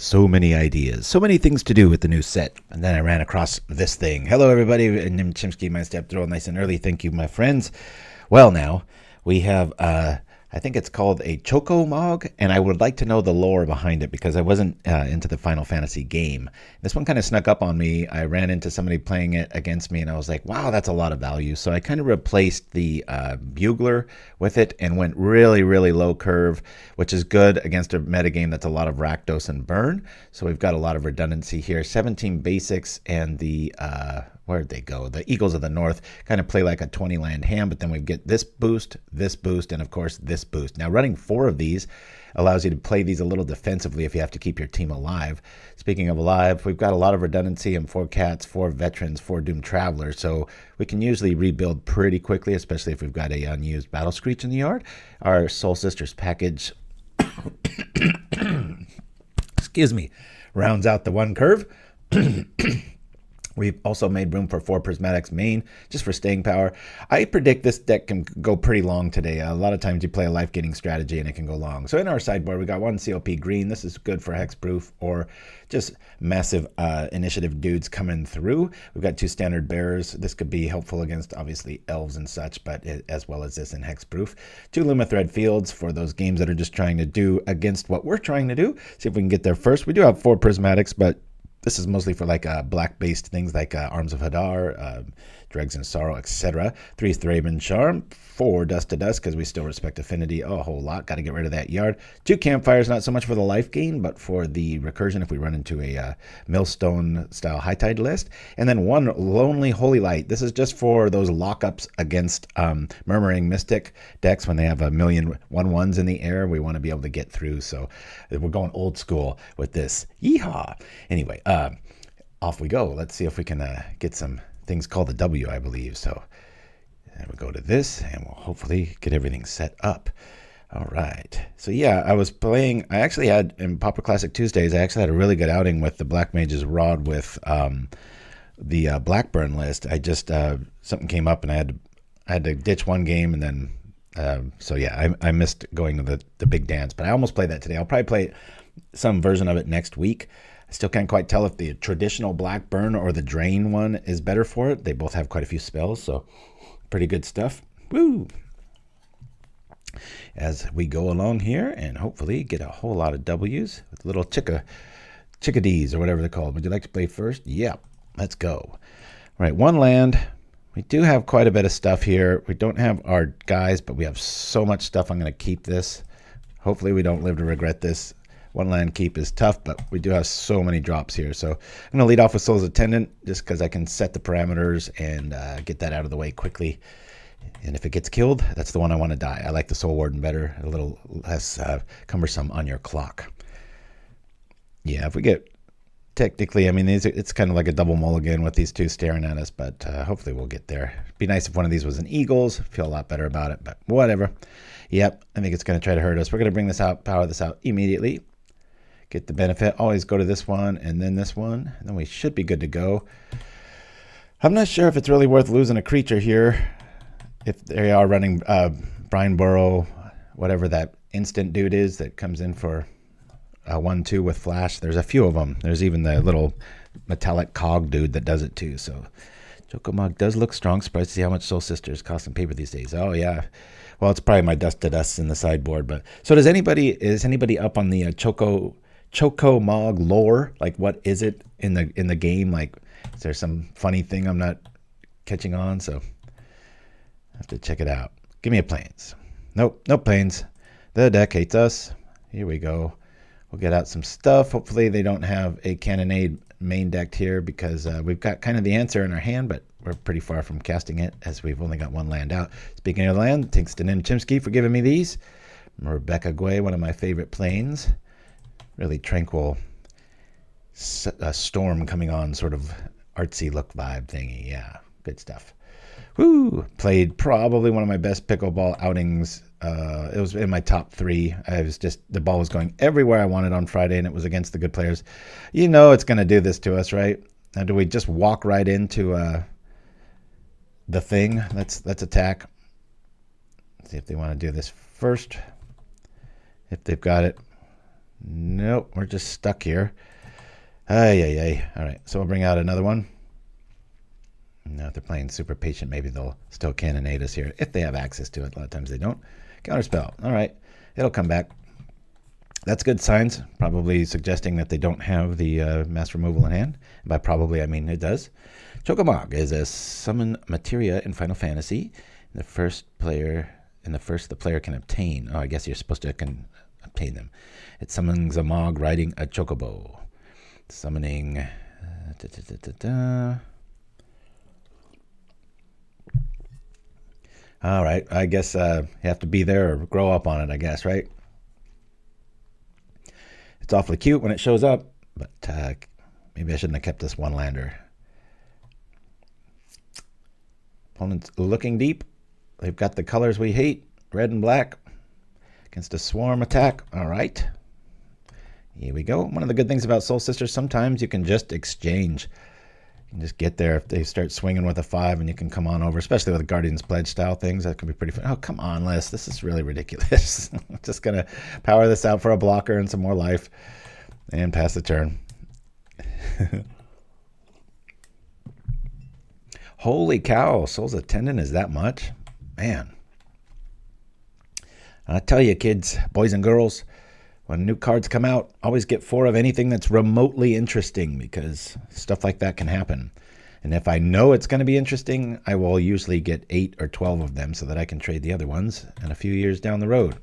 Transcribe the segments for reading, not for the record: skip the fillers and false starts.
So many ideas, so many things to do with the new set. And then I ran across this thing. Hello, everybody. And Chimpskey, my step throw nice and early. Thank you, my friends. Well, now we have, I think it's called a Choco MOG, and I would like to know the lore behind it because I wasn't into the Final Fantasy game. This one kind of snuck up on me. I ran into somebody playing it against me, and I was like, wow, that's a lot of value. So I kind of replaced the Bugler with it and went really, really low curve, which is good against a metagame that's a lot of Rakdos and Burn. So we've got a lot of redundancy here. 17 basics, and the where'd they go? The Eagles of the North kind of play like a 20 land hand, but then we get this boost, and of course this boost. Now running 4 of these allows you to play these a little defensively if you have to keep your team alive. Speaking of alive, we've got a lot of redundancy in 4 cats, 4 veterans, 4 doomed travelers, so we can usually rebuild pretty quickly, especially if we've got a unused Battle Screech in the yard. Our Soul Sisters package excuse me, rounds out the one curve. We've also made room for 4 Prismatics main, just for staying power. I predict this deck can go pretty long today. A lot of times you play a life-getting strategy and it can go long. So in our sideboard, we got 1 CLP green. This is good for hexproof or just massive initiative dudes coming through. We've got 2 standard bearers. This could be helpful against, obviously, elves and such, but as well as this in hexproof. 2 Lumithread Fields for those games that are just trying to do against what we're trying to do. See if we can get there first. We do have 4 Prismatics, but this is mostly for like black-based things like Arms of Hadar, Dregs and Sorrow, etc. 3 Thraben Charm, 4 Dust to Dust because we still respect affinity a whole lot. Got to get rid of that yard. 2 Campfires, not so much for the life gain, but for the recursion if we run into a Millstone-style High Tide list. And then 1 Lonely Holy Light. This is just for those lockups against Murmuring Mystic decks when they have a million 1/1s in the air. We want to be able to get through, so we're going old school with this. Yeehaw! Anyway, off we go. Let's see if we can get some things called the W, I believe. So then we go to this, and we'll hopefully get everything set up. All right. So yeah, I was playing. I actually had in Pauper Classic Tuesdays. I actually had a really good outing with the Black Mage's Rod with the Blackburn list. I just something came up, and I had to ditch one game, and then so yeah, I missed going to the big dance. But I almost played that today. I'll probably play some version of it next week. I still can't quite tell if the traditional Blackburn or the Drain one is better for it. They both have quite a few spells, so pretty good stuff. Woo! As we go along here and hopefully get a whole lot of W's with little chickadees or whatever they're called. Would you like to play first? Yep. Let's go. All right, 1 land. We do have quite a bit of stuff here. We don't have our guys, but we have so much stuff. I'm going to keep this. Hopefully we don't live to regret this. 1 land keep is tough, but we do have so many drops here. So I'm going to lead off with Soul's Attendant just because I can set the parameters and get that out of the way quickly. And if it gets killed, that's the one I want to die. I like the Soul Warden better, a little less cumbersome on your clock. Yeah, if we get, technically, I mean, it's kind of like a double mulligan with these 2 staring at us, but hopefully we'll get there. It'd be nice if one of these was an Eagles. Feel a lot better about it, but whatever. Yep, I think it's going to try to hurt us. We're going to bring this out, power this out immediately. Get the benefit. Always go to this one and then this one, and then we should be good to go. I'm not sure if it's really worth losing a creature here. If they are running Brian Burrow, whatever that instant dude is that comes in for 1/2 with flash. There's a few of them. There's even the little metallic cog dude that does it too. So Choco MOG does look strong. Surprised to see how much Soul Sisters cost in paper these days. Oh yeah. Well, it's probably my dust to dust in the sideboard. But so is anybody up on the Choco MOG lore? Like, what is it in the game? Like, is there some funny thing I'm not catching on? So I have to check it out. Give me a plains. Nope, no plains. The deck hates us. Here we go. We'll get out some stuff. Hopefully they don't have a Cannonade main decked here because we've got kind of the answer in our hand, but we're pretty far from casting it as we've only got 1 land out. Speaking of land, thanks to Chimpskey for giving me these. Rebecca Guay, one of my favorite plains. Really tranquil storm coming on, sort of artsy look vibe thingy. Yeah, good stuff. Woo! Played probably one of my best pickleball outings. It was in my top 3. The ball was going everywhere I wanted on Friday, and it was against the good players. You know it's going to do this to us, right? Now, do we just walk right into the thing? Let's attack. See if they want to do this first. If they've got it. Nope, we're just stuck here. Ay, ay, ay. All right, so we'll bring out another one. Now, if they're playing super patient, maybe they'll still cannonade us here if they have access to it. A lot of times they don't. Counterspell. All right, it'll come back. That's good signs, probably suggesting that they don't have the mass removal in hand. And by probably, I mean it does. Choco MOG is a summon materia in Final Fantasy. The first the player can obtain. Oh, I guess you're supposed to obtain them. It summons a MOG riding a chocobo. Summoning. All right, I guess you have to be there or grow up on it, I guess, right? It's awfully cute when it shows up, but maybe I shouldn't have kept this one lander. Opponent's looking deep. They've got the colors we hate, red and black, against a swarm attack. All right. Here we go. One of the good things about Soul Sisters, sometimes you can just exchange. You can just get there if they start swinging with a 5 and you can come on over, especially with the Guardian's Pledge style things. That can be pretty fun. Oh, come on, Liz. This is really ridiculous. I'm just going to power this out for a blocker and some more life and pass the turn. Holy cow. Soul's Attendant is that much? Man. I tell you, kids, boys and girls, when new cards come out, always get 4 of anything that's remotely interesting because stuff like that can happen. And if I know it's going to be interesting, I will usually get 8 or 12 of them so that I can trade the other ones in a few years down the road.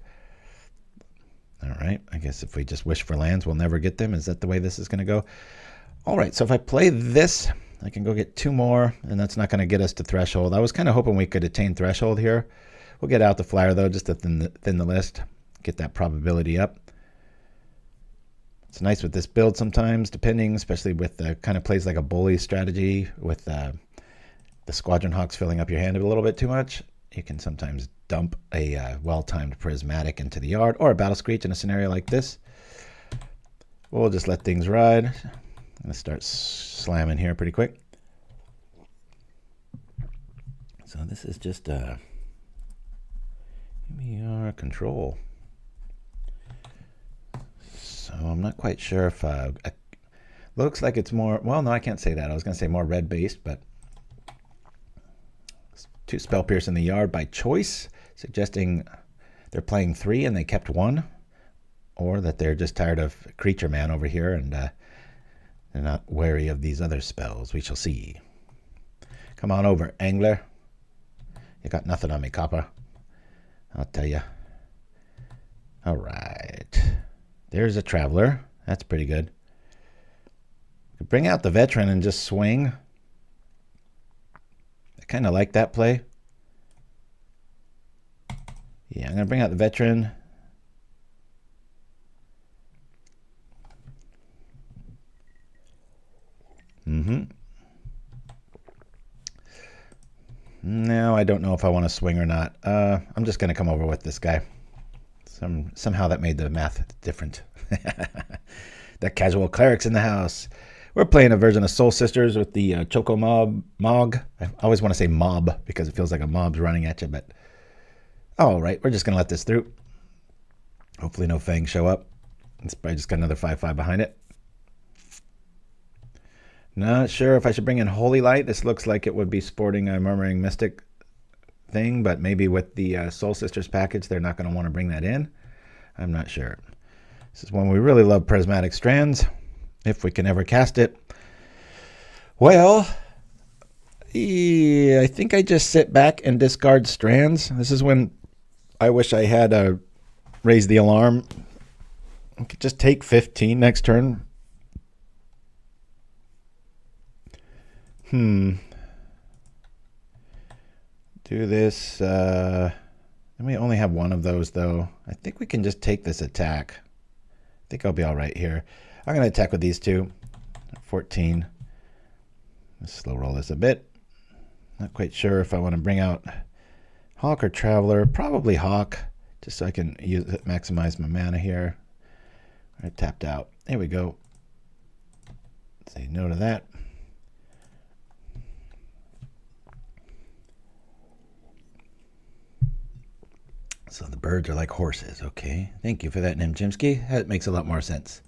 All right, I guess if we just wish for lands, we'll never get them. Is that the way this is going to go? All right, so if I play this, I can go get 2 more, and that's not going to get us to Threshold. I was kind of hoping we could attain Threshold here. We'll get out the flyer, though, just to thin the list, get that probability up. It's nice with this build sometimes, depending, especially with the kind of plays like a bully strategy with the Squadron Hawks filling up your hand a little bit too much. You can sometimes dump a well-timed Prismatic into the yard or a Battle Screech in a scenario like this. We'll just let things ride. I'm going to start slamming here pretty quick. So this is just give me our control. So I'm not quite sure if looks like it's more, well, no, I can't say that. I was going to say more red based, but 2 Spell Pierce in the yard by choice, suggesting they're playing 3 and they kept 1, or that they're just tired of Creature Man over here and they're not wary of these other spells. We shall see. Come on over, Angler. You got nothing on me, Copper. I'll tell you. All right. There's a Traveler. That's pretty good. Bring out the Veteran and just swing. I kind of like that play. Yeah, I'm going to bring out the Veteran. Now I don't know if I want to swing or not. I'm just going to come over with this guy. Somehow that made the math different. The casual clerics in the house. We're playing a version of Soul Sisters with the Choco MOG. I always want to say mob because it feels like a mob's running at you, but all right, we're just going to let this through. Hopefully no fangs show up. It's probably just got another 5/5 behind it. Not sure if I should bring in Holy Light. This looks like it would be sporting a Murmuring Mystic thing, but maybe with the Soul Sisters package, they're not going to want to bring that in. I'm not sure. This is when we really love Prismatic Strands, if we can ever cast it. Well, I think I just sit back and discard Strands. This is when I wish I had raised the alarm. I could just take 15 next turn. Do this. And we only have 1 of those, though. I think we can just take this attack. I think I'll be all right here. I'm going to attack with these 2. 14. Let's slow roll this a bit. Not quite sure if I want to bring out Hawk or Traveler. Probably Hawk, just so I can maximize my mana here. I tapped out. There we go. Say no to that. So the birds are like horses. Okay. Thank you for that, Chimpskey. That makes a lot more sense.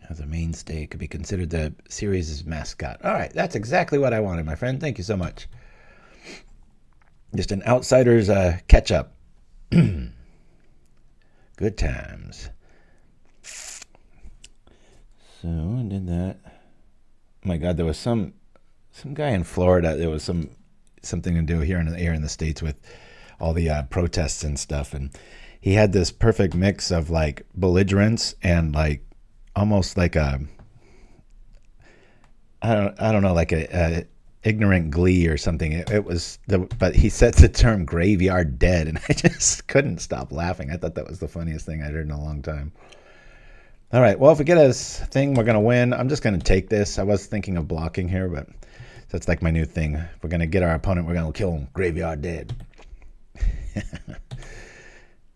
As a mainstay, could be considered the series' mascot. All right. That's exactly what I wanted, my friend. Thank you so much. Just an outsider's catch-up. Good times. So I did that. Oh my God, there was some guy in Florida. There was something to do here in the States with all the protests and stuff, and he had this perfect mix of like belligerence and like almost like a I don't know, like a ignorant glee or something. It was but he said the term graveyard dead, and I just couldn't stop laughing. I thought that was the funniest thing I'd heard in a long time. All right, well, if we get a thing, we're going to win. I'm just going to take this. I was thinking of blocking here, but that's like my new thing. If we're going to get our opponent, we're going to kill him graveyard dead.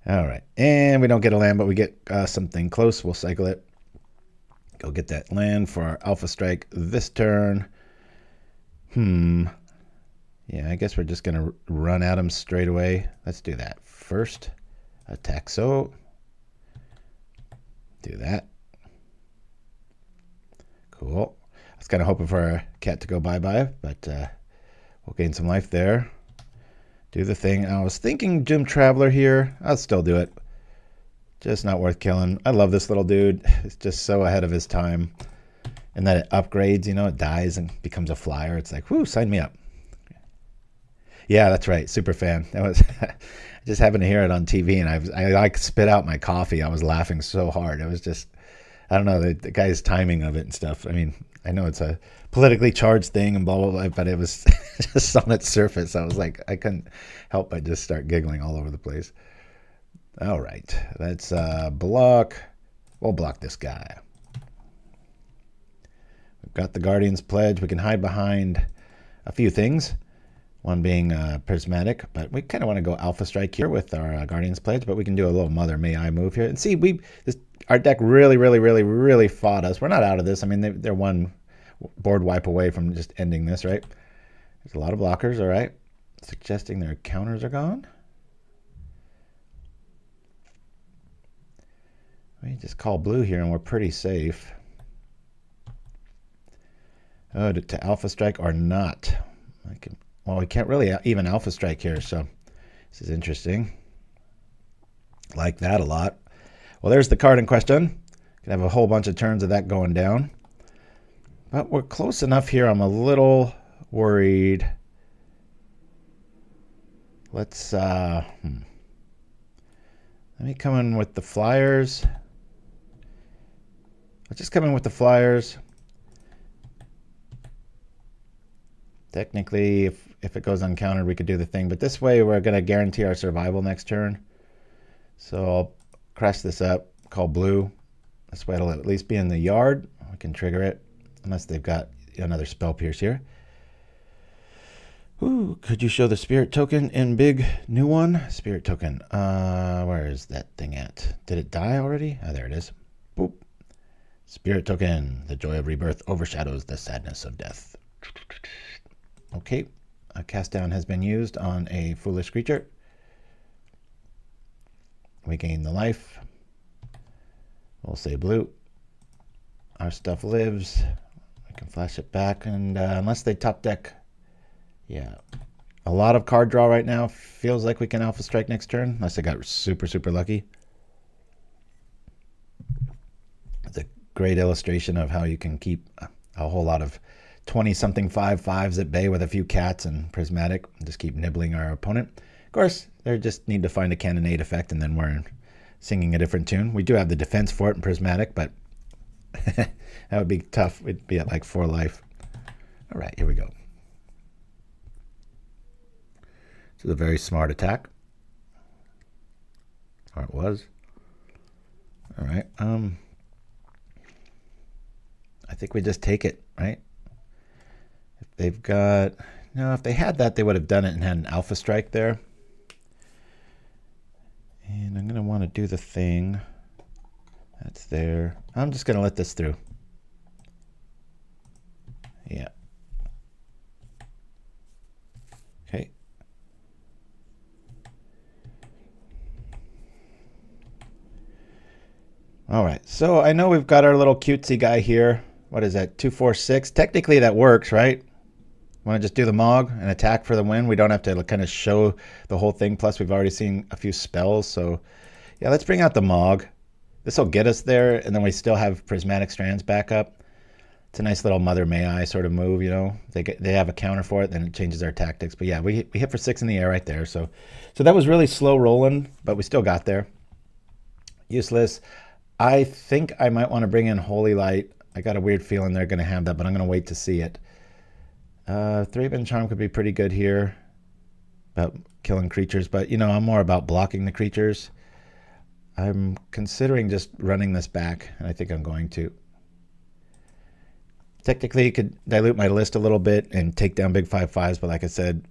All right, and we don't get a land, but we get something close. We'll cycle it. Go get that land for our Alpha Strike this turn. Yeah, I guess we're just going to run at him straight away. Let's do that. First, attack so. Do that. Cool. I was kind of hoping for our cat to go bye-bye, but we'll gain some life there. Do the thing. I was thinking Doom Traveler here. I'll still do it. Just not worth killing. I love this little dude. It's just so ahead of his time. And that it upgrades, you know, it dies and becomes a flyer. It's like, whoo, sign me up. Yeah, that's right. Super fan. That was I just happened to hear it on TV, and I like spit out my coffee. I was laughing so hard. It was just, I don't know, the guy's timing of it and stuff. I mean, I know it's a politically charged thing and blah, blah, blah, but it was just on its surface. I was like, I couldn't help but just start giggling all over the place. All right, let's block. We'll block this guy. We've got the Guardian's Pledge. We can hide behind a few things. One being Prismatic, but we kind of want to go Alpha Strike here with our Guardian's Pledge, but we can do a little Mother May I move here. And see, our deck really fought us. We're not out of this. I mean, they're one board wipe away from just ending this, right? There's a lot of blockers, all right. Suggesting their counters are gone. We just call blue here, and we're pretty safe. Oh, to Alpha Strike or not. Well, we can't really even Alpha Strike here, so this is interesting. Like that a lot. Well, there's the card in question. Could have a whole bunch of turns of that going down. But we're close enough here. I'm a little worried. Let's let me come in with the flyers. Let's just come in with the flyers. Technically, if it goes uncountered, we could do the thing. But this way, we're going to guarantee our survival next turn. So I'll crash this up, call blue. This way it'll at least be in the yard. We can trigger it, unless they've got another Spell Pierce here. Ooh, could you show the Spirit Token in big new one? Spirit Token. Where is that thing at? Did it die already? Oh, there it is. Boop. Spirit Token. The joy of rebirth overshadows the sadness of death. Okay, a cast down has been used on a foolish creature. We gain the life. We'll say blue. Our stuff lives. We can flash it back, and unless they top deck, yeah. A lot of card draw right now. Feels like we can Alpha Strike next turn, unless they got super lucky. It's a great illustration of how you can keep a whole lot of 20-something 5/5s at bay with a few cats and Prismatic, and just keep nibbling our opponent. Of course, they just need to find a Cannonade effect, and then we're singing a different tune. We do have the defense for it in Prismatic, but that would be tough. We'd be at like 4 life. All right, here we go. This is a very smart attack. Or it was. All right. I think we just take it, right? If they've got, no, if they had that, they would have done it and had an Alpha Strike there. And I'm going to want to do the thing. That's there. I'm just going to let this through. Yeah. Okay. All right, so I know we've got our little cutesy guy here. What is that, 246? Technically that works, right? Want to just do the MOG and attack for the win? We don't have to kind of show the whole thing. Plus, we've already seen a few spells. So, yeah, let's bring out the MOG. This will get us there, and then we still have Prismatic Strands back up. It's a nice little Mother May I sort of move, you know. They have a counter for it, then it changes our tactics. But yeah, we hit for 6 in the air right there. So that was really slow rolling, but we still got there. Useless. I think I might want to bring in Holy Light. I got a weird feeling they're going to have that, but I'm going to wait to see it. Thraben Charm could be pretty good here about killing creatures, but, you know, I'm more about blocking the creatures. I'm considering just running this back, and I think I'm going to. Technically, you could dilute my list a little bit and take down big 5/5s, but like I said,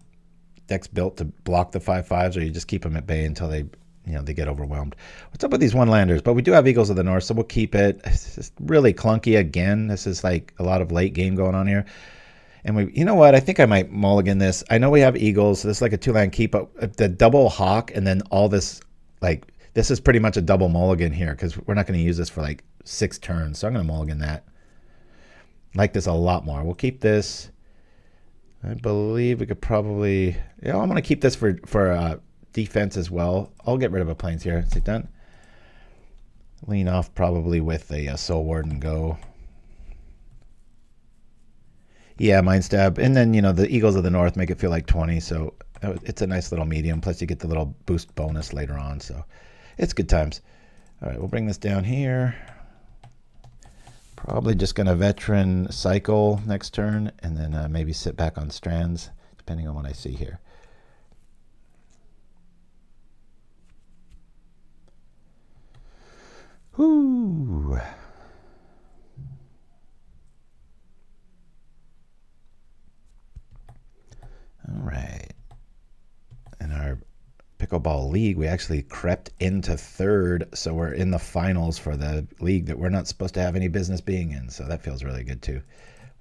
deck's built to block the 5/5s, or you just keep them at bay until they get overwhelmed. What's up with these one-landers? But we do have Eagles of the North, so we'll keep it. It's just really clunky again. This is like a lot of late game going on here. And you know what? I think I might mulligan this. I know we have Eagles, so this is like a 2-land keep, but the double Hawk and then all this, like, this is pretty much a double mulligan here because we're not going to use this for like 6 turns. So I'm going to mulligan that. Like this a lot more. We'll keep this. I believe we could probably, I'm going to keep this for defense as well. I'll get rid of a plains here. Is it done? Lean off probably with a Soul Warden go. Yeah, Mind Stab. And then, the Eagles of the North make it feel like 20, so it's a nice little medium. Plus, you get the little boost bonus later on, so it's good times. All right, we'll bring this down here. Probably just going to Veteran cycle next turn, and then maybe sit back on Strands, depending on what I see here. Whoo! All right. In our Pickleball League, we actually crept into 3rd, so we're in the finals for the league that we're not supposed to have any business being in, so that feels really good too.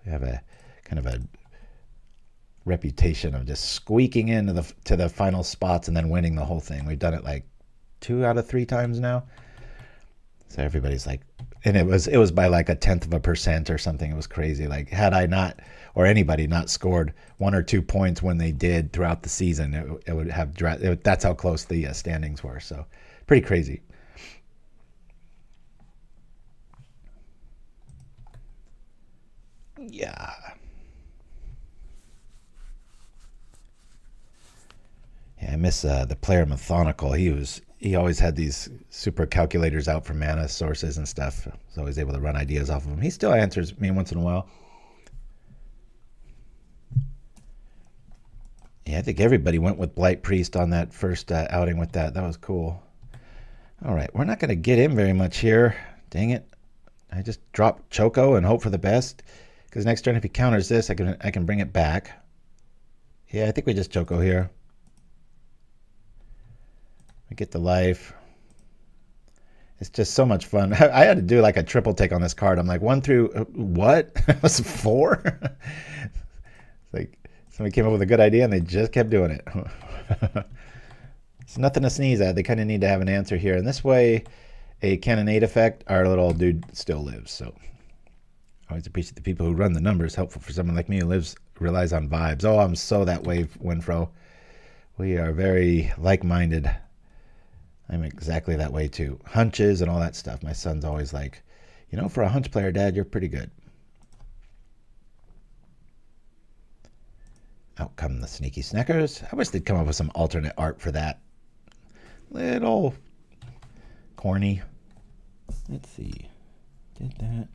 We have a kind of a reputation of just squeaking into to the final spots and then winning the whole thing. We've done it like 2 out of 3 times now. So everybody's like, and it was by like 0.1% or something. It was crazy. Like, had I not, or anybody not scored 1 or 2 points when they did throughout the season, it would have, that's how close the standings were. So pretty crazy. Yeah. Yeah, I miss the player Methonical. He always had these super calculators out for mana sources and stuff. I was always able to run ideas off of him. He still answers me once in a while. Yeah, I think everybody went with Blight Priest on that first outing with that. That was cool. All right, we're not going to get in very much here. Dang it. I just drop Choco and hope for the best. Because next turn, if he counters this, I can bring it back. Yeah, I think we just Choco here. I get the life. It's just so much fun. I had to do like a triple take on this card. I'm like, 1 through, what? It was 4? It's like somebody came up with a good idea and they just kept doing it. It's nothing to sneeze at. They kind of need to have an answer here. And this way, a cannonade effect, our little dude still lives. So I always appreciate the people who run the numbers. Helpful for someone like me who relies on vibes. Oh, I'm so that way, Winfro. We are very like-minded. I'm exactly that way too. Hunches and all that stuff. My son's always like, for a hunch player, Dad, you're pretty good. Out come the sneaky snackers. I wish they'd come up with some alternate art for that. Little corny. Let's see. Did that.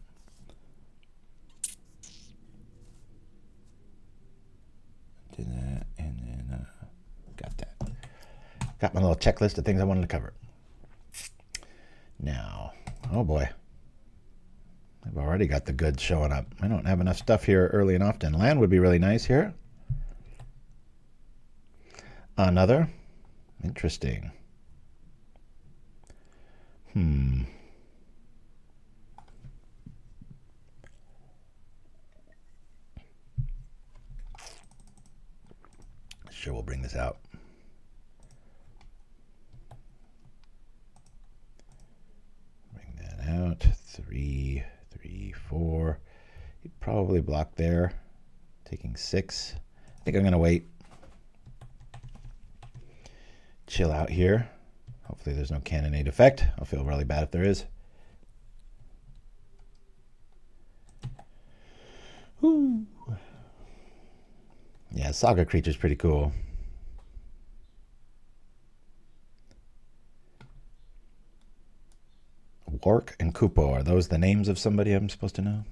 Did that, and then got that. Got my little checklist of things I wanted to cover. Now, oh boy. I've already got the goods showing up. I don't have enough stuff here early and often. Land would be really nice here. Another. Interesting. Sure, we'll bring this out. 3, 3, 4. He'd probably block there. Taking 6. I think I'm going to wait. Chill out here. Hopefully there's no cannonade effect. I'll feel really bad if there is. Woo. Yeah, Saga Creature's pretty cool. Wark and Kupo, are those the names of somebody I'm supposed to know?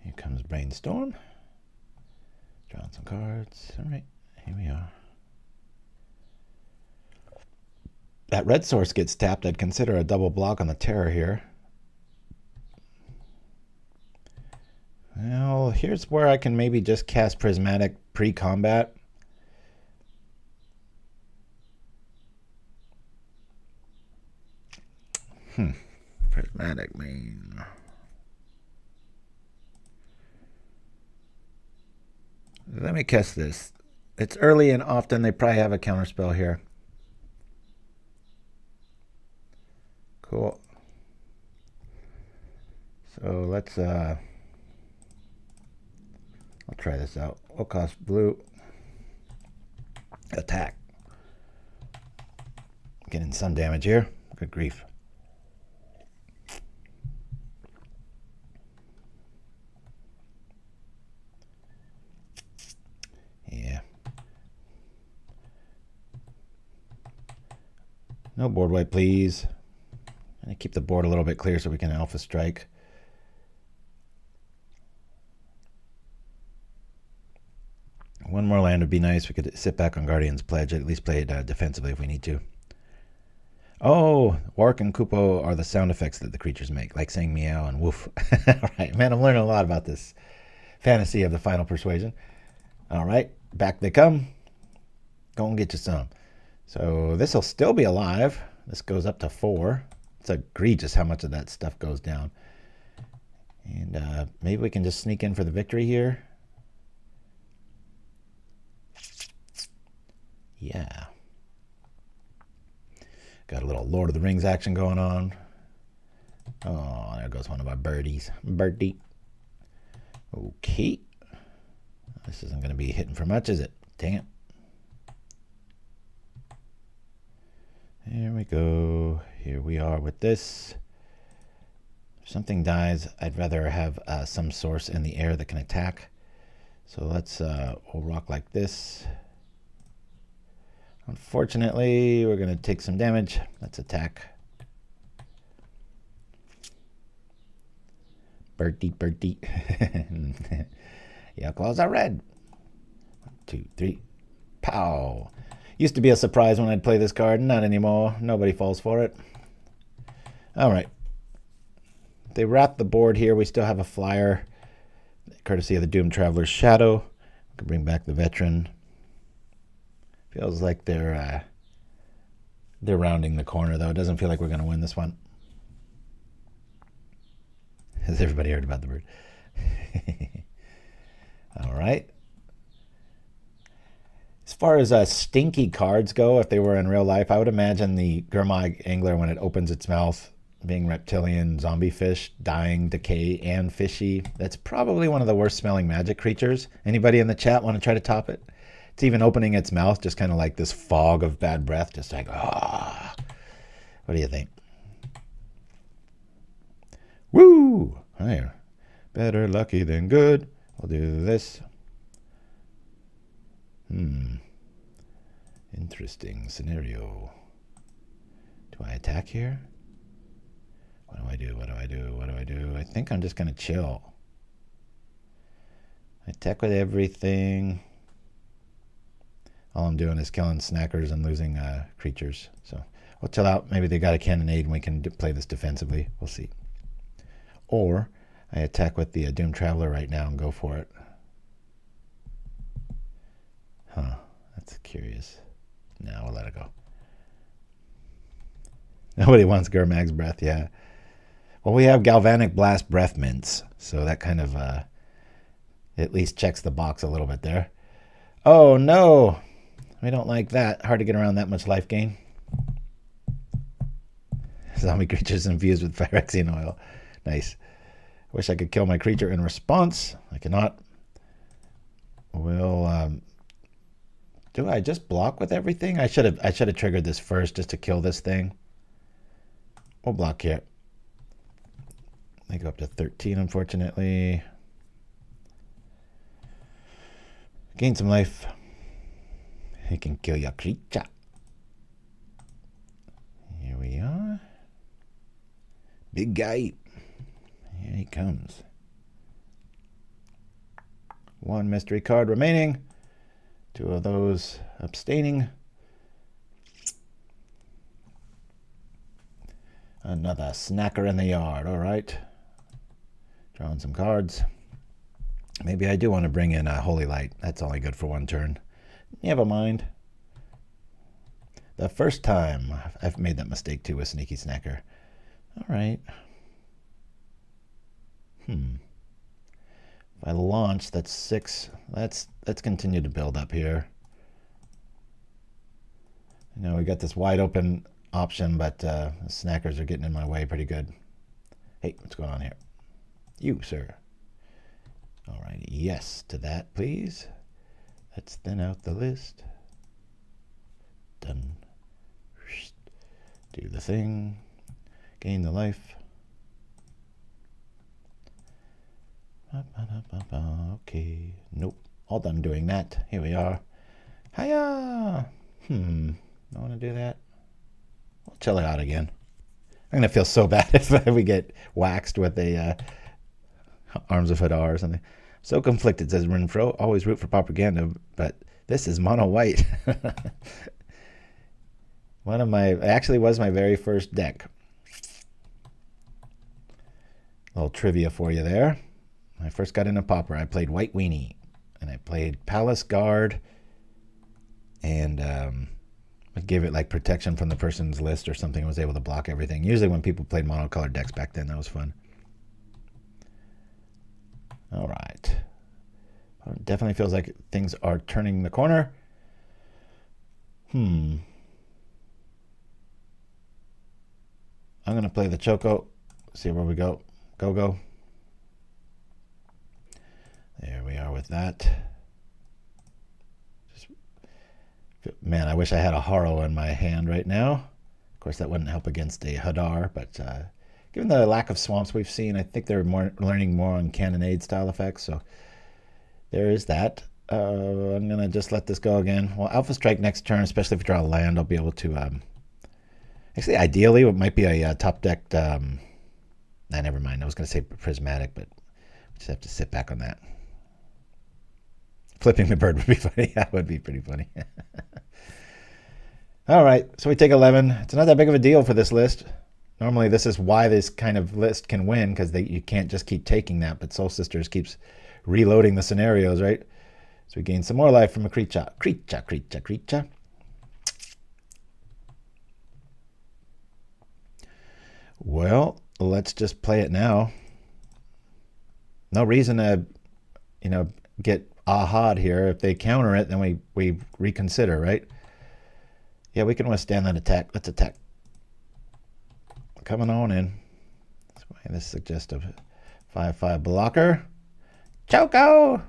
Here comes Brainstorm. Drawing some cards. All right, here we are. That red source gets tapped. I'd consider a double block on the Terror here. Well, here's where I can maybe just cast Prismatic pre-combat. Prismatic main. Let me cast this. It's early and often they probably have a counterspell here. Cool. So let's I'll try this out. What cost blue? Attack. Getting some damage here. Good grief. Yeah. No board wipe, please. And keep the board a little bit clear so we can alpha strike. One more land would be nice. We could sit back on Guardian's Pledge, at least play it defensively if we need to. Oh, Wark and Kupo are the sound effects that the creatures make, like saying meow and woof. All right, man, I'm learning a lot about this fantasy of the Final Persuasion. All right, back they come. Go and get you some. So this will still be alive. This goes up to 4. It's egregious how much of that stuff goes down. And maybe we can just sneak in for the victory here. Yeah. Got a little Lord of the Rings action going on. Oh, there goes one of our birdies. Birdie. Okay. This isn't going to be hitting for much, is it? Dang it. Here we go. Here we are with this. If something dies, I'd rather have some source in the air that can attack. So let's we'll rock like this. Unfortunately, we're going to take some damage. Let's attack. Birdie, birdie. Yeah, claws are red. 1, 2, 3. Pow. Used to be a surprise when I'd play this card. Not anymore. Nobody falls for it. All right. They wrap the board here. We still have a flyer, courtesy of the Doomed Traveler's Shadow. We can bring back the Veteran. Feels like they're rounding the corner, though. It doesn't feel like we're going to win this one. Has everybody heard about the bird? All right. As far as stinky cards go, if they were in real life, I would imagine the Gurmag Angler, when it opens its mouth, being reptilian, zombie fish, dying, decay, and fishy. That's probably one of the worst smelling magic creatures. Anybody in the chat want to try to top it? It's even opening its mouth, just kind of like this fog of bad breath, just like, ah. What do you think? Woo! There. Better lucky than good. We'll do this. Interesting scenario. Do I attack here? What do I do? What do I do? What do I do? I think I'm just going to chill. Attack with everything. All I'm doing is killing snackers and losing creatures. So we'll chill out. Maybe they got a cannonade and we can play this defensively. We'll see. Or I attack with the Doomed Traveler right now and go for it. Huh. That's curious. No, we'll let it go. Nobody wants Gurmag's breath, yeah. Well, we have Galvanic Blast Breath Mints, so that kind of at least checks the box a little bit there. Oh, no. We don't like that. Hard to get around that much life gain. Zombie creatures infused with Phyrexian oil. Nice. Wish I could kill my creature in response. I cannot. Will do I just block with everything? I should have triggered this first just to kill this thing. We'll block here. They go up to 13, unfortunately. Gain some life. He can kill your creature. Here we are. Big guy. Here he comes. One mystery card remaining. Two of those abstaining. Another snacker in the yard. All right. Drawing some cards. Maybe I do want to bring in a Holy Light. That's only good for one turn. Never mind. The first time I've made that mistake too with Sneaky Snacker. All right. If I launch, that's 6. Let's continue to build up here. You know, we got this wide open option, but the snackers are getting in my way pretty good. Hey, what's going on here? You, sir. All right, yes to that, please. Let's thin out the list. Done. Do the thing. Gain the life. Okay. Nope. All done doing that. Here we are. Hiya! I want to do that. We'll chill it out again. I'm going to feel so bad if we get waxed with a Arms of Hadar or something. So conflicted, says Renfro. Always root for propaganda, but this is mono white. One of my, actually was my very first deck. A little trivia for you there. When I first got into Pauper, I played White Weenie, and I played Palace Guard, and I gave it like protection from the person's list or something. I was able to block everything. Usually when people played monocolored decks back then, that was fun. All right. It definitely feels like things are turning the corner. I'm going to play the Choco. See where we go. Go. There we are with that. Man, I wish I had a Haro in my hand right now. Of course, that wouldn't help against a Hadar, but given the lack of swamps we've seen, I think they're learning more on Cannonade style effects, so there is that. I'm going to just let this go again. Well, Alpha Strike next turn, especially if we draw a land, I'll be able to... actually, ideally, it might be a top-decked... never mind. I was going to say Prismatic, but we just have to sit back on that. Flipping the bird would be funny. That would be pretty funny. All right, so we take 11. It's not that big of a deal for this list. Normally, this is why this kind of list can win, because you can't just keep taking that, but Soul Sisters keeps reloading the scenarios, right? So we gain some more life from a creature. Creature. Well, let's just play it now. No reason to, get aha'd here. If they counter it, then we reconsider, right? Yeah, we can withstand that attack. Let's attack. Coming on in. That's why this suggests a 5/5 blocker. Choco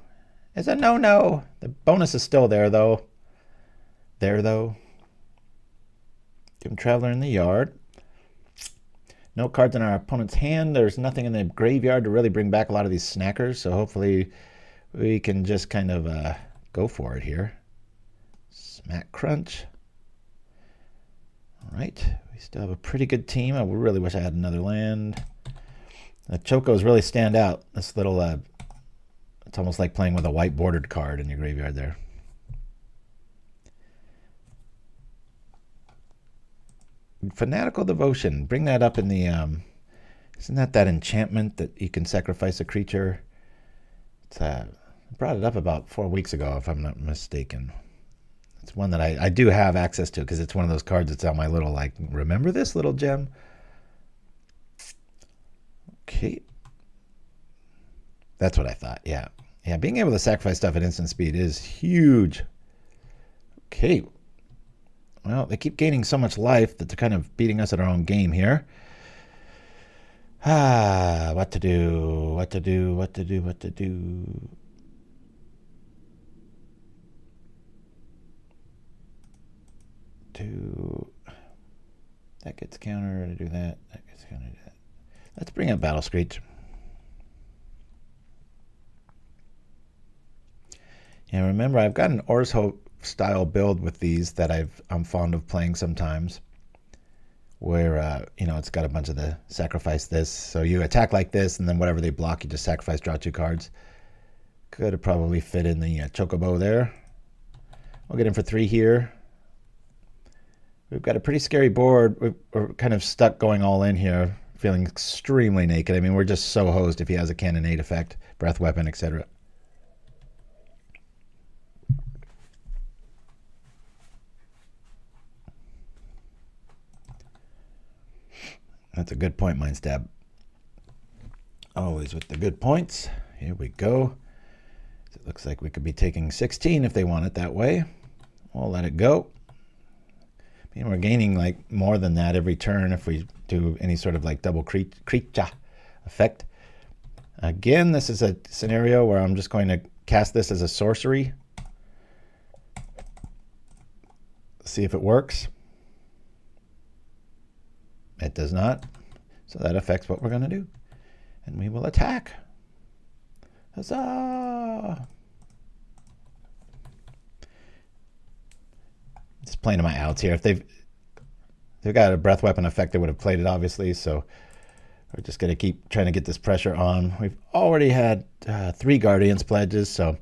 is a no-no. The bonus is still there, though. Give him Traveler in the yard. No cards in our opponent's hand. There's nothing in the graveyard to really bring back a lot of these snackers, so hopefully we can just kind of go for it here. Smack crunch. All right. We still have a pretty good team. I really wish I had another land. The Chocos really stand out. This little, it's almost like playing with a white bordered card in your graveyard there. Fanatical Devotion. Bring that up in the, isn't that enchantment that you can sacrifice a creature? It's, I brought it up about 4 weeks ago, if I'm not mistaken. It's one that I do have access to, because it's one of those cards that's on my little, like, remember this little gem? Okay. That's what I thought, yeah. Yeah, being able to sacrifice stuff at instant speed is huge. Okay. Well, they keep gaining so much life that they're kind of beating us at our own game here. What to do? What to do? What to do? What to do? That gets counter to do that. That gets counter to do that. Let's bring up Battle Screech. And remember, I've got an Orzo style build with these that I'm fond of playing sometimes, where you know, it's got a bunch of the sacrifice this. So you attack like this, and then whatever they block, you just sacrifice, draw 2 cards. Could have probably fit in the Chocobo there. We'll get in for 3 here. We've got a pretty scary board. We're kind of stuck going all in here, feeling extremely naked. I mean, we're just so hosed if he has a cannonade effect, breath weapon, etc. That's a good point, Mind Stab. Always with the good points. Here we go. It looks like we could be taking 16 if they want it that way. We'll let it go. I mean, we're gaining like more than that every turn if we do any sort of like double creature effect. Again, this is a scenario where I'm just going to cast this as a sorcery. See if it works. It does not. So that affects what we're going to do. And we will attack. Huzzah! Just playing to my outs here. If they've got a breath weapon effect, they would have played it, obviously. So we're just going to keep trying to get this pressure on. We've already had 3 Guardians pledges. So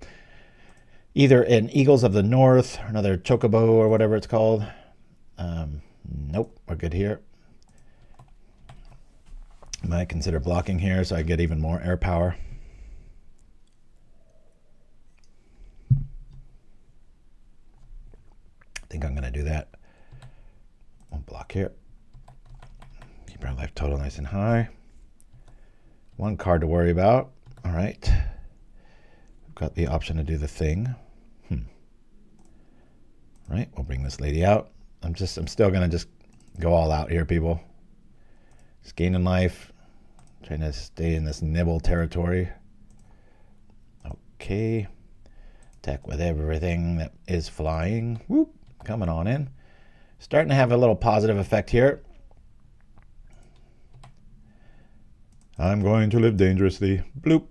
either an Eagles of the North, or another Chocobo, or whatever it's called. Nope, we're good here. Might consider blocking here so I get even more air power. I think I'm going to do that. We'll block here. Keep our life total nice and high. 1 card to worry about. All right. We've got the option to do the thing. Right, we'll bring this lady out. I'm still going to just go all out here, people. Just gaining life. Trying to stay in this nibble territory. Okay. Attack with everything that is flying. Whoop. Coming on in. Starting to have a little positive effect here. I'm going to live dangerously. Bloop.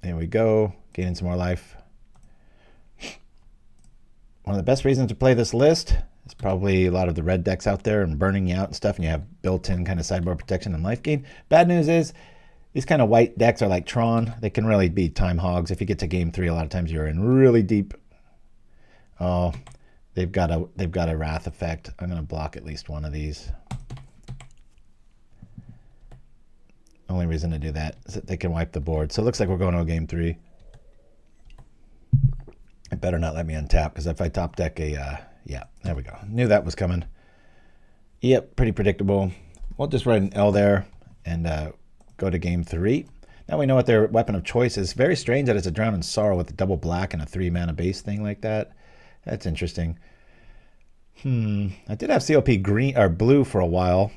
There we go. Gaining some more life. One of the best reasons to play this list is probably a lot of the red decks out there and burning you out and stuff, and you have built-in kind of sideboard protection and life gain. Bad news is these kind of white decks are like Tron. They can really be time hogs. If you get to game 3, a lot of times you're in really deep. Oh, they've got a wrath effect. I'm going to block at least one of these. Only reason to do that is that they can wipe the board. So it looks like we're going to a game 3. It better not let me untap, because if I top deck a, yeah, there we go. Knew that was coming. Yep, pretty predictable. We'll just write an L there and go to game 3. Now we know what their weapon of choice is. Very strange that it's a Drown in Sorrow with a double black and a 3-mana base thing like that. That's interesting. I did have COP green or blue for a while.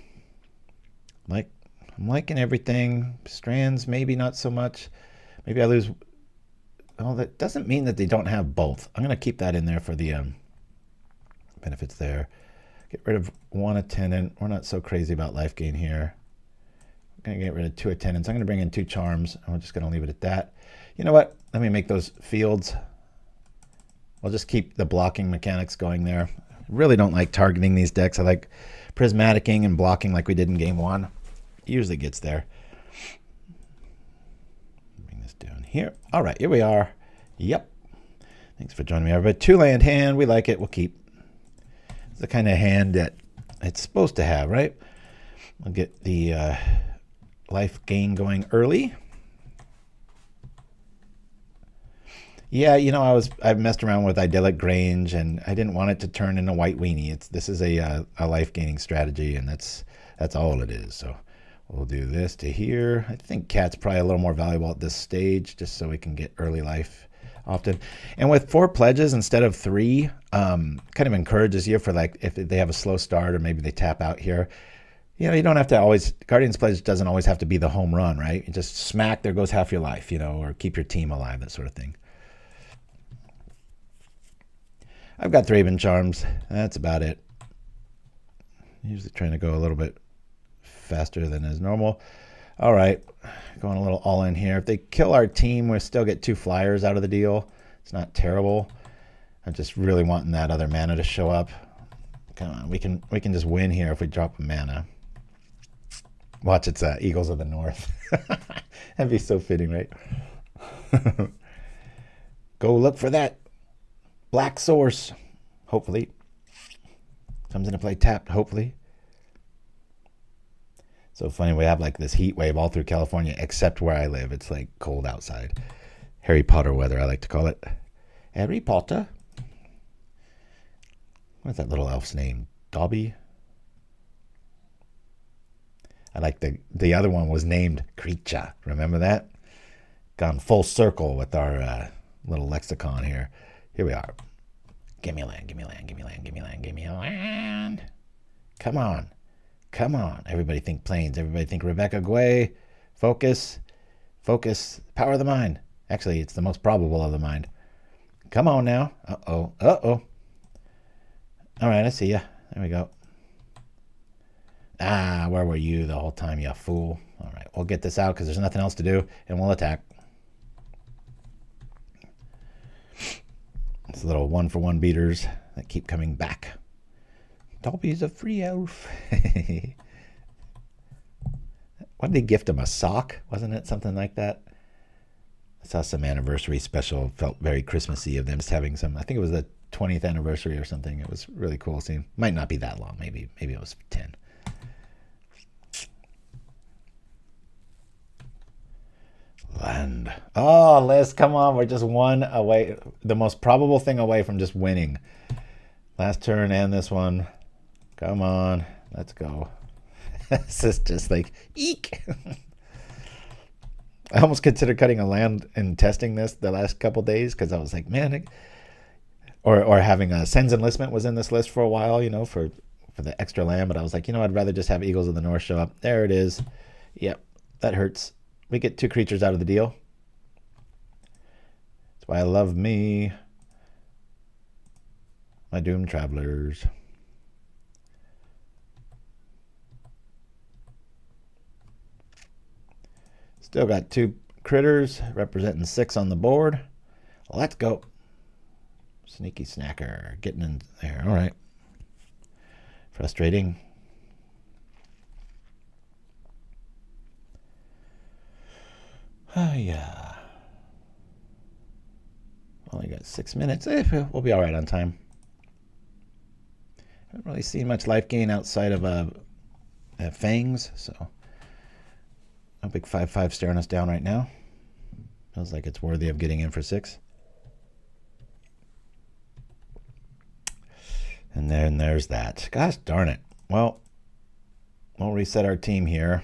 I'm liking everything. Strands, maybe not so much. Maybe I lose. Well, that doesn't mean that they don't have both. I'm going to keep that in there for the benefits there. Get rid of 1 Attendant. We're not so crazy about life gain here. I'm going to get rid of 2 Attendants. I'm going to bring in 2 Charms, and we're just going to leave it at that. You know what? Let me make those fields. I'll just keep the blocking mechanics going there. I really don't like targeting these decks. I like prismaticing and blocking like we did in game 1. It usually gets there. Bring this down here. All right, here we are. Yep. Thanks for joining me, everybody. 2-land hand. We like it. We'll keep. It's the kind of hand that it's supposed to have, right? We'll get the life gain going early. Yeah, you know, I've messed around with Idyllic Grange, and I didn't want it to turn into White Weenie. This is a life gaining strategy, and that's all it is. So we'll do this to here. I think Cat's probably a little more valuable at this stage, just so we can get early life often. And with 4 pledges instead of 3, kind of encourages you for like if they have a slow start or maybe they tap out here. You know, you don't have to always, Guardian's Pledge doesn't always have to be the home run, right? You just smack, there goes half your life, you know, or keep your team alive, that sort of thing. I've got Thraben Charms. That's about it. Usually trying to go a little bit faster than is normal. All right, going a little all in here. If they kill our team, we still get 2 flyers out of the deal. It's not terrible. I'm just really wanting that other mana to show up. Come on, we can just win here if we drop a mana. Watch, it's Eagles of the North. That'd be so fitting, right? Go look for that black source. Hopefully. Comes into play tapped, hopefully. So funny, we have like this heat wave all through California, except where I live. It's like cold outside. Harry Potter weather, I like to call it. Harry Potter? What's that little elf's name? Dobby? I like the other one was named Creature. Remember that? Gone full circle with our little lexicon here. Here we are. Give me a land, give me a land, give me a land, give me a land, give me a land. Come on. Come on. Everybody think planes. Everybody think Rebecca Guay. Focus. Focus. Power of the mind. Actually, it's the most probable of the mind. Come on now. Uh-oh. Uh-oh. All right, I see ya. There we go. Ah, where were you the whole time, you fool? All right, we'll get this out because there's nothing else to do, and we'll attack. It's little 1-for-1 beaters that keep coming back. Dobby's a free elf. What did they gift him? A sock? Wasn't it something like that? I saw some anniversary special. Felt very Christmassy of them just having some. I think it was the 20th anniversary or something. It was really cool seeing. Might not be that long. Maybe it was 10. Land. Oh, Liz, come on. We're just 1 away. The most probable thing away from just winning. Last turn and this one. Come on. Let's go. This is just like, eek. I almost considered cutting a land and testing this the last couple days because I was like, man. Or having a Sen's Enlistment was in this list for a while, you know, for the extra land. But I was like, you know, I'd rather just have Eagles of the North show up. There it is. Yep, that hurts. We get 2 creatures out of the deal. That's why I love me. My Doomed Travelers. Still got 2 critters representing 6 on the board. Let's go. Sneaky snacker. Getting in there. All right. Frustrating. Oh, yeah. Only got 6 minutes. We'll be all right on time. Haven't really seen much life gain outside of Fangs, so no big 5/5 staring us down right now. Feels like it's worthy of getting in for 6. And then there's that. Gosh darn it. Well, we'll reset our team here.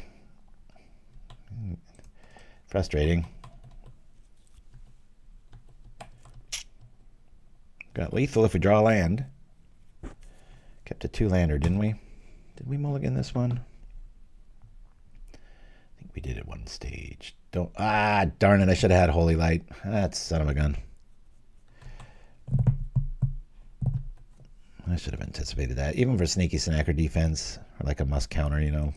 Frustrating. Got lethal if we draw a land. Kept a 2-lander, didn't we? Did we mulligan this one? I think we did at one stage. Darn it, I should have had Holy Light. That's son of a gun. I should have anticipated that. Even for sneaky snacker defense, or like a must counter, you know.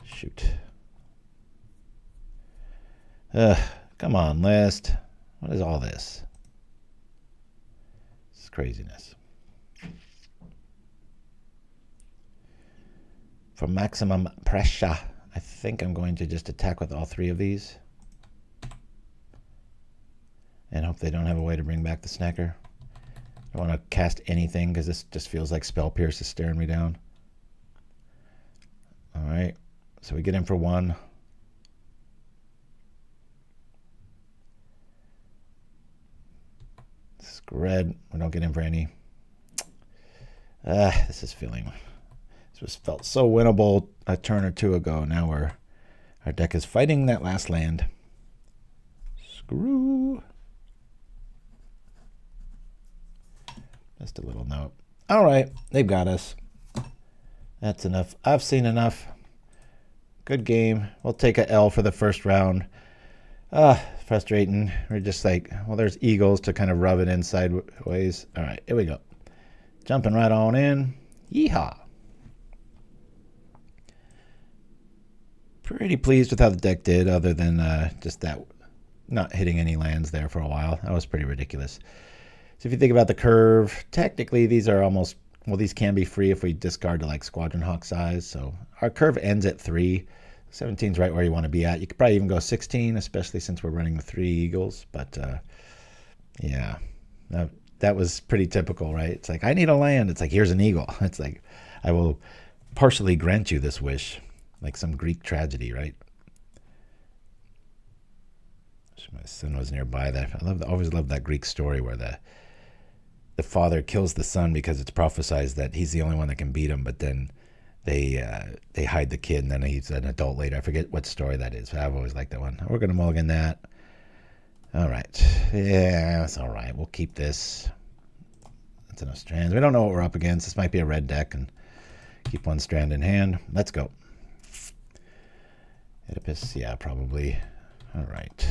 Shoot. Come on, list. What is all this? This is craziness. For maximum pressure, I think I'm going to just attack with all 3 of these. And hope they don't have a way to bring back the snacker. I don't want to cast anything because this just feels like Spell Pierce is staring me down. All right. So we get in for 1. Red, we don't get in for any. This is feeling. This was felt so winnable a turn or 2 ago. Now our deck is fighting that last land. Screw. Just a little note. All right, they've got us. That's enough. I've seen enough. Good game. We'll take a L for the first round. Frustrating. We're just like, well, there's eagles to kind of rub it in sideways. All right, here we go. Jumping right on in. Yeehaw. Pretty pleased with how the deck did, other than just that not hitting any lands there for a while. That was pretty ridiculous. So if you think about the curve, technically these are almost, well, these can be free if we discard to like Squadron Hawk size. So our curve ends at 3. 17 is right where you want to be at. You could probably even go 16, especially since we're running the 3 eagles. But yeah, that was pretty typical, right? It's like, I need a land. It's like, here's an eagle. It's like, I will partially grant you this wish. Like some Greek tragedy, right? Wish my son was nearby. That I always loved that Greek story where the father kills the son because it's prophesized that he's the only one that can beat him, but then they hide the kid, and then he's an adult later. I forget what story that is, but I've always liked that one. We're gonna mulligan that. All right, yeah, that's all right. We'll keep this. That's enough strands. We don't know what we're up against. This might be a red deck, and keep one strand in hand. Let's go. Oedipus, yeah, probably. All right.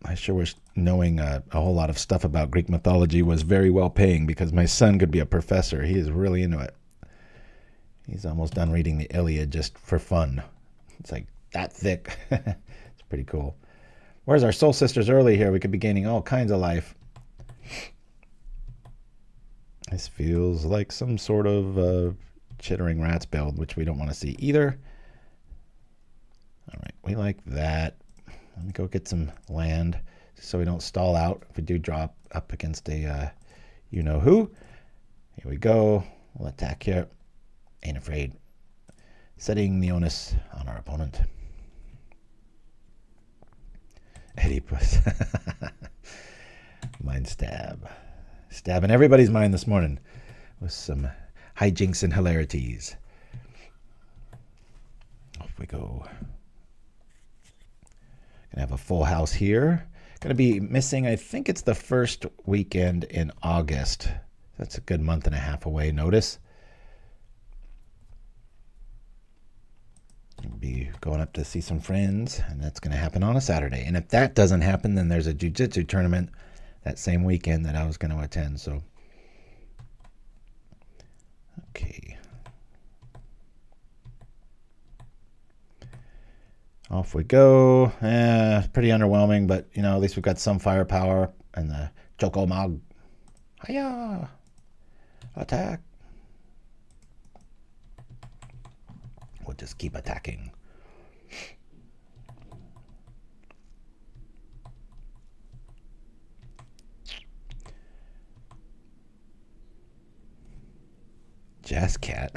I sure wish knowing a whole lot of stuff about Greek mythology was very well paying, because my son could be a professor. He is really into it. He's almost done reading the Iliad just for fun. It's like that thick. It's pretty cool. Where's our Soul Sisters early here? We could be gaining all kinds of life. This feels like some sort of chittering rats build, which we don't want to see either. All right, we like that. Let me go get some land so we don't stall out if we do drop up against a you-know-who. Here we go. We'll attack here. Ain't afraid. Setting the onus on our opponent. Oedipus. Mind stab. Stabbing everybody's mind this morning with some hijinks and hilarities. Off we go. Gonna have a full house here. Gonna be missing, I think it's the first weekend in August. That's a good month and a half away, notice. I'll be going up to see some friends, and that's gonna happen on a Saturday. And if that doesn't happen, then there's a jiu-jitsu tournament that same weekend that I was gonna attend, so. Okay. Off we go. Pretty underwhelming, but you know, at least we've got some firepower. And the Choco MOG. Hiya! Attack. We'll just keep attacking. Jazz Cat.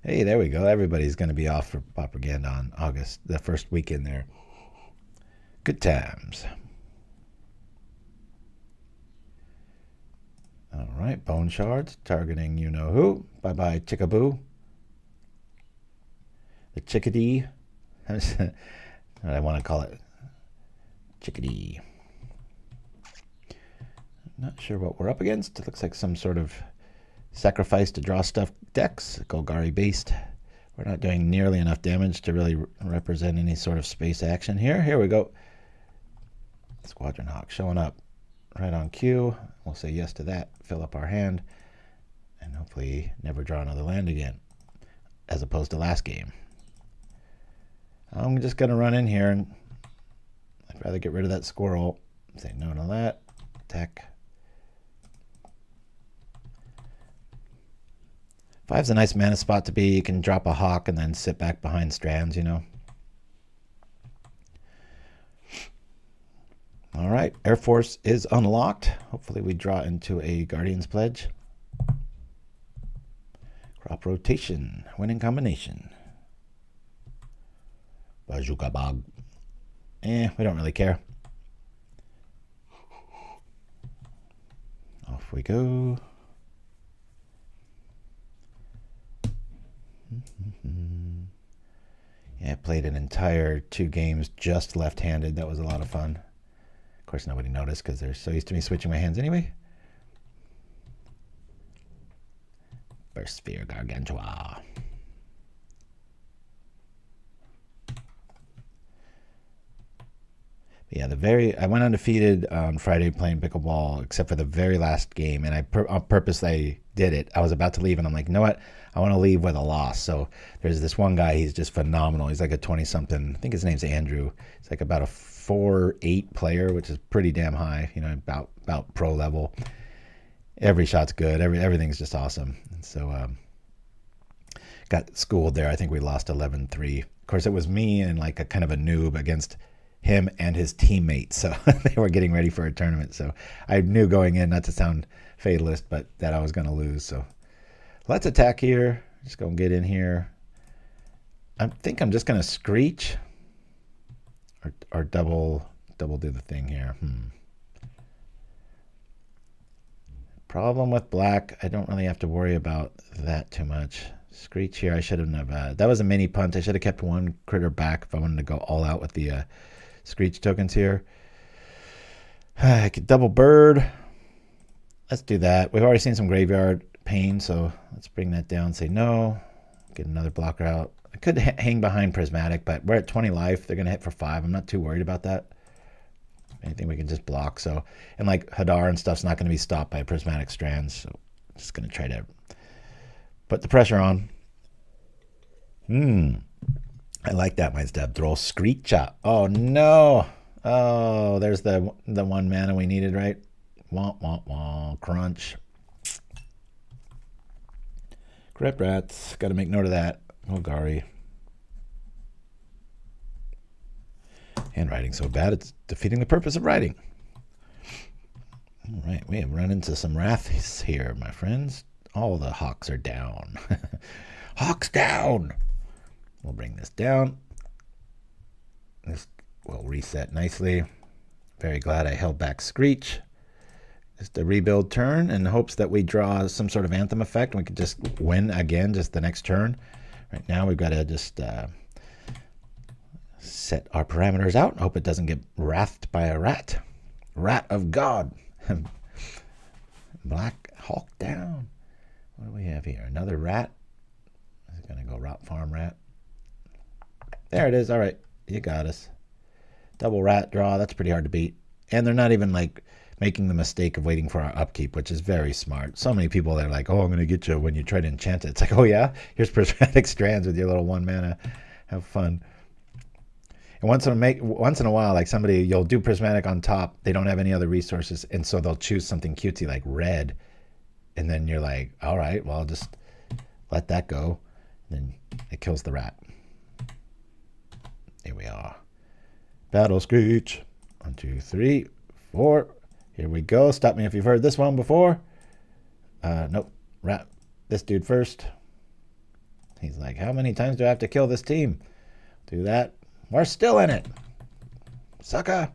Hey, there we go. Everybody's going to be off for propaganda on August, the first weekend there. Good times. All right, bone shards, targeting you-know-who. Bye-bye, chickaboo. The chickadee. I want to call it chickadee. Not sure what we're up against. It looks like some sort of sacrifice to draw stuff decks, Golgari based. We're not doing nearly enough damage to really represent any sort of space action here. Here we go. Squadron Hawk showing up right on cue. We'll say yes to that, fill up our hand, and hopefully never draw another land again, as opposed to last game. I'm just going to run in here, and I'd rather get rid of that squirrel. Say no to that. Attack. 5's a nice mana spot to be. You can drop a hawk and then sit back behind strands, you know. All right, Air Force is unlocked. Hopefully we draw into a Guardian's Pledge. Crop rotation, winning combination. Bazooka Bog. We don't really care. Off we go. Yeah, I played an entire 2 games just left-handed. That was a lot of fun. Of course, nobody noticed because they're so used to me switching my hands anyway. Burst Sphere Gargantua. Yeah, I went undefeated on Friday playing pickleball, except for the very last game, and on purpose I did it. I was about to leave, and I'm like, you know what? I want to leave with a loss. So there's this one guy, he's just phenomenal. He's like a 20-something, I think his name's Andrew. He's like about a 4-8 player, which is pretty damn high, you know, about pro level. Every shot's good. Everything's just awesome. And so got schooled there. I think we lost 11-3. Of course, it was me and like a kind of a noob against him and his teammates. So they were getting ready for a tournament. So I knew going in, not to sound fatalist, but that I was going to lose. So let's attack here. Just go and get in here. I think I'm just going to Screech or double do the thing here. Problem with black, I don't really have to worry about that too much. Screech here, I shouldn't have. That was a mini punt. I should have kept one critter back if I wanted to go all out with the Screech tokens here. I could double bird. Let's do that. We've already seen some graveyard pain, so let's bring that down. Say no. Get another blocker out. I could hang behind Prismatic, but we're at 20 life. They're going to hit for 5. I'm not too worried about that. Anything we can just block. So, and like Hadar and stuff's not going to be stopped by Prismatic Strands. So I'm just going to try to put the pressure on. I like that, my step. Throw Screech up. Oh, no. Oh, there's the 1 mana we needed, right? Womp, womp, womp. Crunch. Grip rats. Got to make note of that. Mogari. Handwriting so bad, it's defeating the purpose of writing. All right, we have run into some wraths here, my friends. All the Hawks are down. Hawks down! We'll bring this down. This will reset nicely. Very glad I held back Screech. Just a rebuild turn in hopes that we draw some sort of Anthem effect and we could just win again just the next turn. Right now we've got to just set our parameters out and hope it doesn't get wrathed by a rat. Rat of God. Black Hawk down. What do we have here? Another rat. Is it going to go Rot Farm Rat? There it is. All right. You got us. Double rat draw. That's pretty hard to beat. And they're not even like making the mistake of waiting for our upkeep, which is very smart. So many people that are like, oh, I'm going to get you when you try to enchant it. It's like, oh, yeah? Here's Prismatic Strands with your little 1 mana. Have fun. And once in a while, like somebody, you'll do Prismatic on top. They don't have any other resources. And so they'll choose something cutesy like red. And then you're like, all right, well, I'll just let that go. And then it kills the rat. Here we are. Battle Screech. 1, 2, 3, 4. Here we go. Stop me if you've heard this one before. Nope. Rat this dude first. He's like, how many times do I have to kill this team? Do that. We're still in it. Sucker.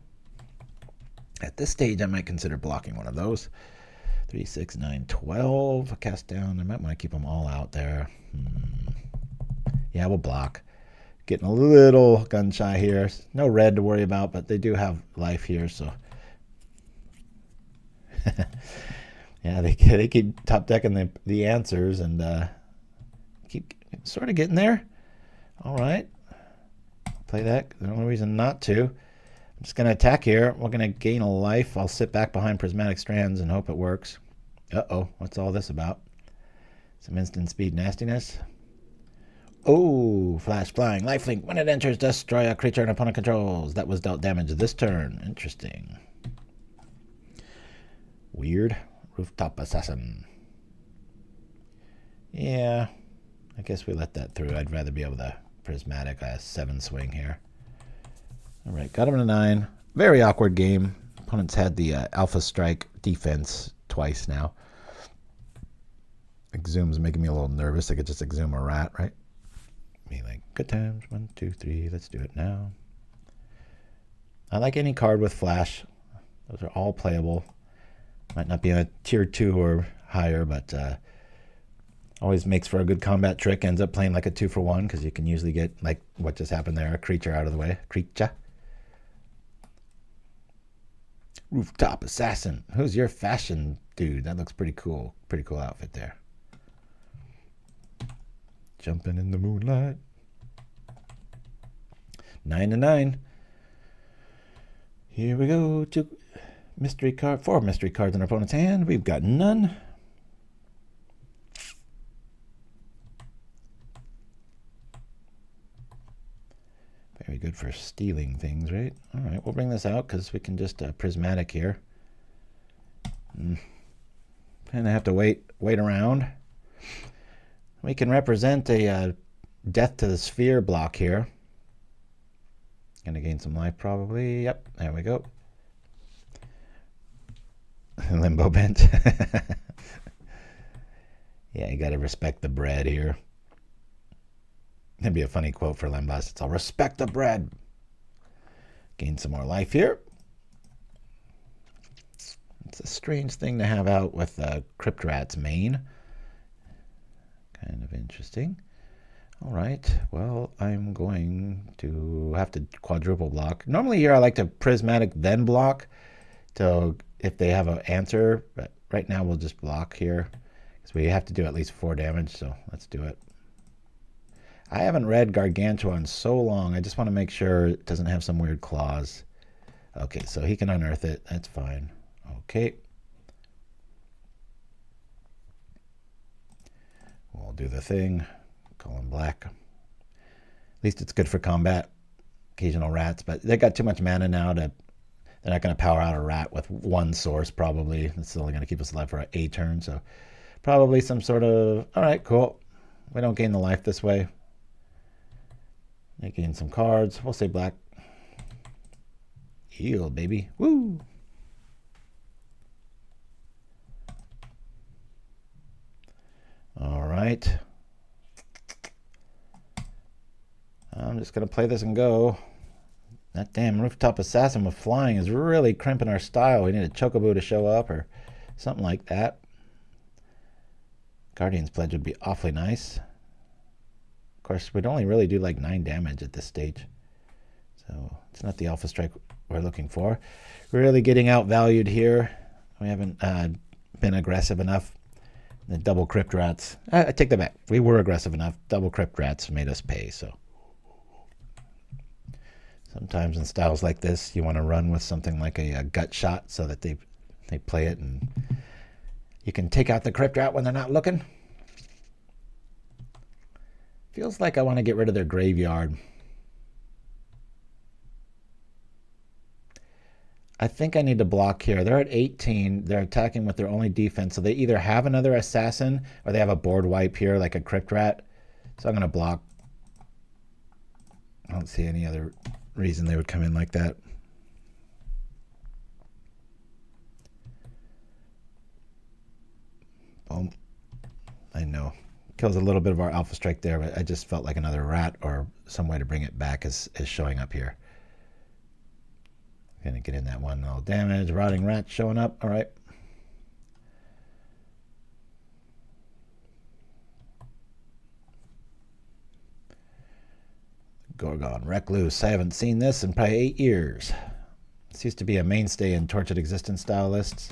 At this stage, I might consider blocking one of those. 3, 6, 9, 12. A cast down. I might want to keep them all out there. Yeah, we'll block. Getting a little gun shy here. No red to worry about, but they do have life here, so. Yeah, they keep top decking the answers and keep sort of getting there. All right. Play that. There's no reason not to. I'm just going to attack here. We're going to gain a life. I'll sit back behind Prismatic Strands and hope it works. Uh-oh. What's all this about? Some instant speed nastiness. Oh, flash flying. Lifelink. When it enters, destroy a creature an opponent controls. That was dealt damage this turn. Interesting. Weird. Rooftop Assassin. Yeah. I guess we let that through. I'd rather be able to Prismatic 7 swing here. All right. Got him in a 9. Very awkward game. Opponents had the Alpha Strike defense twice now. Exhume's making me a little nervous. I could just exhume a rat, right? Be like, good times. 1, 2, 3. Let's do it now. I like any card with flash. Those are all playable. Might not be a tier 2 or higher, but Always makes for a good combat trick. Ends up playing like a 2-for-1 because you can usually get, like what just happened there, a creature out of the way. Creature. Rooftop Assassin. Who's your fashion dude? That looks pretty cool. Pretty cool outfit there. Jumping in the moonlight. 9-9. Here we go to mystery card. 4 mystery cards in our opponent's hand. We've got none. Very good for stealing things, right? All right, we'll bring this out because we can just prismatic here. And I have to wait around. We can represent a death to the sphere block here. Gonna gain some life probably. Yep, there we go. Limbo bent. Yeah, you gotta respect the bread here. That'd be a funny quote for Lembas. It's all respect the bread. Gain some more life here. It's a strange thing to have out with Crypt Rat's main. Kind of interesting. All right, well, I'm going to have to quadruple block. Normally here I like to prismatic then block so if they have an answer, but right now we'll just block here because we have to do at least 4 damage, so let's do it. I haven't read Gargantua in so long. I just want to make sure it doesn't have some weird clause. Okay, so he can unearth it. That's fine. Okay. We'll do the thing. Call him black. At least it's good for combat. Occasional rats, but they got too much mana now to... They're not going to power out a rat with 1 source, probably. It's only going to keep us alive for a turn, so... Probably some sort of... All right, cool. We don't gain the life this way. They gain some cards. We'll say black. Heal, baby. Woo! All right. I'm just going to play this and go. That damn Rooftop Assassin with flying is really crimping our style. We need a Chocobo to show up or something like that. Guardian's Pledge would be awfully nice. Of course, we'd only really do like 9 damage at this stage. So it's not the Alpha Strike we're looking for. Really getting outvalued here. We haven't been aggressive enough. The double Crypt Rats. I take that back. We were aggressive enough. Double Crypt Rats made us pay. So sometimes in styles like this, you want to run with something like a gut shot so that they play it and you can take out the Crypt Rat when they're not looking. Feels like I want to get rid of their graveyard. I think I need to block here. They're at 18. They're attacking with their only defense. So they either have another assassin or they have a board wipe here like a Crypt Rat. So I'm going to block. I don't see any other reason they would come in like that. Boom. I know. Kills a little bit of our Alpha Strike there, but I just felt like another rat or some way to bring it back is showing up here. Gonna get in that 1 little damage. Rotting Rat showing up. All right. Gorgon Recluse. I haven't seen this in probably 8 years. This used to be a mainstay in Tortured Existence style lists.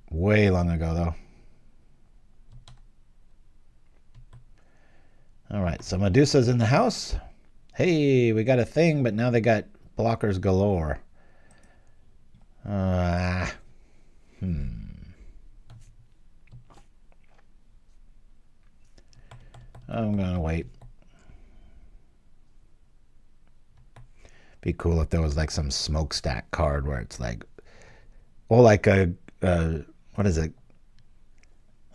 Way long ago, though. All right, so Medusa's in the house. Hey, we got a thing, but now they got blockers galore. I'm gonna wait. Be cool if there was like some smokestack card where it's like, or like a what is it?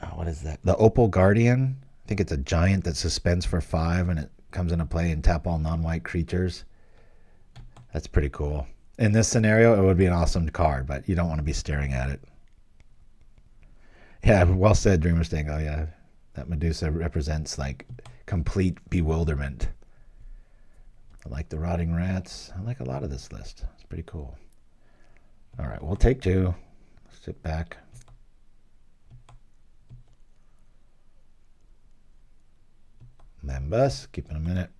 Oh, what is that? The Opal Guardian. I think it's a giant that suspends for 5 and it comes into play and tap all non-white creatures. That's pretty cool. In this scenario, it would be an awesome card, but you don't want to be staring at it. Yeah, well said, Dreamer Sting. Oh yeah, that Medusa represents like complete bewilderment. I like the Rotting Rats. I like a lot of this list. It's pretty cool. All right, we'll take 2. Sit back. Lambus, keep it a minute.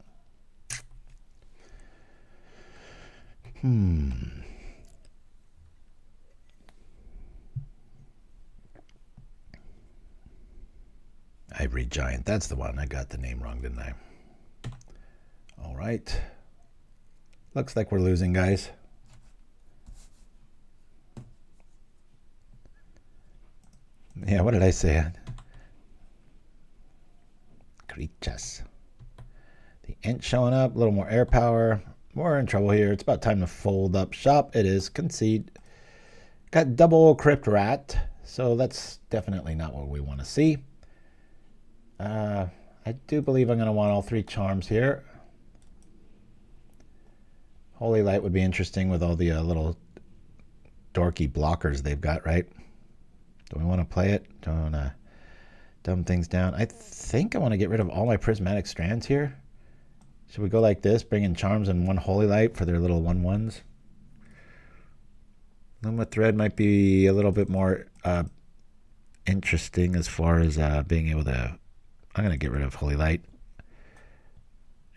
Ivory Giant, that's the one. I got the name wrong, didn't I? All right. Looks like we're losing, guys. Yeah, what did I say? Creatures. The Ent showing up, a little more air power. We're in trouble here. It's about time to fold up shop. It is. Concede. Got double Crypt Rat, so that's definitely not what we want to see. I do believe I'm going to want all 3 charms here. Holy Light would be interesting with all the little dorky blockers they've got, right? Do we want to play it? Don't want to dumb things down. I think I want to get rid of all my Prismatic Strands here. Should we go like this, bring in charms and 1 Holy Light for their little 1/1s? Lumithread might be a little bit more interesting as far as being able to... I'm going to get rid of Holy Light.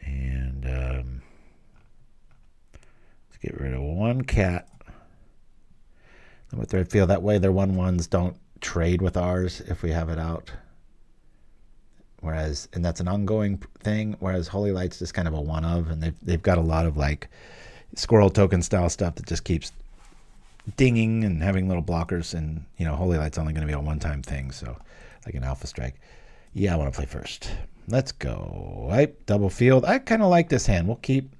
And let's get rid of 1 cat. Lumithread Field. That way their 1/1s don't trade with ours if we have it out. Whereas, and that's an ongoing thing, whereas Holy Light's just kind of a one-of, and they've got a lot of like squirrel token style stuff that just keeps dinging and having little blockers, and you know, Holy Light's only going to be a one-time thing, so like an Alpha Strike. Yeah, I want to play first. Let's go. Wipe, double field. I kind of like this hand. We'll keep.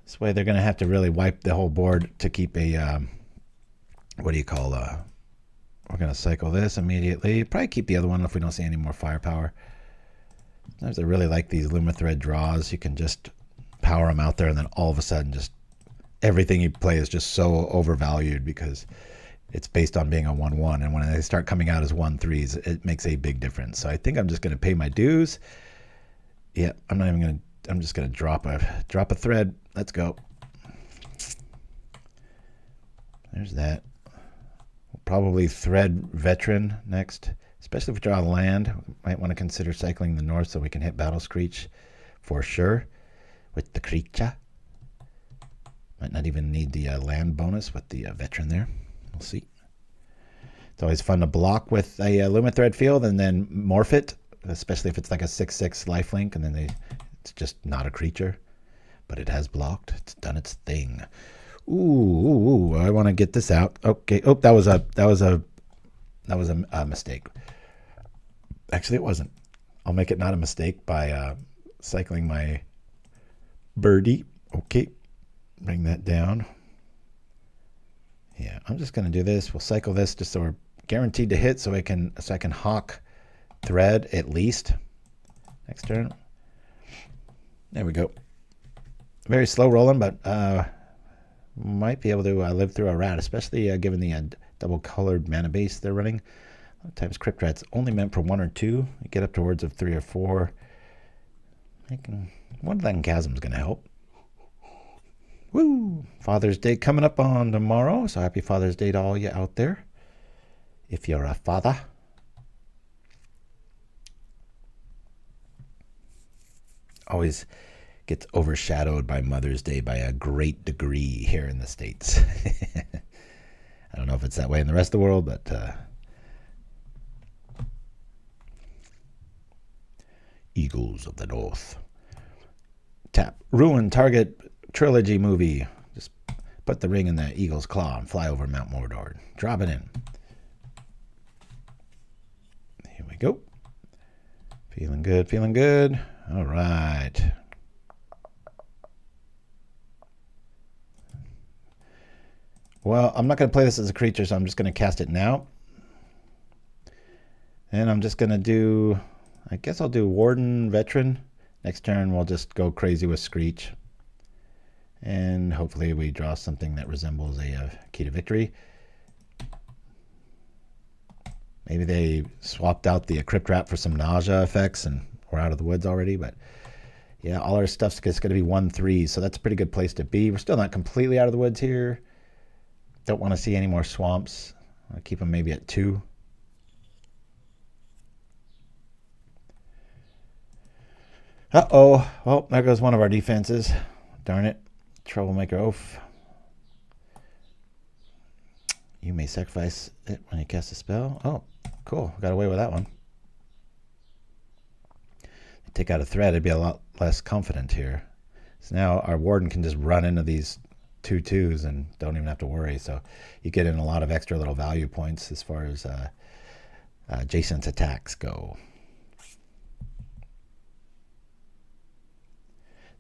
This way they're going to have to really wipe the whole board to keep a, what do you call, we're going to cycle this immediately. Probably keep the other one if we don't see any more firepower. Sometimes I really like these Lumithread draws. You can just power them out there, and then all of a sudden just everything you play is just so overvalued because it's based on being a 1/1. And when they start coming out as 1/3s, it makes a big difference. So I think I'm just going to pay my dues. Yeah, I'm not even going to, I'm just going to drop a thread. Let's go. There's that. Probably Thread Veteran next, especially if we draw land. Might want to consider cycling the north so we can hit Battle Screech for sure with the creature. Might not even need the land bonus with the veteran there. We'll see. It's always fun to block with a Lumithread Field and then morph it, especially if it's like a 6/6 lifelink and then it's just not a creature, but it has blocked. It's done its thing. Ooh, I want to get this out. Okay. Oh, that was a mistake. Actually, it wasn't. I'll make it not a mistake by cycling my birdie. Okay. Bring that down. Yeah, I'm just going to do this. We'll cycle this just so we're guaranteed to hit so I can hawk thread at least next turn. There we go. Very slow rolling, but might be able to live through a rat, especially given the double colored mana base they're running. A lot of times Crypt Rat's only meant for 1 or 2. You get up towards of 3 or 4. Woodland Chasm's going to help. Woo! Father's Day coming up on tomorrow, so happy Father's Day to all you out there, if you're a father. Always gets overshadowed by Mother's Day by a great degree here in the States. I don't know if it's that way in the rest of the world, but Eagles of the North. Tap. Ruin target trilogy movie. Just put the ring in the eagle's claw and fly over Mount Mordor. Drop it in. Here we go. Feeling good, feeling good. All right. Well, I'm not going to play this as a creature, so I'm just going to cast it now. And I'm just going to do, I guess I'll do Warden Veteran. Next turn, we'll just go crazy with Screech. And hopefully we draw something that resembles a key to victory. Maybe they swapped out the Crypt Rat for some nausea effects and we're out of the woods already. But yeah, all our stuff's just going to be 1/3, so that's a pretty good place to be. We're still not completely out of the woods here. Don't want to see any more swamps. I'll keep them maybe at 2. Uh-oh. Well, there goes one of our defenses. Darn it. Troublemaker oaf. You may sacrifice it when you cast a spell. Oh, cool. Got away with that one. Take out a threat, it'd be a lot less confident here. So now our warden can just run into these 2/2s and don't even have to worry. So you get in a lot of extra little value points as far as adjacent attacks go.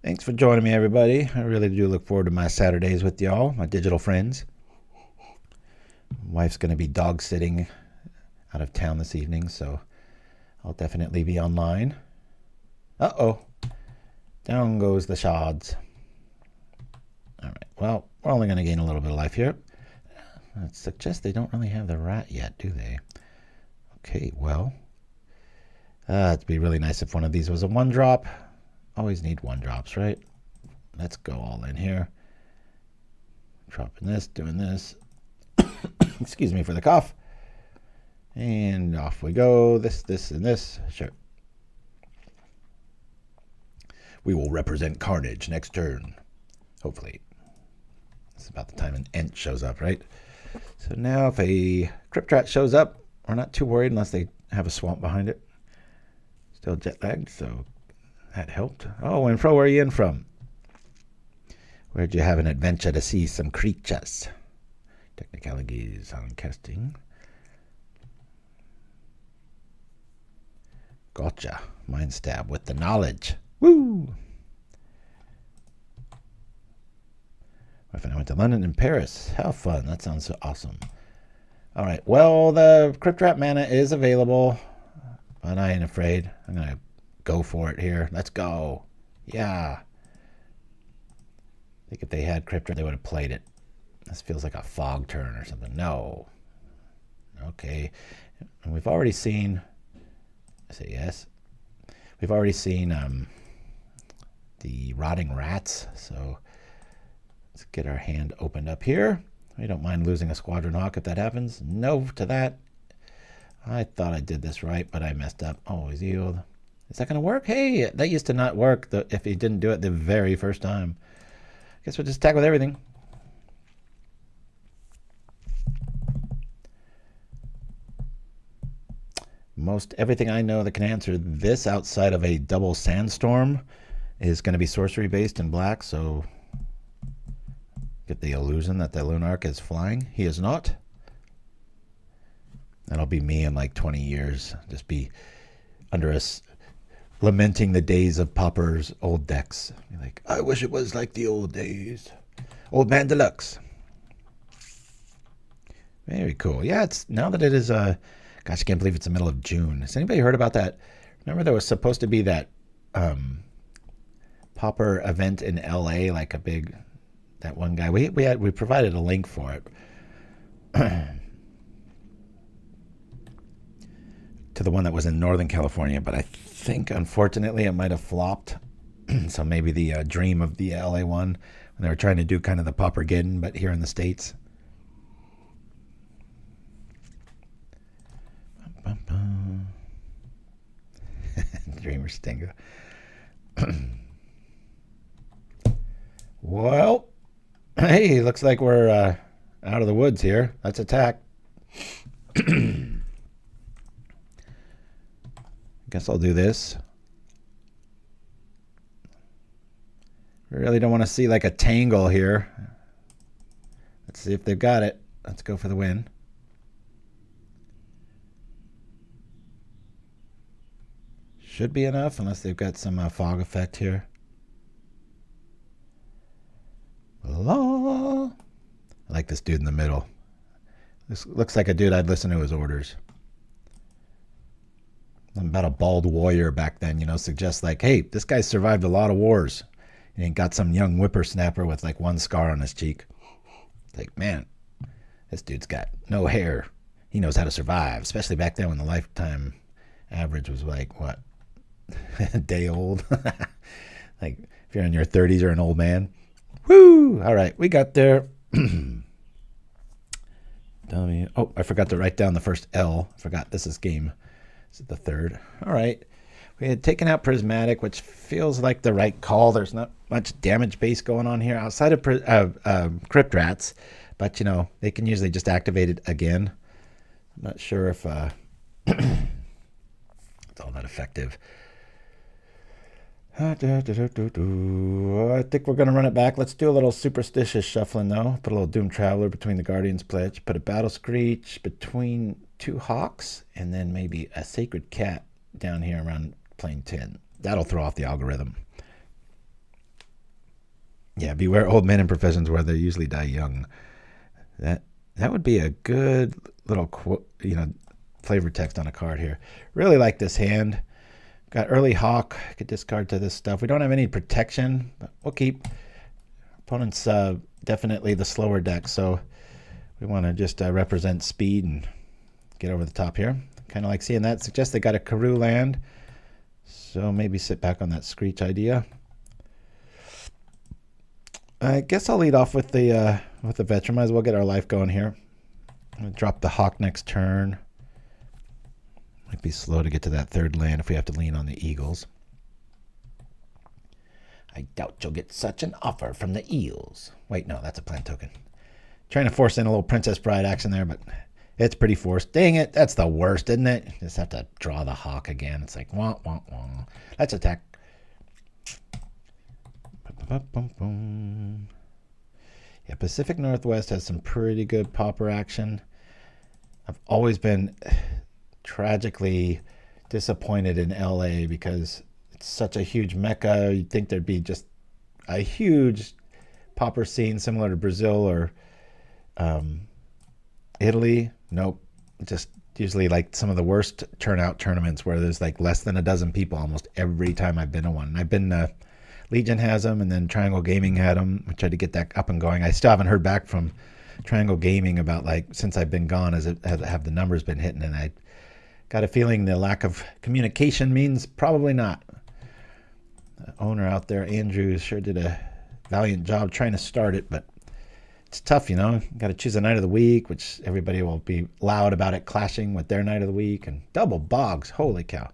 Thanks for joining me, everybody. I really do look forward to my Saturdays with y'all, my digital friends. Wife's going to be dog sitting out of town this evening, so I'll definitely be online. Uh-oh. Down goes the shards. All right. Well, we're only going to gain a little bit of life here. That suggests they don't really have the rat yet, do they? Okay, well. It'd be really nice if one of these was a 1-drop. Always need 1-drops, right? Let's go all in here. Dropping this, doing this. Excuse me for the cough. And off we go. This, and this. Sure. We will represent carnage next turn. Hopefully. It's about the time an Ent shows up, right? So now if a Crypt Rat shows up, we're not too worried unless they have a swamp behind it. Still jet lagged, so that helped. Oh, Infro, where are you in from? Where'd you have an adventure to see some creatures? Technicalities on casting. Gotcha. Mind stab with the knowledge. Woo! I went to London and Paris. How fun. That sounds so awesome. All right. Well, the Crypt Rat mana is available, but I ain't afraid. I'm going to go for it here. Let's go. Yeah. I think if they had Crypt Rat, they would have played it. This feels like a fog turn or something. No. Okay. And we've already seen... I say yes. We've already seen the Rotting Rats, so let's get our hand opened up here. We don't mind losing a Squadron Hawk if that happens. No to that. I thought I did this right, but I messed up. Always yield. Is that going to work? Hey, that used to not work if he didn't do it the very first time. Guess we'll just attack with everything. Most everything I know that can answer this outside of a double sandstorm is going to be sorcery based in black, so get the illusion that the Lunarch is flying. He is not. That'll be me in like 20 years. Just be under us lamenting the days of Pauper's old decks. Be like, I wish it was like the old days. Old Man Deluxe. Very cool. Yeah, it's now that it is gosh, I can't believe it's the middle of June. Has anybody heard about that? Remember there was supposed to be that Pauper event in LA, like a big, that one guy. We provided a link for it. To the one that was in Northern California, but I think unfortunately it might have flopped. So maybe the dream of the LA one, when they were trying to do kind of the Paupergeddon, but here in the States. Dreamer Stinger. Well, hey, looks like we're out of the woods here. Let's attack. Guess I'll do this. We really don't want to see like a tangle here. Let's see if they've got it. Let's go for the win. Should be enough, unless they've got some fog effect here. I like this dude in the middle. This looks like a dude I'd listen to his orders. I'm about a bald warrior back then, you know, suggests like, hey, this guy survived a lot of wars. And he got some young whippersnapper with like one scar on his cheek. Like, man, this dude's got no hair. He knows how to survive, especially back then when the lifetime average was like, what? A day old. Like if you're in your 30s, you're an old man. Woo! All right, we got there. Oh, I forgot to write down the first L. I forgot this is game. This is the third. All right. We had taken out Prismatic, which feels like the right call. There's not much damage base going on here outside of Crypt Rats, but you know, they can usually just activate it again. I'm not sure if it's all that effective. I think we're going to run it back. Let's do a little superstitious shuffling, though. Put a little Doom Traveler between the Guardian's Pledge. Put a Battle Screech between 2 Hawks. And then maybe a Sacred Cat down here around plane 10. That'll throw off the algorithm. Yeah, beware old men in professions where they usually die young. That would be a good little flavor text on a card here. Really like this hand. Got early Hawk. Could discard to this stuff. We don't have any protection, but we'll keep. Opponent's definitely the slower deck, so we want to just represent speed and get over the top here. Kind of like seeing that. Suggests they got a Karoo land, so maybe sit back on that Screech idea. I guess I'll lead off with the Veteran. Might as well get our life going here. I'm gonna drop the Hawk next turn. Might be slow to get to that third land if we have to lean on the Eagles. I doubt you'll get such an offer from the Eels. Wait, no, that's a plant token. Trying to force in a little Princess Bride action there, but it's pretty forced. Dang it, that's the worst, isn't it? Just have to draw the Hawk again. It's like, wah, wah, wah. Let's attack. Yeah, Pacific Northwest has some pretty good Pauper action. I've always been tragically disappointed in LA because it's such a huge mecca. You'd think there'd be just a huge Pauper scene similar to Brazil or Italy. Nope. Just usually like some of the worst turnout tournaments where there's like less than a dozen people almost every time I've been to one. I've been Legion has them, and then Triangle Gaming had them. We tried to get that up and going. I still haven't heard back from Triangle Gaming about like since I've been gone have the numbers been hitting, and I got a feeling the lack of communication means probably not. The owner out there, Andrew, sure did a valiant job trying to start it, but it's tough, you know. Got to choose a night of the week, which everybody will be loud about it clashing with their night of the week, and double bogs. Holy cow.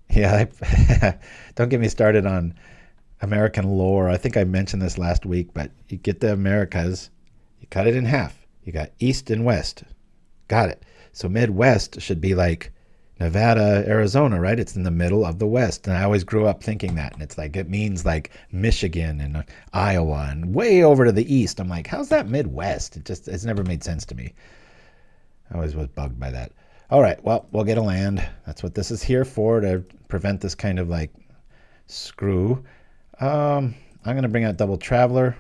Yeah, don't get me started on American lore. I think I mentioned this last week, but you get the Americas, you cut it in half. You got East and West. Got it. So Midwest should be like Nevada, Arizona, right? It's in the middle of the West. And I always grew up thinking that. And it's like, it means like Michigan and Iowa and way over to the East. I'm like, how's that Midwest? It's never made sense to me. I always was bugged by that. All right, well, we'll get a land. That's what this is here for, to prevent this kind of like screw. I'm going to bring out Double Traveler.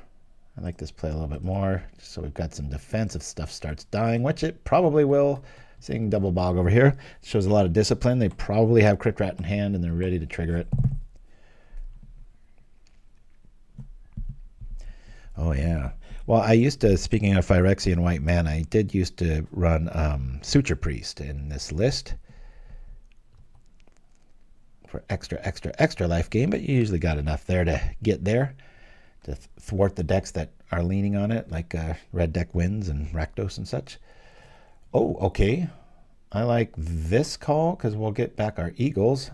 I like this play a little bit more, just so we've got some defense if stuff starts dying, which it probably will. Seeing Double Bog over here shows a lot of discipline. They probably have Crypt Rat in hand, and they're ready to trigger it. Oh, yeah. Well, I used to, speaking of Phyrexian White Mana, I did used to run Suture Priest in this list for extra life gain, but you usually got enough there to get there to thwart the decks that are leaning on it, like Red Deck Wins and Rakdos and such. Oh, okay. I like this call because we'll get back our Eagles.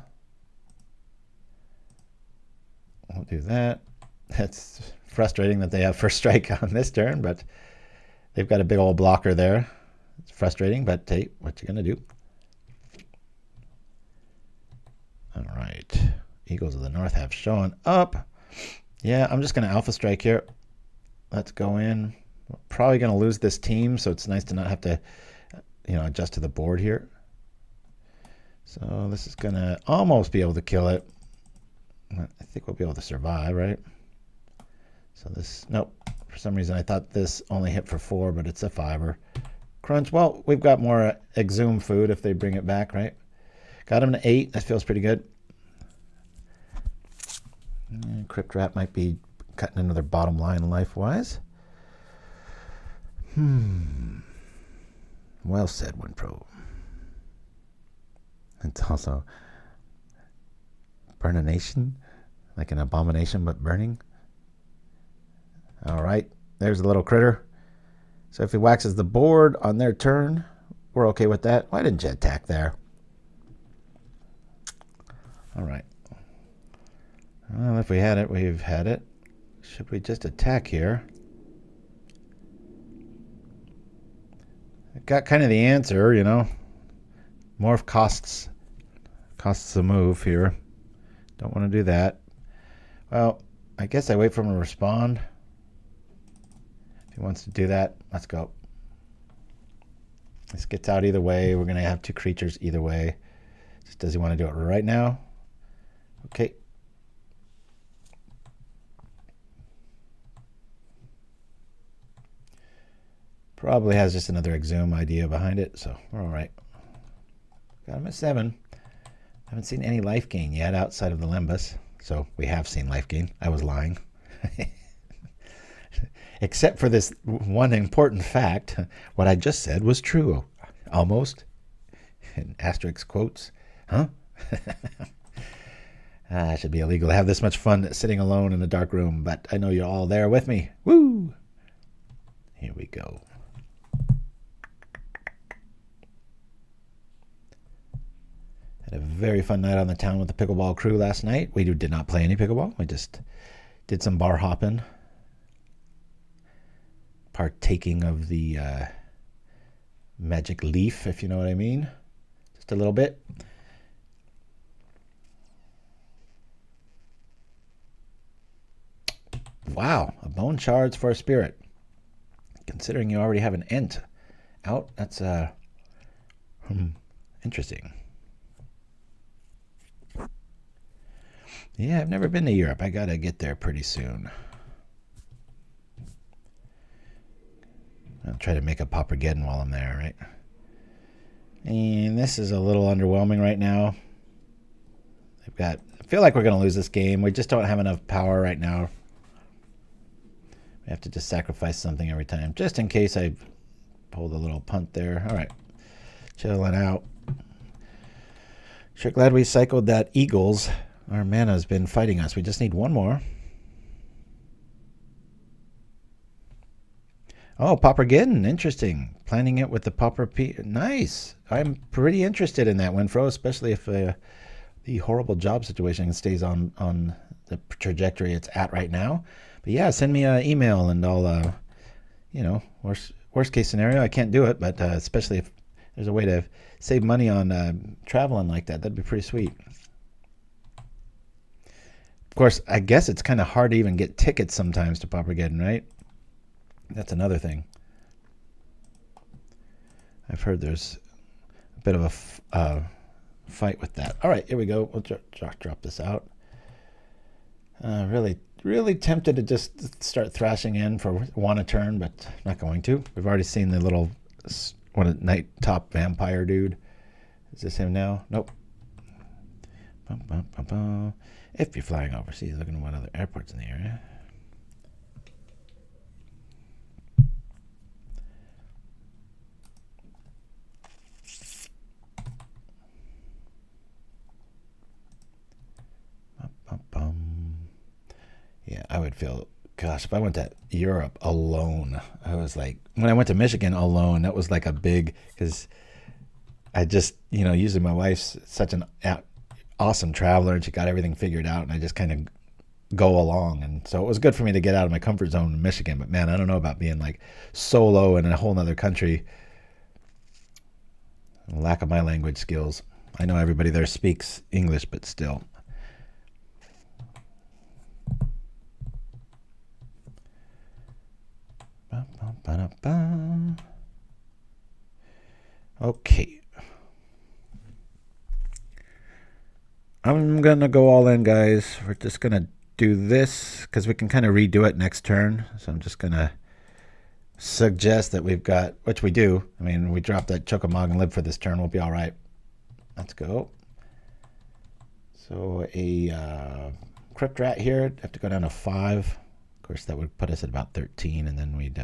We'll do that. That's frustrating that they have first strike on this turn, but they've got a big old blocker there. It's frustrating, but hey, what you gonna do? All right, Eagles of the North have shown up. Yeah, I'm just gonna Alpha Strike here. Let's go in. We're probably gonna lose this team, so it's nice to not have to, adjust to the board here. So this is gonna almost be able to kill it. I think we'll be able to survive, right? So this, nope. For some reason, I thought this only hit for 4, but it's a 5-er. Crunch, well, we've got more Exhume food if they bring it back, right? Got him to 8. That feels pretty good. Crypt Rat might be cutting into their bottom line life-wise. Well said, WinPro. It's also Burn a Nation, like an abomination but burning. All right, there's a little critter. So if he waxes the board on their turn, we're okay with that. Why didn't you attack there? All right. Well, if we had it, we've had it. Should we just attack here? I got kind of the answer, you know. Morph costs a move here. Don't want to do that. Well, I guess I wait for him to respond. If he wants to do that, let's go. This gets out either way. We're going to have two creatures either way. Just does he want to do it right now? Okay. Probably has just another exhume idea behind it, so we're all right. Got him at 7. Haven't seen any life gain yet outside of the Limbus. So we have seen life gain. I was lying. Except for this one important fact. What I just said was true. Almost. In asterisk quotes. Huh? It should be illegal to have this much fun sitting alone in a dark room, but I know you're all there with me. Woo! Here we go. Had a very fun night on the town with the pickleball crew last night. We did not play any pickleball. We just did some bar hopping. Partaking of the magic leaf, if you know what I mean. Just a little bit. Wow, a bone shards for a spirit. Considering you already have an ent out, that's interesting. Yeah, I've never been to Europe. I gotta get there pretty soon. I'll try to make a PauperRBust while I'm there, right? And this is a little underwhelming right now. I feel like we're gonna lose this game. We just don't have enough power right now. We have to just sacrifice something every time, just in case I pulled a little punt there. All right, chilling out. Sure glad we cycled that Eagles. Our mana's been fighting us. We just need one more. Oh, PauperRBust, interesting. Planning it with the Pauper P. Nice. I'm pretty interested in that, Winfro, especially if the horrible job situation stays on the trajectory it's at right now. But yeah, send me an email and I'll, you know, worst case scenario, I can't do it, but especially if there's a way to save money on traveling like that, that'd be pretty sweet. Of course, I guess it's kind of hard to even get tickets sometimes to PauperRBust, right? That's another thing. I've heard there's a bit of a fight with that. All right, here we go. We'll drop this out. Really tempted to just start thrashing in for one a turn, but not going to. We've already seen the little night top vampire dude. Is this him now? Nope. If you're flying overseas, looking at what other airports in the area. Yeah, I would feel, gosh, if I went to Europe alone, I was like, when I went to Michigan alone, that was like a big, because I just, you know, usually my wife's such an awesome traveler and she got everything figured out and I just kind of go along. And so it was good for me to get out of my comfort zone in Michigan. But man, I don't know about being like solo in a whole nother country. Lack of my language skills. I know everybody there speaks English, but still. Okay. I'm going to go all in, guys. We're just going to do this because we can kind of redo it next turn. So I'm just going to suggest that we've got, which we do. I mean, we drop that Choco Mog and live for this turn. We'll be all right. Let's go. So a Crypt Rat here. Have to go down to 5. Of course, that would put us at about 13, and then we'd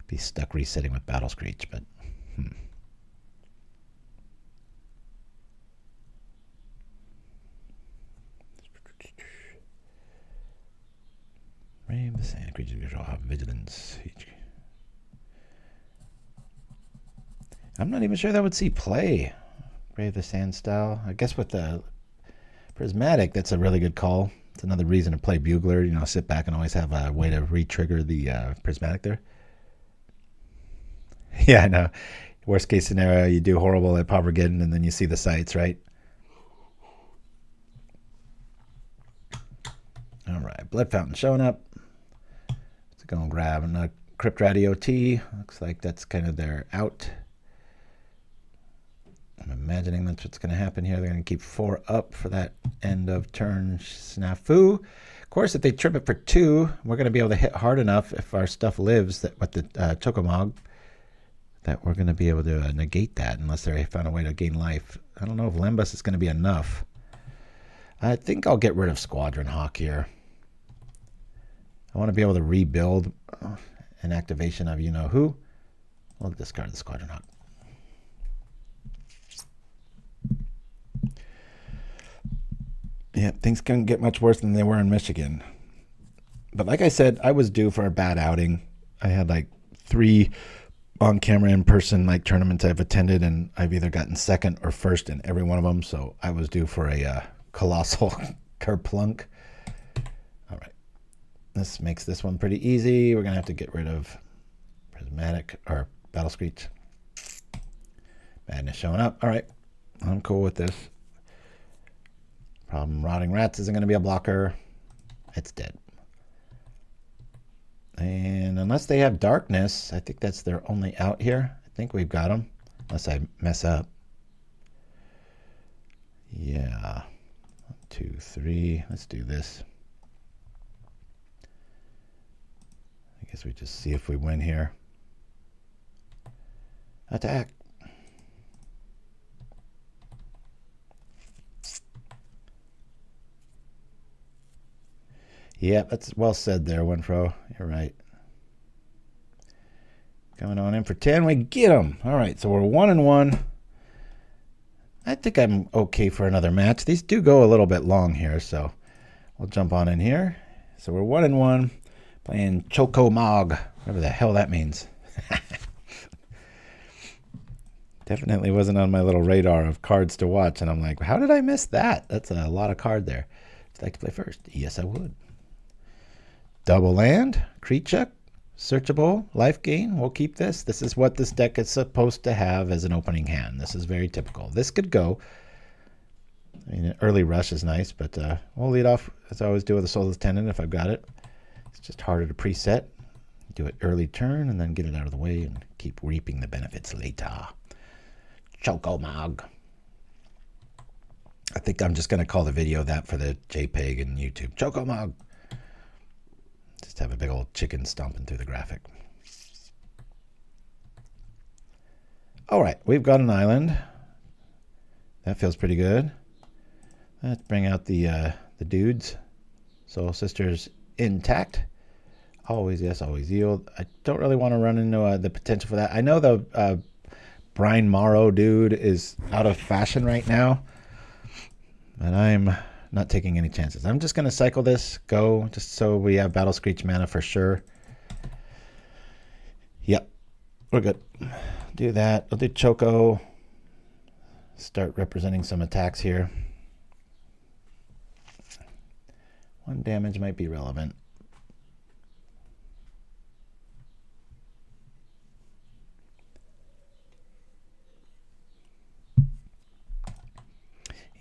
be stuck resetting with Battle Screech. But Rainbow Sand creatures have vigilance. I'm not even sure that would see play. Brave the Sand style. I guess with the Prismatic, that's a really good call. It's another reason to play Bugler. You know, sit back and always have a way to re-trigger the Prismatic there. Yeah, I know. Worst case scenario, you do horrible at PauperRBust and then you see the sights, right? All right, Blood Fountain showing up. Let's go and grab a Crypt Radio T. Looks like that's kind of their out. I'm imagining that's what's going to happen here. They're going to keep 4 up for that end of turn snafu. Of course, if they trip it for 2, we're going to be able to hit hard enough if our stuff lives that with the Choco MOG that we're going to be able to negate that unless they found a way to gain life. I don't know if Lembas is going to be enough. I think I'll get rid of Squadron Hawk here. I want to be able to rebuild an activation of you-know-who. We'll discard the Squadron Hawk. Yeah, things couldn't get much worse than they were in Michigan. But like I said, I was due for a bad outing. I had like 3 on-camera, in-person like tournaments I've attended, and I've either gotten second or first in every one of them. So I was due for a colossal kerplunk. All right. This makes this one pretty easy. We're going to have to get rid of Prismatic or Battle Screech. Madness showing up. All right. I'm cool with this. Problem Rotting Rats isn't going to be a blocker. It's dead. And unless they have Darkness, I think that's their only out here. I think we've got them. Unless I mess up. Yeah. 1, 2, 3. Let's do this. I guess we just see if we win here. Attack. Yeah, that's well said there, Winfro. You're right. Coming on in for 10. We get him. All right, so we're 1-1. I think I'm okay for another match. These do go a little bit long here, so we'll jump on in here. So we're 1-1. Playing Choco MOG, whatever the hell that means. Definitely wasn't on my little radar of cards to watch, and I'm like, how did I miss that? That's a lot of card there. Would you like to play first? Yes, I would. Double land, creature, searchable, life gain. We'll keep this. This is what this deck is supposed to have as an opening hand. This is very typical. This could go. I mean, an early rush is nice, but we'll lead off as I always do with a Soulless Attendant if I've got it. It's just harder to preset. Do it early turn and then get it out of the way and keep reaping the benefits later. Choco MOG. I think I'm just going to call the video that for the JPEG and YouTube. Choco MOG. Just have a big old chicken stomping through the graphic. All right, we've got an island. That feels pretty good. Let's bring out the dudes. Soul Sisters intact. Always yes, always yield. I don't really want to run into the potential for that. I know the Brian Morrow dude is out of fashion right now, but I'm not taking any chances. I'm just going to cycle this, go, just so we have Battle Screech mana for sure. Yep, we're good. Do that. I'll do Choco. Start representing some attacks here. 1 damage might be relevant.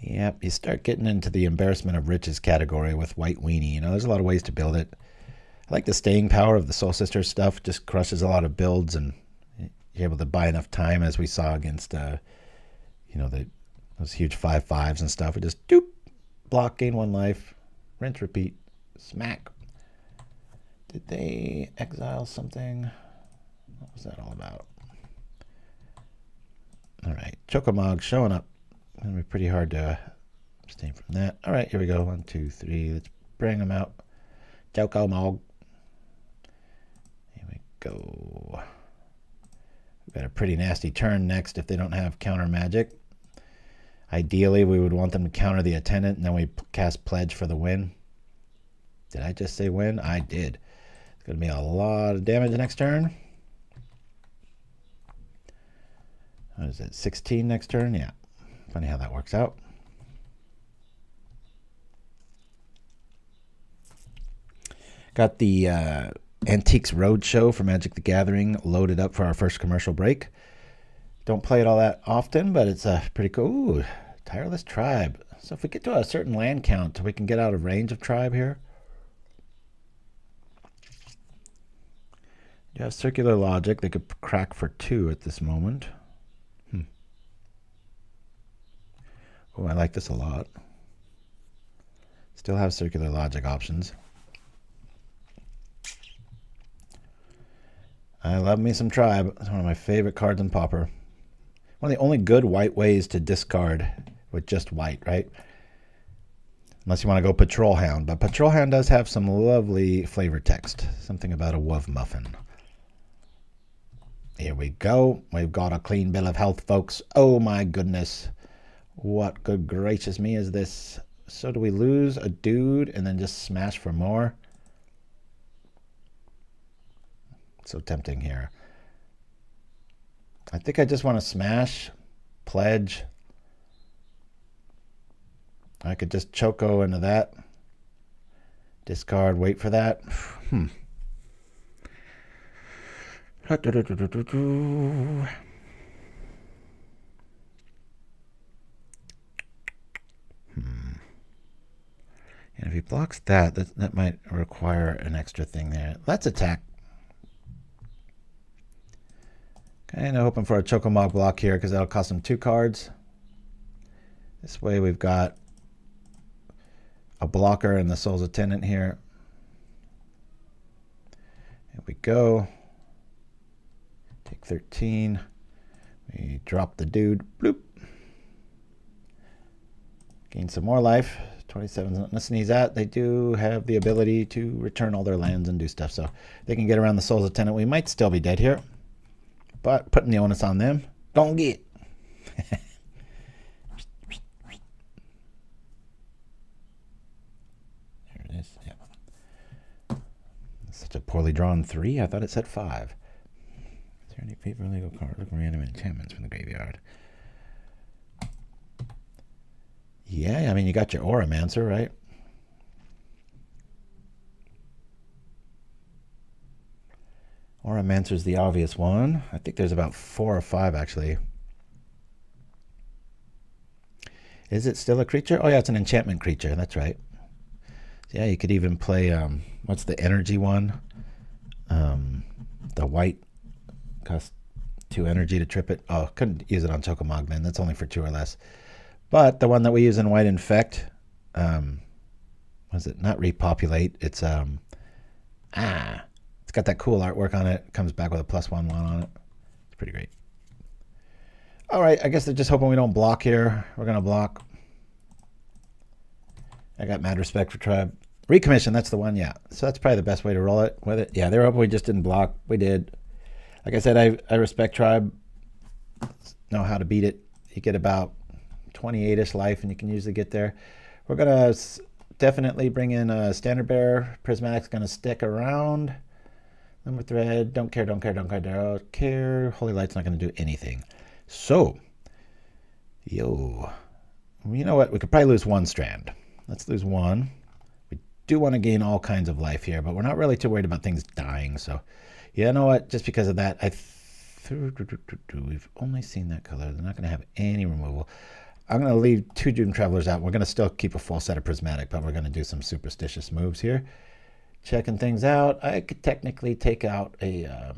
Yep, you start getting into the embarrassment of riches category with White Weenie. You know, there's a lot of ways to build it. I like the staying power of the Soul Sisters stuff. Just crushes a lot of builds, and you're able to buy enough time, as we saw against, you know, those huge 5/5s and stuff. We just doop, block, gain 1 life, rinse, repeat, smack. Did they exile something? What was that all about? All right, Choco MOG showing up. Gonna be pretty hard to abstain from that. All right, here we go. 1, 2, 3. Let's bring them out. Choco MOG. Here we go. We've got a pretty nasty turn next if they don't have counter magic. Ideally, we would want them to counter the Attendant, and then we cast Pledge for the win. Did I just say win? I did. It's going to be a lot of damage next turn. What is it, 16 next turn? Yeah. Funny how that works out. Got the Antiques Roadshow for Magic the Gathering loaded up for our first commercial break. Don't play it all that often, but it's pretty cool. Ooh, Tireless Tribe. So if we get to a certain land count, we can get out of range of Tribe here. You have Circular Logic. They could crack for 2 at this moment. Oh, I like this a lot. Still have Circular Logic options. I love me some Tribe. It's one of my favorite cards in Pauper. One of the only good white ways to discard with just white, right? Unless you want to go Patrol Hound. But Patrol Hound does have some lovely flavor text. Something about a Wov Muffin. Here we go. We've got a clean bill of health, folks. Oh my goodness. What good gracious me is this? So do we lose a dude and then just smash for more? So tempting here. I think I just want to smash, pledge. I could just Choco into that. Discard, wait for that. And if he blocks that, that might require an extra thing there. Let's attack. Kind of hoping for a Choco MOG block here because that'll cost him 2 cards. This way we've got a blocker and the Soul's Attendant here. Here we go. Take 13. We drop the dude. Bloop. Gain some more life. 27 is nothing to sneeze at. They do have the ability to return all their lands and do stuff. So they can get around the Soul's Attendant. We might still be dead here. But putting the onus on them. Don't get. There it is. Yeah. Such a poorly drawn 3. I thought it said 5. Is there any paper legal cards? Look, random enchantments from the graveyard. Yeah, I mean, you got your Auramancer, right? Auramancer's the obvious one. I think there's about 4 or 5, actually. Is it still a creature? Oh, yeah, it's an enchantment creature. That's right. Yeah, you could even play, what's the energy one? The white costs 2 energy to trip it. Oh, couldn't use it on Choco MOG, man. That's only for 2 or less. But the one that we use in white infect, was it not repopulate? It's it's got that cool artwork on it. It comes back with a +1/1 on it. It's pretty great. All right, I guess they're just hoping we don't block here. We're gonna block. I got mad respect for Tribe. Recommission, that's the one, yeah. So that's probably the best way to roll it with it. Yeah, they were hoping we just didn't block. We did. Like I said, I respect Tribe. Know how to beat it. You get about 28-ish life, and you can usually get there. We're going to definitely bring in a Standard Bearer. Prismatic's going to stick around. Lumithread, don't care. Holy Light's not going to do anything. So, you know what? We could probably lose 1 strand. Let's lose 1. We do want to gain all kinds of life here, but we're not really too worried about things dying. So, you know what? Just because of that, we've only seen that color. They're not going to have any removal. I'm going to leave 2 Doom Travelers out. We're going to still keep a full set of Prismatic, but we're going to do some superstitious moves here. Checking things out. I could technically take out a...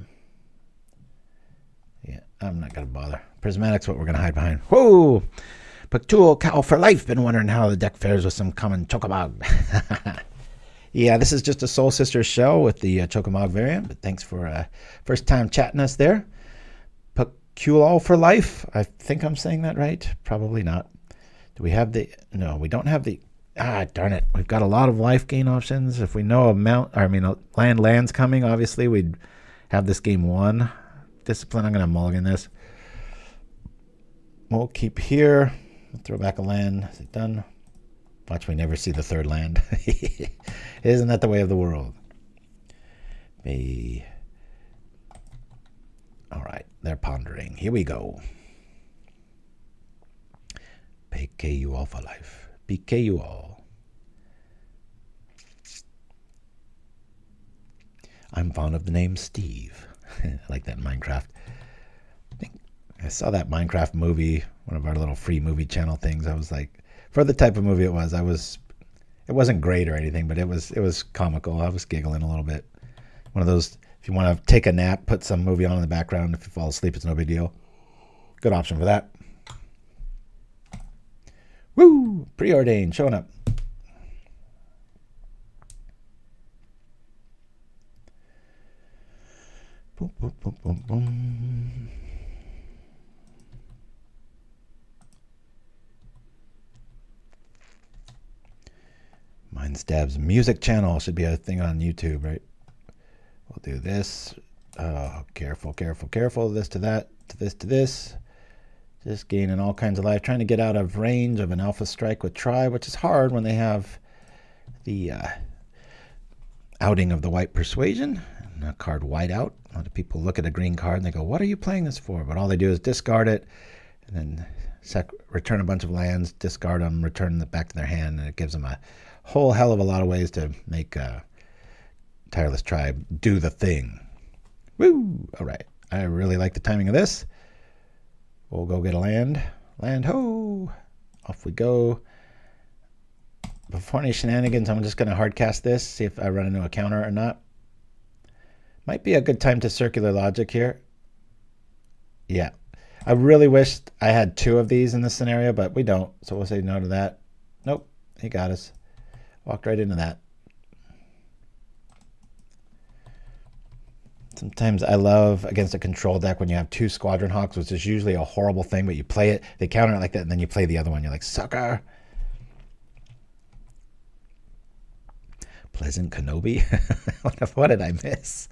yeah, I'm not going to bother. Prismatic's what we're going to hide behind. Whoa! Pactul Cow for life. Been wondering how the deck fares with some common Choco MOG. Yeah, this is just a Soul Sisters shell with the Choco MOG variant, but thanks for first time chatting us there. Pactul for life. I think I'm saying that right. Probably not. Do we have the... No, we don't have the... Ah, darn it. We've got a lot of life gain options. If we know a land's coming, obviously we'd have this game won. Discipline, I'm going to mulligan this. We'll keep here. We'll throw back a land. Is it done? Watch me never see the 3rd land. Isn't that the way of the world? All right, they're pondering. Here we go. PK you all for life. PK you all. I'm fond of the name Steve. I like that in Minecraft. I saw that Minecraft movie, one of our little free movie channel things. I was like, for the type of movie it was, it wasn't great or anything, but it was comical. I was giggling a little bit. One of those, if you want to take a nap, put some movie on in the background. If you fall asleep, it's no big deal. Good option for that. Woo! Preordained, showing up. Boom, boom, boom, boom, boom. Mindstab's music channel should be a thing on YouTube, right? We'll do this. Oh, careful, careful, careful. This to that, to this to this. Just gaining all kinds of life. Trying to get out of range of an alpha strike with Tribe, which is hard when they have the outing of the white persuasion. And a card white out. A lot of people look at a green card and they go, what are you playing this for? But all they do is discard it and then return a bunch of lands, discard them, return it back to their hand, and it gives them a whole hell of a lot of ways to make Tireless Tribe do the thing. Woo! All right. I really like the timing of this. We'll go get a land. Land ho! Off we go. Before any shenanigans, I'm just going to hard cast this, see if I run into a counter or not. Might be a good time to circular logic here. Yeah. I really wished I had two of these in this scenario, but we don't. So we'll say no to that. Nope. He got us. Walked right into that. Sometimes I love against a control deck when you have two Squadron Hawks, which is usually a horrible thing, but you play it, they counter it like that, and then you play the other one. You're like, sucker. Pleasant Kenobi? What did I miss?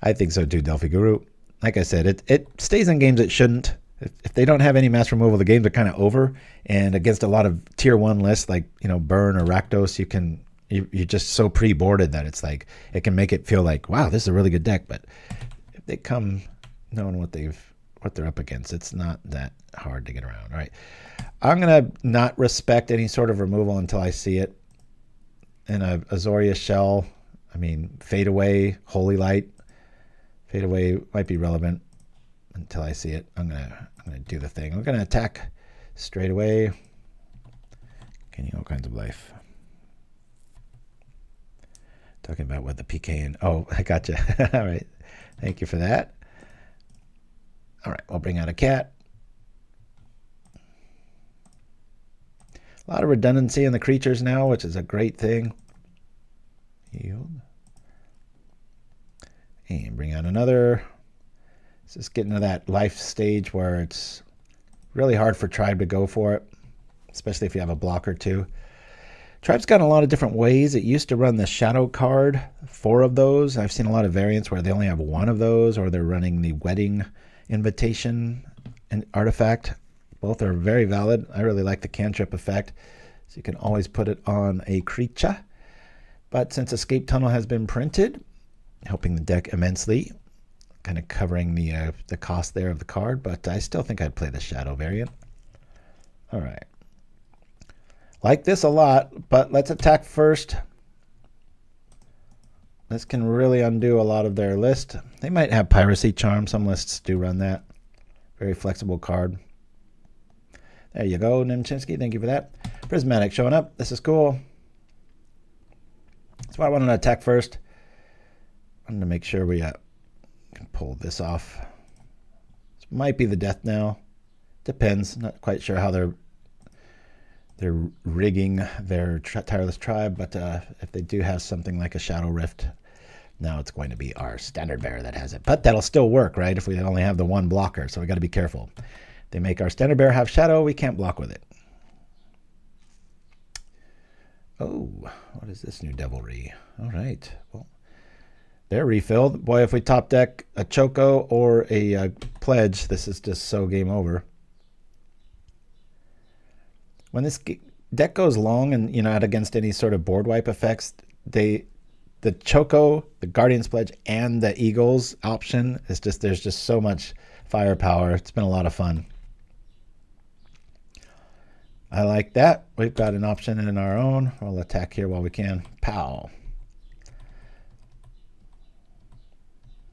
I think so too, Delphi Guru. Like I said, it stays in games it shouldn't. If they don't have any mass removal, the games are kind of over. And against a lot of tier 1 lists like, Burn or Rakdos, you're just so pre-boarded that it's like it can make it feel like, wow, this is a really good deck. But if they come knowing what they're up against, it's not that hard to get around. All right, I'm gonna not respect any sort of removal until I see it. In a Azoria Shell, I mean, Fade Away, Holy Light. Fade Away might be relevant until I see it. I'm gonna do the thing. I'm gonna attack straight away. Getting all kinds of life. Talking about what the PK and I gotcha. All right, thank you for that. All right, we'll bring out a cat. A lot of redundancy in the creatures now, which is a great thing. Yield. And bring out another. It's just getting to that life stage where it's really hard for Tribe to go for it, especially if you have a block or two. Tribe's got a lot of different ways. It used to run the Shadow card, 4 of those. I've seen a lot of variants where they only have 1 of those, or they're running the Wedding Invitation and artifact. Both are very valid. I really like the cantrip effect, so you can always put it on a creature. But since Escape Tunnel has been printed, helping the deck immensely, kind of covering the cost there of the card, but I still think I'd play the Shadow variant. All right. Like this a lot, but let's attack first. This can really undo a lot of their list. They might have Piracy Charm. Some lists do run that. Very flexible card. There you go, Chimpskey. Thank you for that. Prismatic showing up. This is cool. That's why I wanted to attack first. I wanted to make sure we can pull this off. This might be the death now. Depends. Not quite sure how they're rigging their Tireless Tribe, but if they do have something like a Shadow Rift, now it's going to be our Standard Bearer that has it. But that'll still work, right, if we only have the 1 blocker, so we got to be careful. They make our Standard Bearer have Shadow, we can't block with it. Oh, what is this new devilry? All right, well, they're refilled. Boy, if we top deck a Choco or a Pledge, this is just so game over. When this deck goes long and you're not against any sort of board wipe effects, the Choco, the Guardian's Pledge, and the Eagles option is just, there's just so much firepower. It's been a lot of fun. I like that. We've got an option in our own. We'll attack here while we can. Pow.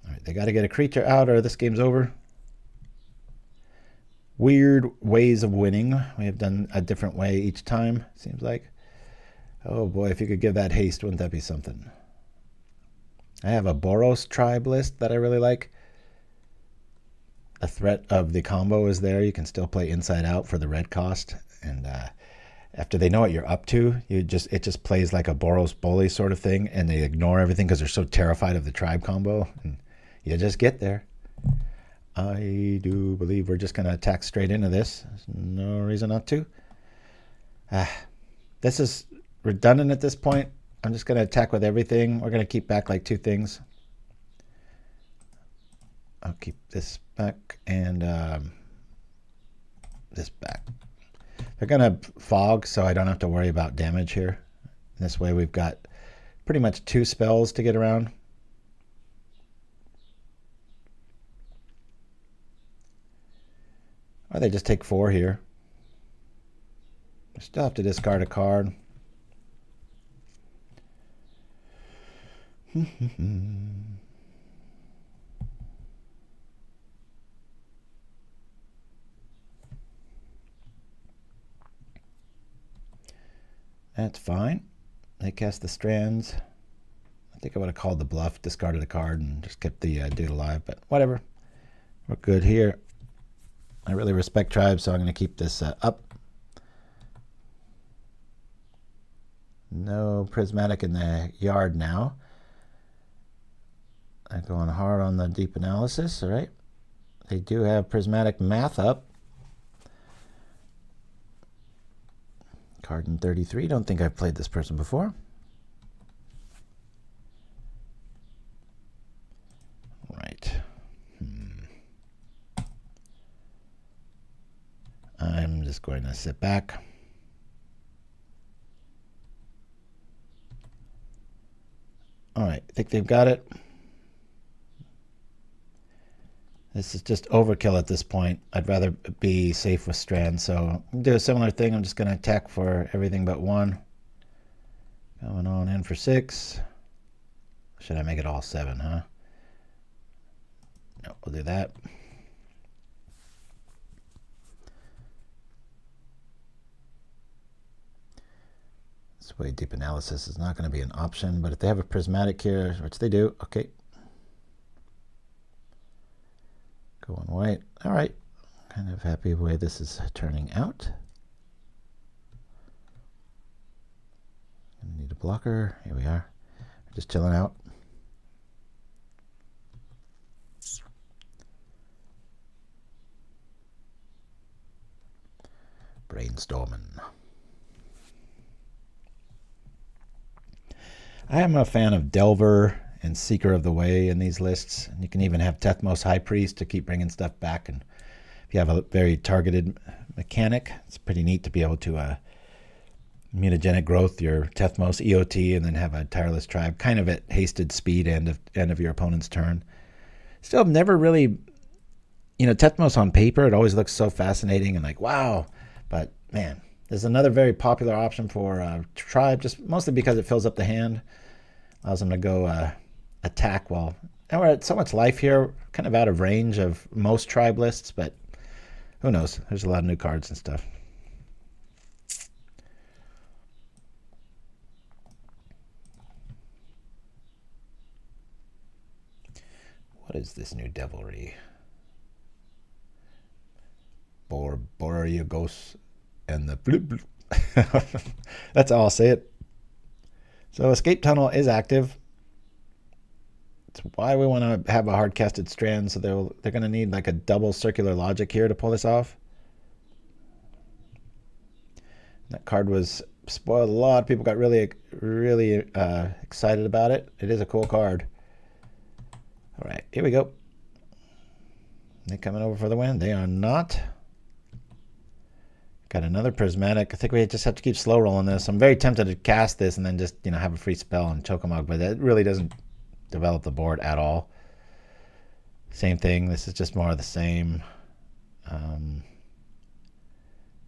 All right, they got to get a creature out or this game's over. Weird ways of winning. We have done a different way each time, seems like. Oh boy, if you could give that haste, wouldn't that be something? I have a Boros tribe list that I really like. The threat of the combo is there. You can still play inside out for the red cost. And after they know what you're up to, it just plays like a Boros bully sort of thing, and they ignore everything because they're so terrified of the tribe combo. And you just get there. I do believe we're just going to attack straight into this. There's no reason not to. This is redundant at this point. I'm just going to attack with everything. We're going to keep back like 2 things. I'll keep this back and this back. They're going to fog, so I don't have to worry about damage here. This way we've got pretty much 2 spells to get around. Or they just take 4 here. I still have to discard a card. That's fine. They cast the Strands. I think I would have called the bluff, discarded a card, and just kept the dude alive, but whatever. We're good here. I really respect tribes, so I'm going to keep this up. No prismatic in the yard now. I'm going hard on the deep analysis, all right? They do have prismatic math up. Card in 33. Don't think I've played this person before. Right. I'm just going to sit back. All right, I think they've got it. This is just overkill at this point. I'd rather be safe with Strands, so I'll do a similar thing. I'm just going to attack for everything but 1. Going on in for 6. Should I make it all 7, huh? No, we'll do that. This way deep analysis is not going to be an option, but if they have a prismatic here, which they do, okay. Going white. All right. Kind of happy the way this is turning out. Gonna need a blocker. Here we are. We're just chilling out. Brainstorming. I am a fan of Delver and Seeker of the Way in these lists. And you can even have Tethmos High Priest to keep bringing stuff back. And if you have a very targeted mechanic, it's pretty neat to be able to mutagenic growth your Tethmos EOT and then have a tireless tribe kind of at hasted speed end of your opponent's turn. Still have never really, Tethmos on paper, it always looks so fascinating and like, wow. But man, there's another very popular option for tribe, just mostly because it fills up the hand. Allows them to go attack while... And we're at so much life here, kind of out of range of most tribe lists, but who knows? There's a lot of new cards and stuff. What is this new devilry? PauperRBust and the bloop bloop. That's how I'll say it. So Escape Tunnel is active. It's why we want to have a hard-casted strand, so they're going to need like a double circular logic here to pull this off. That card was spoiled a lot. People got really excited about it. It is a cool card. All right, here we go. They coming over for the win? They are not. Got another prismatic. I think we just have to keep slow rolling this. I'm very tempted to cast this and then just have a free spell on Choco Soul, but that really doesn't develop the board at all. Same thing. This is just more of the same.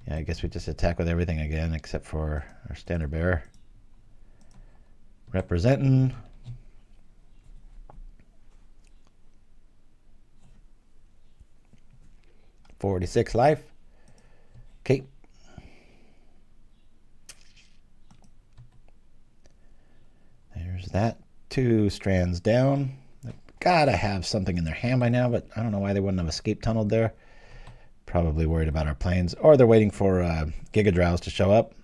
Yeah, I guess we just attack with everything again except for our standard bearer. Representing. $46 life. Okay. There's that. 2 strands down. They've got to have something in their hand by now, but I don't know why they wouldn't have escape tunneled there. Probably worried about our planes, or they're waiting for Gigadrows to show up.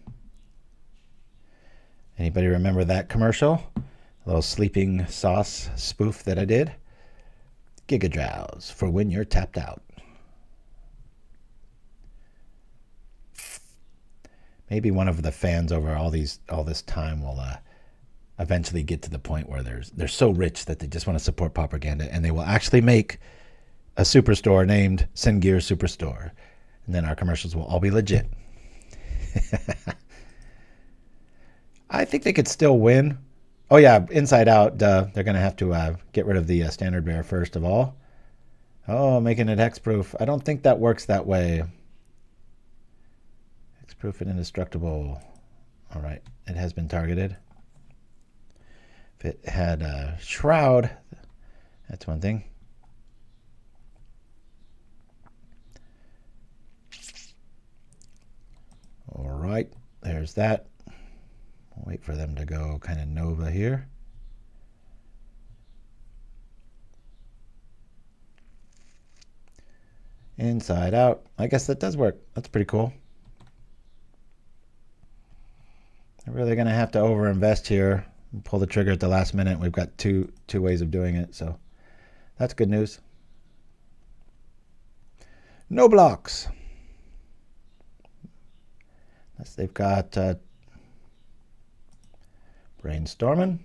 Anybody remember that commercial? A little sleeping sauce spoof that I did. Gigadrows for when you're tapped out. Maybe one of the fans over all this time will eventually get to the point where they're so rich that they just want to support propaganda, and they will actually make a superstore named Sengear Superstore, and then our commercials will all be legit. I think they could still win. Oh yeah, Inside Out. They're going to have to get rid of the standard bearer first of all. Oh, making it hexproof. I don't think that works that way. Hexproof and indestructible. All right, it has been targeted. If it had a shroud, that's one thing. All right, there's that. We'll wait for them to go kind of Nova here. Inside Out. I guess that does work. That's pretty cool. They're really going to have to overinvest here. Pull the trigger at the last minute. We've got two ways of doing it, so that's good news. No blocks. They've got brainstorming.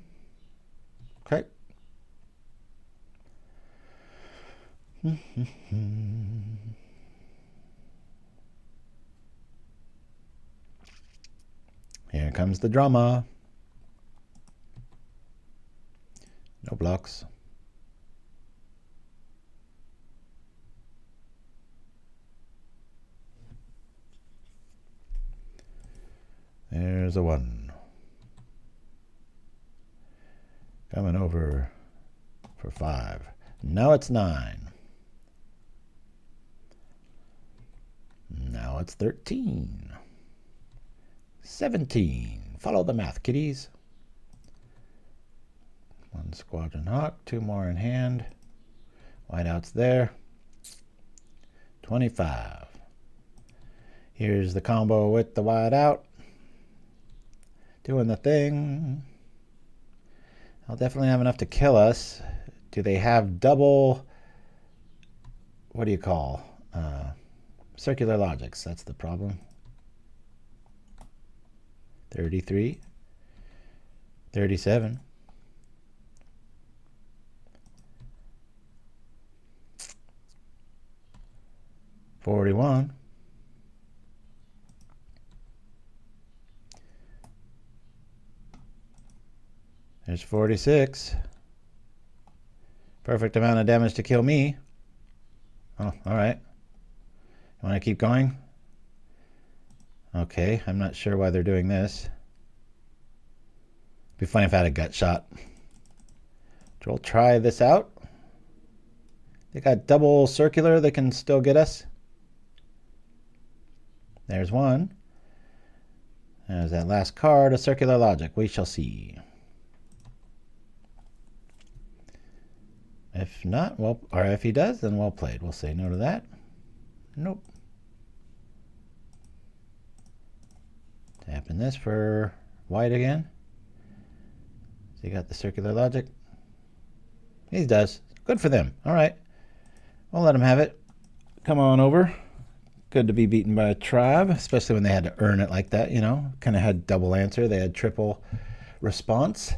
Okay. Here comes the drama. No blocks. There's a 1. Coming over for 5. Now it's 9. Now it's 13. 17. Follow the math, kiddies. 1 Squadron Hawk, 2 more in hand. Whiteout's there. 25. Here's the combo with the whiteout. Doing the thing. I'll definitely have enough to kill us. Do they have double, what do you call, circular logics? That's the problem. 33. 37. 41. There's 46. Perfect amount of damage to kill me. Oh, all right. You want to keep going? Okay, I'm not sure why they're doing this. It'd be funny if I had a gut shot. We'll try this out. They got double circular that can still get us. There's one. There's that last card, a circular logic. We shall see. If not, well, or if he does, then well played. We'll say no to that. Nope. Tapping this for white again. So you got the circular logic. He does. Good for them. All right. We'll let him have it. Come on over. Good to be beaten by a tribe, especially when they had to earn it like that, you know. Kind of had double answer. They had triple response.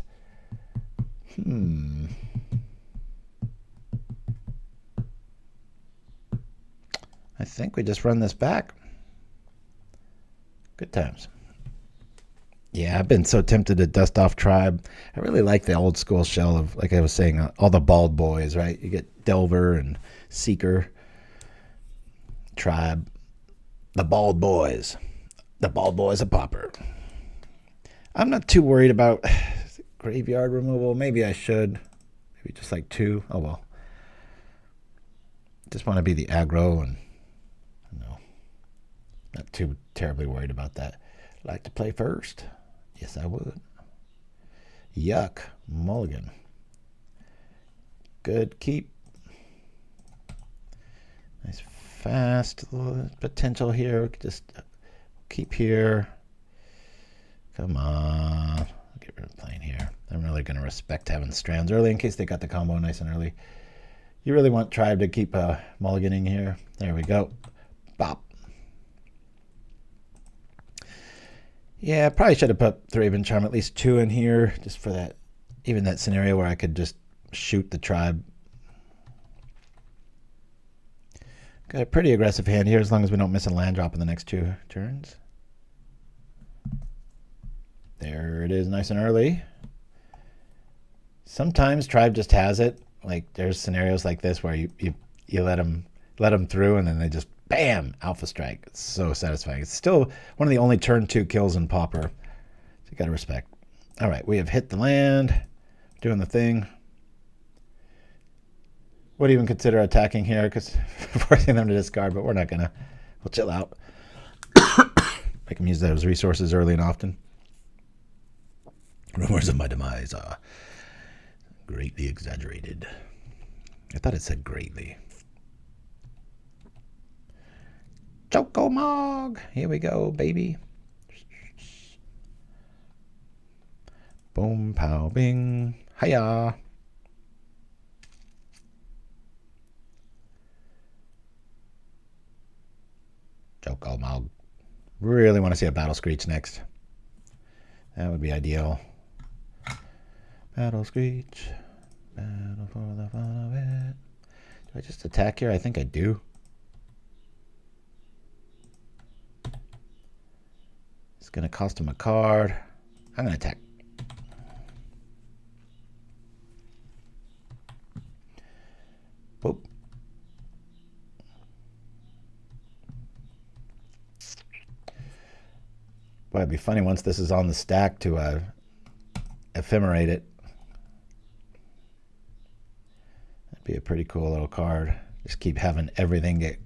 I think we just run this back. Good times. Yeah, I've been so tempted to dust off tribe. I really like the old school shell of, like I was saying, all the bald boys, right? You get Delver and Seeker tribe. The Bald Boys. The Bald Boys of Pauper. I'm not too worried about graveyard removal. Maybe I should. Maybe just like 2. Oh well. Just want to be the aggro and no. Not too terribly worried about that. Like to play first? Yes, I would. Yuck. Mulligan. Good keep. Nice fast potential here. Just keep here. Come on. I'll get rid of playing here. I'm really going to respect having strands early in case they got the combo nice and early. You really want Tribe to keep mulliganing here. There we go. Bop. Yeah, I probably should have put Thraben Charm at least 2 in here just for that, even that scenario where I could just shoot the Tribe. Got a pretty aggressive hand here as long as we don't miss a land drop in the next 2 turns. There it is, nice and early. Sometimes Tribe just has it. Like there's scenarios like this where you let them through and then they just bam, alpha strike. It's so satisfying. It's still one of the only turn 2 kills in Pauper. So you gotta respect. All right, we have hit the land, doing the thing. Would even consider attacking here because forcing them to discard, but we're not gonna. We'll chill out. Make them use those resources early and often. Rumors of my demise are greatly exaggerated. I thought it said greatly. Choco MOG. Here we go, baby. Boom, pow, bing. Hiya. Choco MOG. Really want to see a Battle Screech next. That would be ideal. Battle Screech. Battle for the fun of it. Do I just attack here? I think I do. It's going to cost him a card. I'm going to attack. Whoop. Boy, it'd be funny once this is on the stack to ephemerate it. That'd be a pretty cool little card. Just keep having everything get...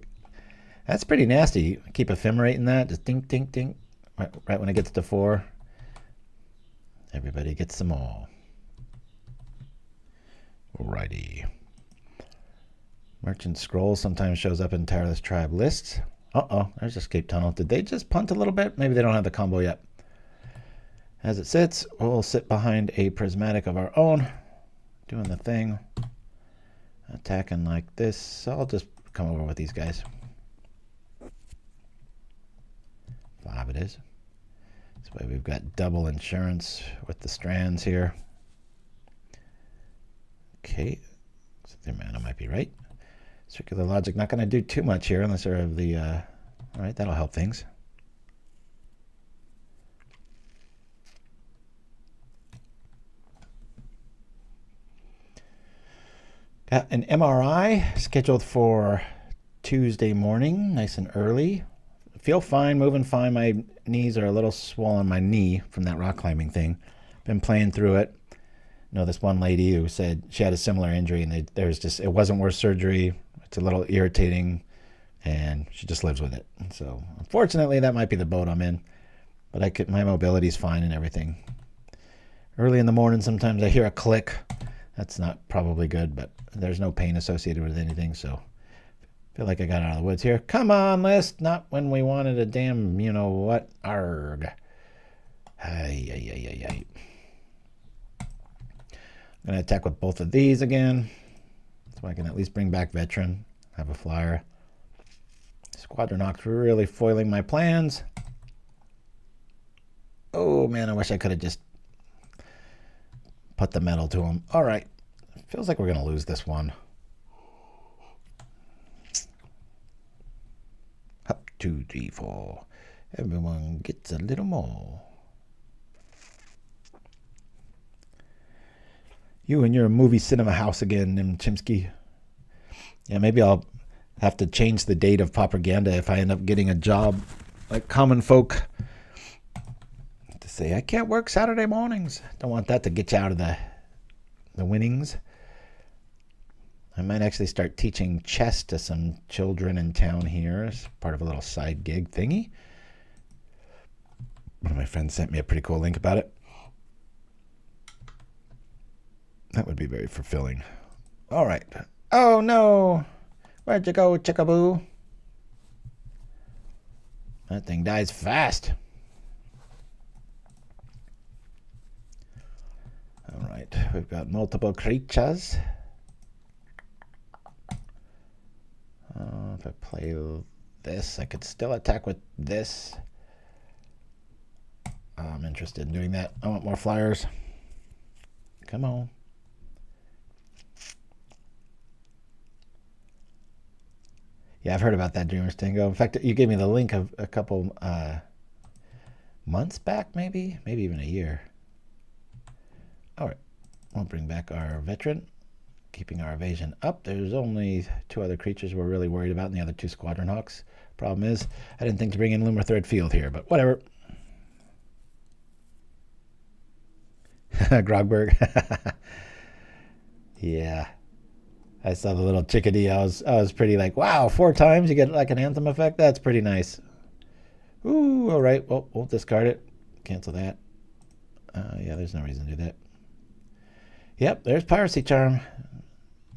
That's pretty nasty. Keep ephemerating that. Just dink, dink, dink. Right when it gets to 4. Everybody gets them all. Alrighty. Merchant Scroll sometimes shows up in Tireless Tribe lists. Uh-oh, there's Escape Tunnel. Did they just punt a little bit? Maybe they don't have the combo yet. As it sits, we'll sit behind a Prismatic of our own, doing the thing. Attacking like this. So I'll just come over with these guys. 5 it is. This way we've got double insurance with the strands here. Okay, so their mana might be right. Circular Logic, not going to do too much here unless they're of the... all right, that'll help things. Got an MRI scheduled for Tuesday morning, nice and early. Feel fine, moving fine. My knees are a little swollen, my knee from that rock climbing thing. Been playing through it. You know, this one lady who said she had a similar injury and there's just, it wasn't worth surgery. It's a little irritating, and she just lives with it. So, unfortunately, that might be the boat I'm in. But my mobility's fine and everything. Early in the morning, sometimes I hear a click. That's not probably good, but there's no pain associated with anything, so I feel like I got out of the woods here. Come on, list. Not when we wanted a damn, you know what? Arg. Ay, ay, ay, ay, ay. I'm going to attack with both of these again. So I can at least bring back Veteran, have a flyer. Squadron Hawk's really foiling my plans. Oh man, I wish I could have just put the metal to him. All right, feels like we're gonna lose this one. Up 2, 3, 4. Everyone gets a little more. You and your movie cinema house again, Chimpskey. Yeah, maybe I'll have to change the date of propaganda if I end up getting a job like common folk to say I can't work Saturday mornings. Don't want that to get you out of the winnings. I might actually start teaching chess to some children in town here as part of a little side gig thingy. One of my friends sent me a pretty cool link about it. That would be very fulfilling. All right. Oh, no. Where'd you go, chickaboo? That thing dies fast. All right. We've got multiple creatures. If I play this, I could still attack with this. I'm interested in doing that. I want more flyers. Come on. Yeah, I've heard about that Dreamers Tango. In fact, you gave me the link of a couple months back, maybe even a year. All right, we'll bring back our veteran, keeping our evasion up. There's only 2 other creatures we're really worried about, and the other 2 Squadron Hawks. Problem is, I didn't think to bring in Lumithread Field here, but whatever. Grogberg. Yeah. I saw the little chickadee. I was pretty like, wow, 4 times you get like an anthem effect? That's pretty nice. Ooh, all right. Well, we'll discard it. Cancel that. Yeah, there's no reason to do that. Yep, there's Piracy Charm.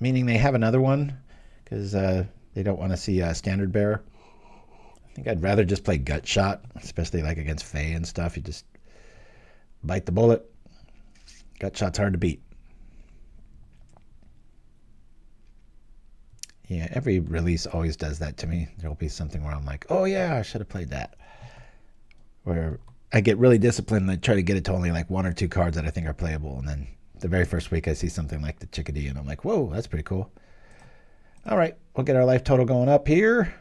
Meaning they have another one because they don't want to see Standard Bearer. I think I'd rather just play Gut Shot, especially like against Fae and stuff. You just bite the bullet. Gut Shot's hard to beat. Yeah, every release always does that to me. There'll be something where I'm like, oh yeah, I should have played that. Where I get really disciplined and I try to get it to only like 1 or 2 cards that I think are playable. And then the very first week I see something like the chickadee and I'm like, whoa, that's pretty cool. All right, we'll get our life total going up here.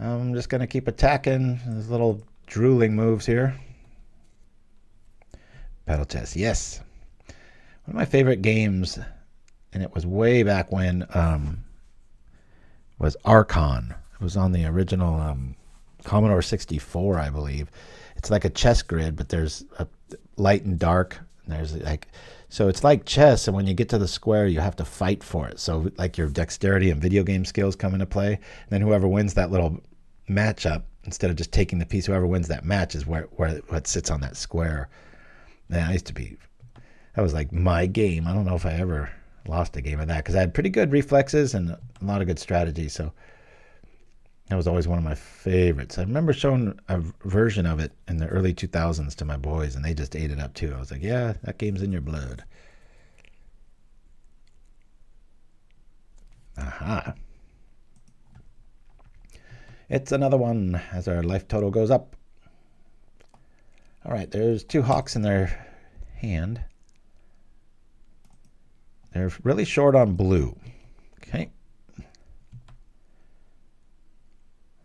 I'm just going to keep attacking. These little drooling moves here. Battle chess, yes. One of my favorite games, and it was way back when, was Archon. It was on the original Commodore 64, I believe. It's like a chess grid, but there's a light and dark. And there's like, so it's like chess, and when you get to the square, you have to fight for it. So like your dexterity and video game skills come into play. And then whoever wins that little matchup, instead of just taking the piece, whoever wins that match is where what sits on that square. Man, that was like my game. I don't know if I ever lost a game of that because I had pretty good reflexes and a lot of good strategy. So that was always one of my favorites. I remember showing a version of it in the early 2000s to my boys, and they just ate it up too. I was like, yeah, that game's in your blood. Aha. It's another one as our life total goes up. All right, there's 2 Hawks in their hand. They're really short on blue. Okay.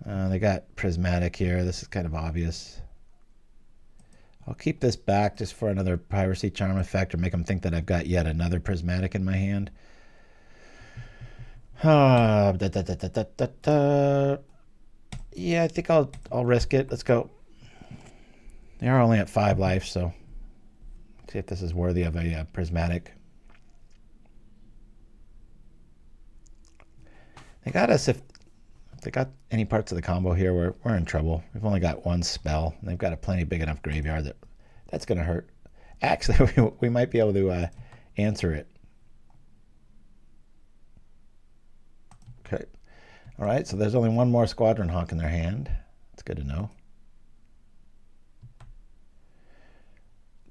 They got Prismatic here. This is kind of obvious. I'll keep this back just for another Piracy Charm effect or make them think that I've got yet another Prismatic in my hand. Yeah, I think I'll risk it. Let's go. They are only at 5 life, so see if this is worthy of a Prismatic. They got us. If they got any parts of the combo here, we're in trouble. We've only got 1 spell. And they've got a plenty big enough graveyard that's going to hurt. Actually, we might be able to answer it. Okay. All right, so there's only 1 more Squadron Hawk in their hand. That's good to know.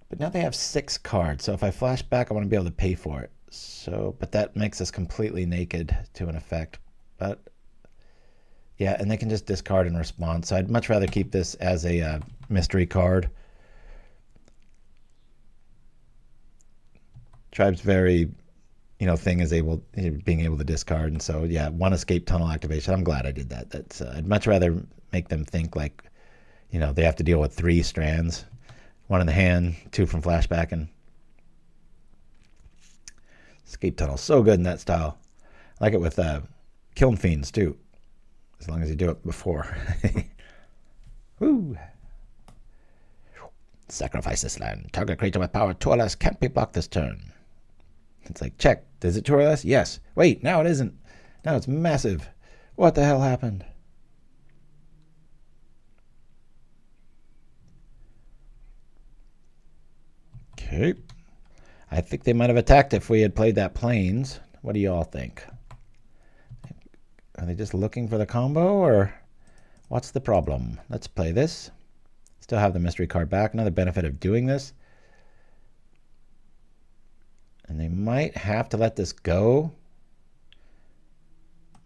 But now they have 6 cards, so if I flash back, I want to be able to pay for it. So, but that makes us completely naked to an effect. But yeah, and they can just discard and respond. So I'd much rather keep this as a mystery card. Tribe's very, thing is being able to discard, and so yeah, 1 escape tunnel activation. I'm glad I did that. That's I'd much rather make them think like, they have to deal with 3 strands. 1 in the hand, 2 from flashback, and escape tunnel. So good in that style. I like it with Kiln Fiends too, as long as you do it before. Woo! Sacrifice this land. Target creature with power 2 or less can't be blocked this turn. It's like, check. Is it 2 or less? Yes. Wait, now it isn't. Now it's massive. What the hell happened? Okay. I think they might have attacked if we had played that Plains. What do you all think? Are they just looking for the combo, or what's the problem? Let's play this. Still have the mystery card back. Another benefit of doing this. And they might have to let this go.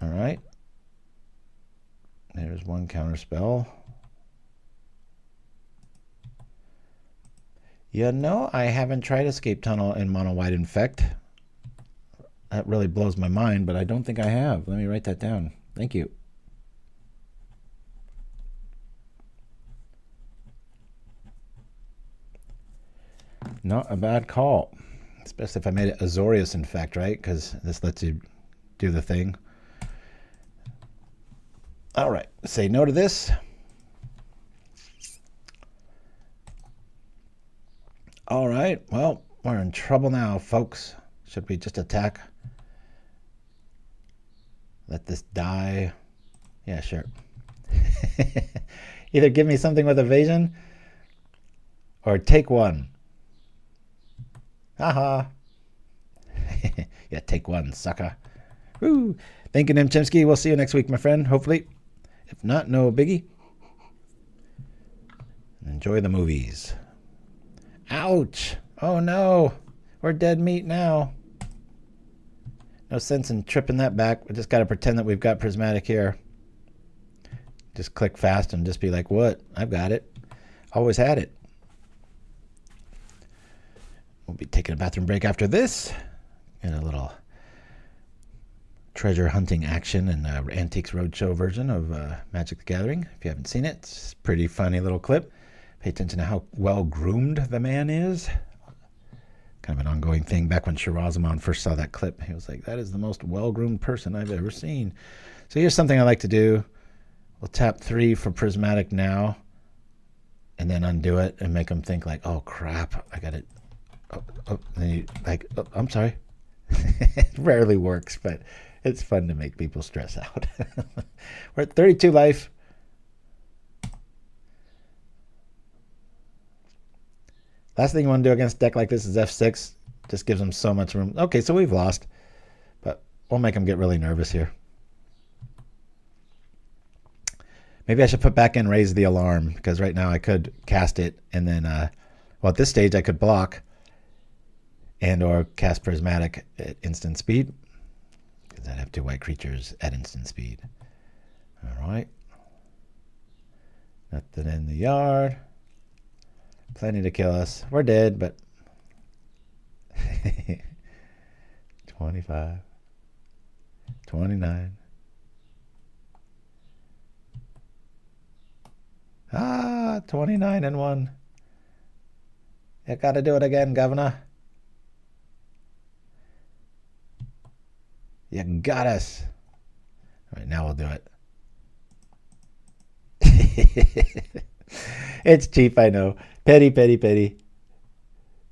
All right. There's one counter spell. You know, I haven't tried Escape Tunnel in Mono White Infect. That really blows my mind, but I don't think I have. Let me write that down. Thank you. Not a bad call. Especially if I made it Azorius Infect, right? Because this lets you do the thing. All right, say no to this. All right, well, we're in trouble now, folks. Should we just attack? Let this die. Yeah, sure. Either give me something with evasion or take one. Haha. Yeah, take one, sucker. Woo. Thank you, Chimpskey. We'll see you next week, my friend, hopefully. If not, no biggie. Enjoy the movies. Ouch. Oh, no. We're dead meat now. No sense in tripping that back. We just got to pretend that we've got Prismatic here. Just click fast and just be like, what? I've got it. Always had it. We'll be taking a bathroom break after this. And a little treasure hunting action in the Antiques Roadshow version of Magic the Gathering. If you haven't seen it, it's a pretty funny little clip. Pay attention to how well groomed the man is. Kind of an ongoing thing. Back when Shirazamon first saw that clip, he was like, that is the most well-groomed person I've ever seen. So here's something I like to do. We'll tap 3 for Prismatic now, and then undo it and make them think like, oh crap, I got it. Then you like, I'm sorry. It rarely works, but it's fun to make people stress out. We're at 32 life. Last thing you want to do against a deck like this is F6. Just gives them so much room. Okay, so we've lost, but we'll make them get really nervous here. Maybe I should put back in Raise the Alarm, because right now I could cast it and then, well, at this stage I could block and or cast Prismatic at instant speed, because I'd have 2 white creatures at instant speed. All right. Nothing in the yard. Plenty to kill us. We're dead, but 25, 29. 29 and 1. You gotta do it again, Governor. You got us. All right, now we'll do it. It's cheap, I know. Petty, petty, petty.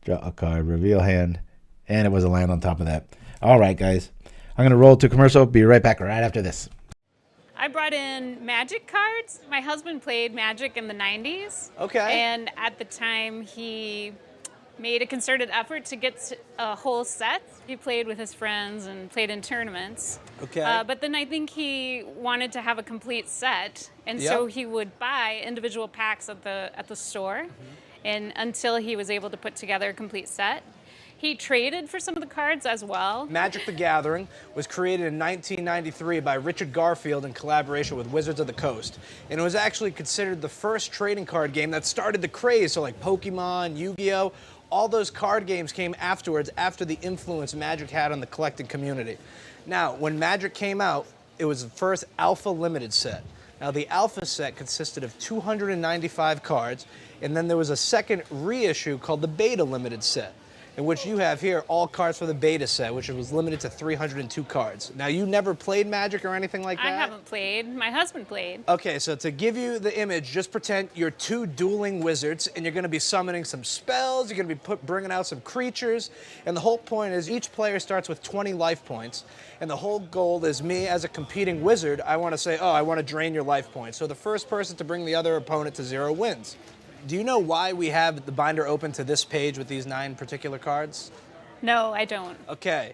Draw a card, reveal hand, and it was a land on top of that. All right, guys. I'm going to roll to commercial. Be right back right after this. I brought in Magic cards. My husband played Magic in the 90s. Okay. And at the time, he made a concerted effort to get a whole set. He played with his friends and played in tournaments. Okay. But then I think he wanted to have a complete set, and so he would buy individual packs at the store, and until he was able to put together a complete set. He traded for some of the cards as well. Magic the Gathering was created in 1993 by Richard Garfield in collaboration with Wizards of the Coast. And it was actually considered the first trading card game that started the craze. So like Pokemon, Yu-Gi-Oh! All those card games came afterwards, after the influence Magic had on the collecting community. Now, when Magic came out, it was the first Alpha Limited set. Now, the Alpha set consisted of 295 cards, and then there was a second reissue called the Beta Limited set. in which you have here all cards for the beta set, which was limited to 302 cards. Now, you never played Magic or anything like that? I haven't played. My husband played. Okay, so to give you the image, just pretend you're two dueling wizards, and you're going to be summoning some spells, you're going to be bringing out some creatures, and the whole point is each player starts with 20 life points, and the whole goal is me as a competing wizard, I want to say, oh, I want to drain your life points. So the first person to bring the other opponent to 0 wins. Do you know why we have the binder open to this page with these 9 particular cards? No, I don't. Okay.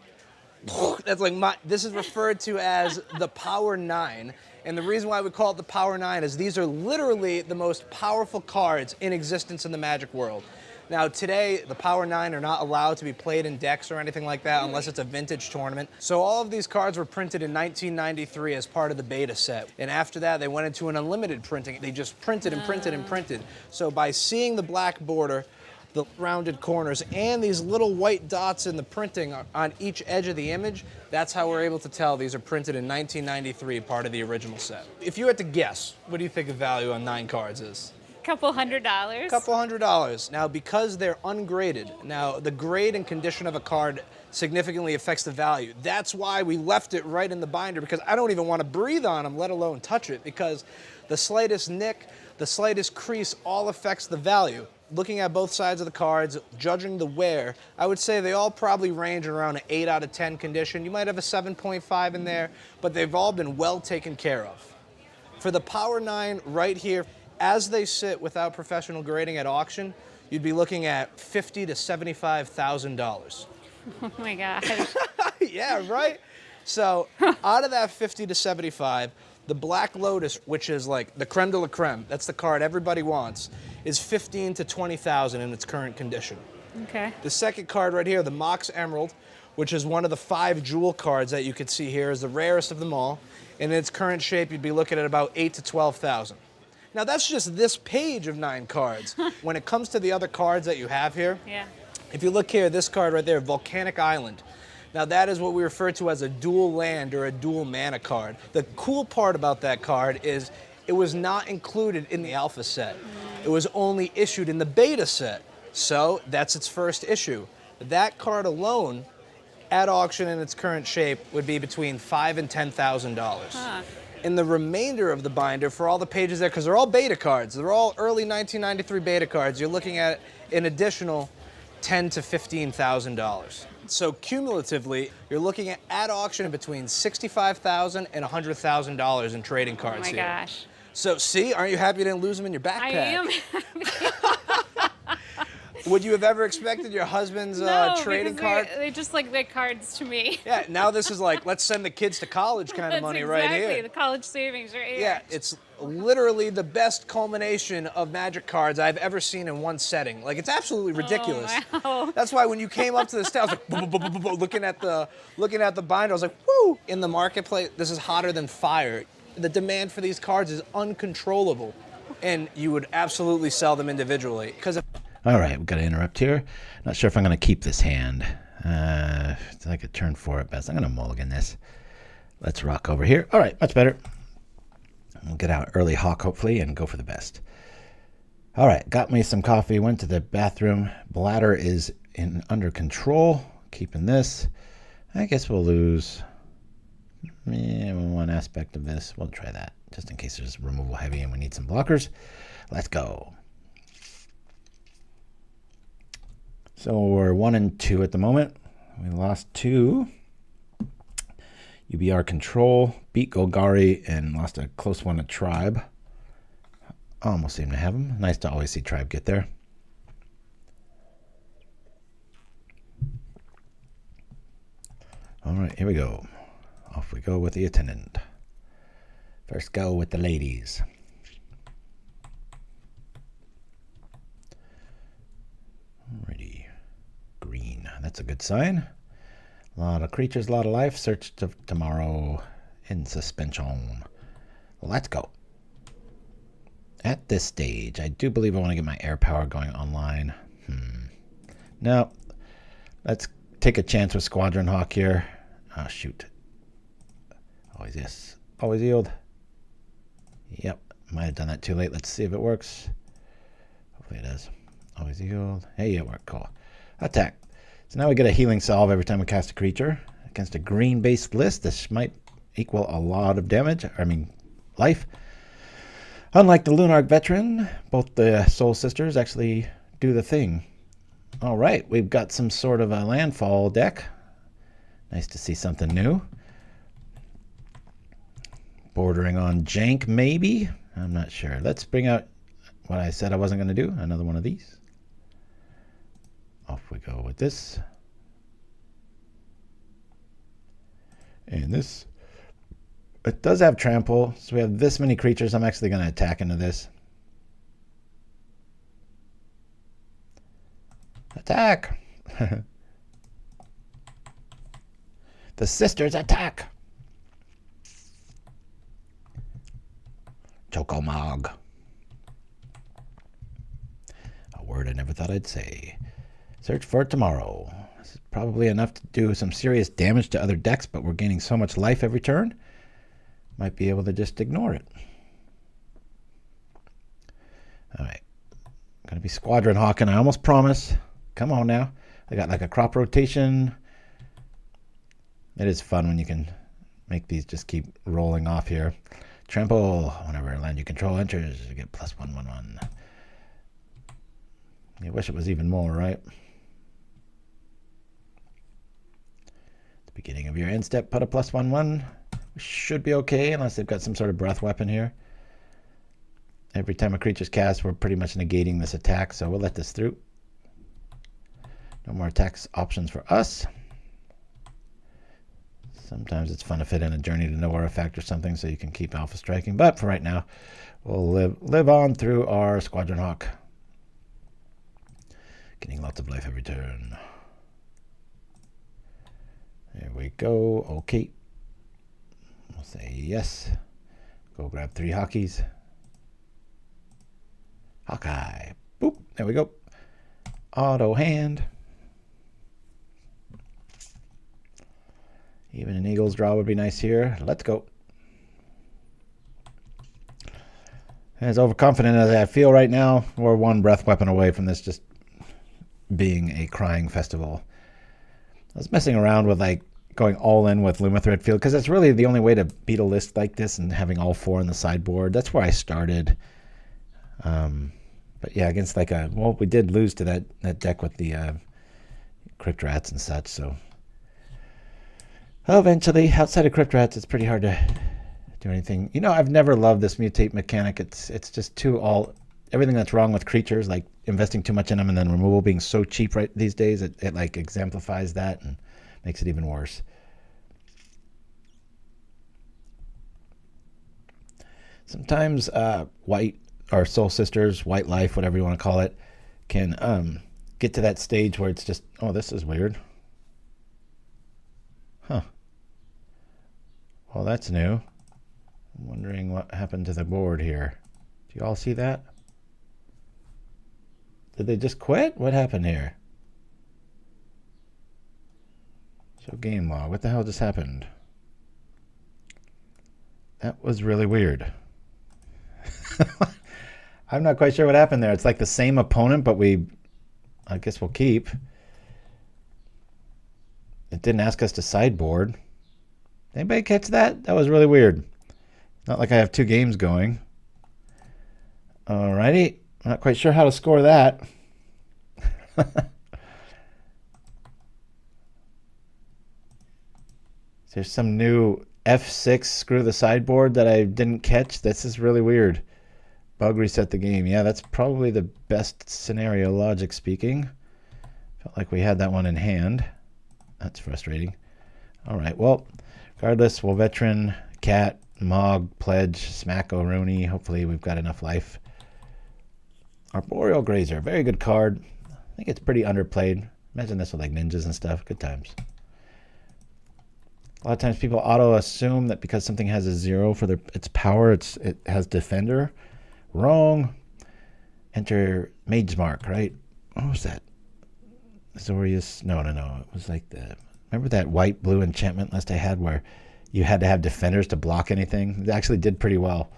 That's like this is referred to as the Power 9. And the reason why we call it the Power 9 is these are literally the most powerful cards in existence in the Magic world. Now, today, the Power 9 are not allowed to be played in decks or anything like that unless it's a vintage tournament. So all of these cards were printed in 1993 as part of the beta set. And after that, they went into an unlimited printing. They just printed and printed and printed. So by seeing the black border, the rounded corners, and these little white dots in the printing on each edge of the image, that's how we're able to tell these are printed in 1993, part of the original set. If you had to guess, what do you think the value on 9 cards is? Couple $100. Couple $100. Now, because they're ungraded, now the grade and condition of a card significantly affects the value. That's why we left it right in the binder, because I don't even want to breathe on them, let alone touch it, because the slightest nick, the slightest crease all affects the value. Looking at both sides of the cards, judging the wear, I would say they all probably range around an 8 out of 10 condition. You might have a 7.5 in there, but they've all been well taken care of. For the Power 9 right here, as they sit without professional grading at auction, you'd be looking at $50,000 to $75,000. Oh my gosh. Yeah, right? So out of that 50 to 75, the Black Lotus, which is like the creme de la creme, that's the card everybody wants, is 15 to 20,000 in its current condition. Okay. The second card right here, the Mox Emerald, which is one of the 5 jewel cards that you can see here, is the rarest of them all. In its current shape, you'd be looking at about 8 to 12,000. Now that's just this page of 9 cards. When it comes to the other cards that you have here, Yeah. if you look here, this card right there, Volcanic Island. Now that is what we refer to as a dual land or a dual mana card. The cool part about that card is it was not included in the alpha set. It was only issued in the beta set. So that's its first issue. That card alone, at auction in its current shape, would be between $5,000 and $10,000. Huh. In the remainder of the binder, for all the pages there, because they're all beta cards, they're all early 1993 beta cards, you're looking at an additional $10,000 to $15,000. So cumulatively, you're looking at auction between $65,000 and $100,000 in trading cards here. Oh my gosh. So see, aren't you happy you didn't lose them in your backpack? I am. Would you have ever expected your husband's trading card? They just like the cards to me. Yeah, now this is like, let's send the kids to college kind of That's money exactly, right here. the college savings right here. Yeah, it's literally the best culmination of Magic cards I've ever seen in one setting. Like, it's absolutely ridiculous. Oh, wow. That's why when you came up to the stand, I was like, looking at the binder, I was like, woo! In the marketplace, this is hotter than fire. The demand for these cards is uncontrollable, and you would absolutely sell them individually. All right, we've got to interrupt here. Not sure if I'm going to keep this hand. It's like a turn 4 at best. I'm going to mulligan this. Let's rock over here. All right, much better. We'll get out early hawk, hopefully, and go for the best. All right, got me some coffee, went to the bathroom. Bladder is under control. Keeping this. I guess we'll lose one aspect of this. We'll try that, just in case there's removal heavy and we need some blockers. Let's go. So we're 1 and 2 at the moment. We lost 2. UBR control, beat Golgari, and lost a close one to Tribe. Almost seem to have him. Nice to always see Tribe get there. All right, here we go. Off we go with the Attendant. First go with the ladies. Alrighty. Green. That's a good sign. A lot of creatures, a lot of life. Search to tomorrow in suspension. Let's go. At this stage, I do believe I want to get my air power going online. Now, let's take a chance with Squadron Hawk here. Oh, shoot. Always yes. Always yield. Yep. Might have done that too late. Let's see if it works. Hopefully it does. Always yield. Hey, it worked. Cool. Attack. So now we get a healing salve every time we cast a creature. Against a green-based list, this might equal a lot of damage. I mean, life. Unlike the Lunarch Veteran, both the Soul Sisters actually do the thing. All right, we've got some sort of a landfall deck. Nice to see something new. Bordering on jank, maybe? I'm not sure. Let's bring out what I said I wasn't going to do. Another one of these. Off we go with this. And this. It does have trample, so we have this many creatures. I'm actually going to attack into this. Attack! The sisters attack! Choco MOG. A word I never thought I'd say. Search for it tomorrow. This is probably enough to do some serious damage to other decks, but we're gaining so much life every turn. Might be able to just ignore it. Alright. Gonna be Squadron Hawk, and I almost promise. Come on now. I got like a crop rotation. It is fun when you can make these just keep rolling off here. Trample. Whenever a land you control enters, you get +1/+1. You wish it was even more, right? At the beginning of your end step, put a +1/+1. Should be okay unless they've got some sort of breath weapon here. Every time a creature's cast, we're pretty much negating this attack, so we'll let this through. No more attacks options for us. Sometimes it's fun to fit in a Journey to Nowhere effect or something so you can keep alpha striking, but for right now, we'll live on through our Squadron Hawk. Getting lots of life every turn. There we go. Okay. We'll say yes. Go grab 3 hockeys. Hawkeye. Boop. There we go. Auto hand. Even an Eagle's draw would be nice here. Let's go. As overconfident as I feel right now, we're 1 breath weapon away from this just being a crying festival. I was messing around with like going all in with Lumithread Field because that's really the only way to beat a list like this and having all 4 on the sideboard. That's where I started. But yeah, against like a, well, we did lose to that deck with the Crypt Rats and such, so eventually, outside of Crypt Rats, it's pretty hard to do anything. You know, I've never loved this mutate mechanic. It's just everything that's wrong with creatures, like investing too much in them and then removal being so cheap right these days, it like exemplifies that and makes it even worse. Sometimes white or Soul Sisters, white life, whatever you want to call it, can get to that stage where it's just, oh, this is weird. Huh. Well, that's new. I'm wondering what happened to the board here. Do you all see that? Did they just quit? What happened here? Show game log. What the hell just happened? That was really weird. I'm not quite sure what happened there. It's like the same opponent, but I guess we'll keep. It didn't ask us to sideboard. Anybody catch that? That was really weird. Not like I have 2 games going. Alrighty. I'm not quite sure how to score that. There's some new F6 screw the sideboard that I didn't catch. This is really weird. Bug reset the game. Yeah, that's probably the best scenario, logic speaking. Felt like we had that one in hand. That's frustrating. All right, well, regardless, we'll Veteran, Cat, Mog, Pledge, Smack, O'Rooney. Hopefully we've got enough life. Arboreal Grazer, very good card. I think it's pretty underplayed. Imagine this with like ninjas and stuff. Good times. A lot of times people auto-assume that because something has a 0 for its power, it has Defender. Wrong. Enter Mage's Mark, right? What was that? Zorius? No. It was like remember that white-blue enchantment list I had where you had to have defenders to block anything? It actually did pretty well.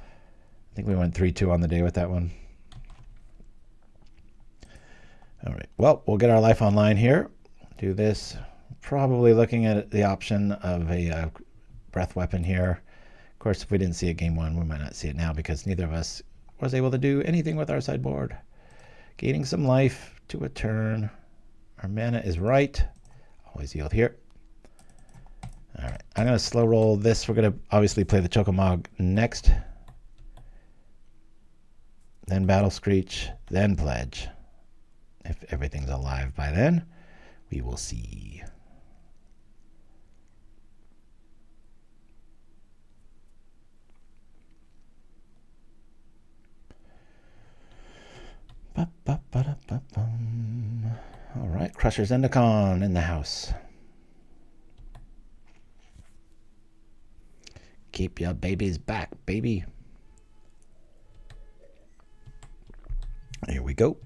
I think we went 3-2 on the day with that one. All right. Well, we'll get our life online here. do this. Probably looking at the option of a breath weapon here. Of course, if we didn't see it game one, we might not see it now because neither of us was able to do anything with our sideboard. Gaining some life to a turn. Our mana is right. Always yield here. All right, I'm going to slow roll this. We're going to obviously play the Choco MOG next. Then Battle Screech, then Pledge. If everything's alive by then, we will see. All right, Crusher's Endicon in the house. Keep your babies back, baby. Here we go.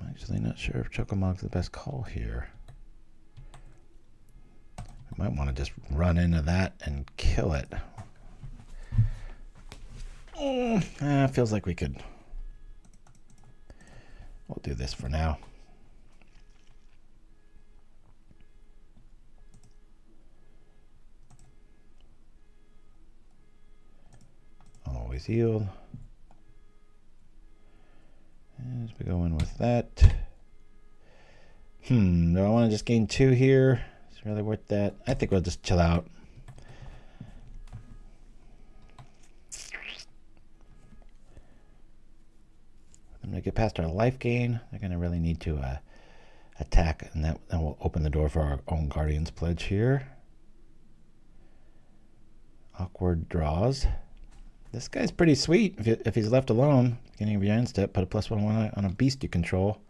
I'm actually not sure if Choco MOG's the best call here. We might want to just run into that and kill it. Feels like we could. We'll do this for now. Always yield. As we go in with that. Do I want to just gain 2 here? It's really worth that. I think we'll just chill out. I'm going to get past our life gain. They're going to really need to attack, and that will open the door for our own Guardian's Pledge here. Awkward draws. This guy's pretty sweet if he's left alone. Beginning of your end step, put a +1/1 on a beast you control.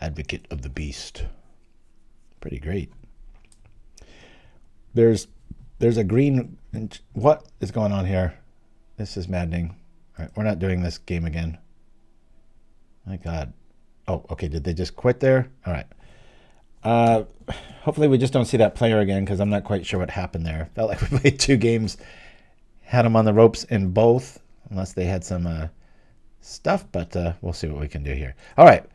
Advocate of the Beast. Pretty great. There's a green. What is going on here? This is maddening. All right, we're not doing this game again. My God. Oh, okay. Did they just quit there? All right. Hopefully we just don't see that player again because I'm not quite sure what happened there. Felt like we played 2 games, had them on the ropes in both, unless they had some stuff, but we'll see what we can do here. All right.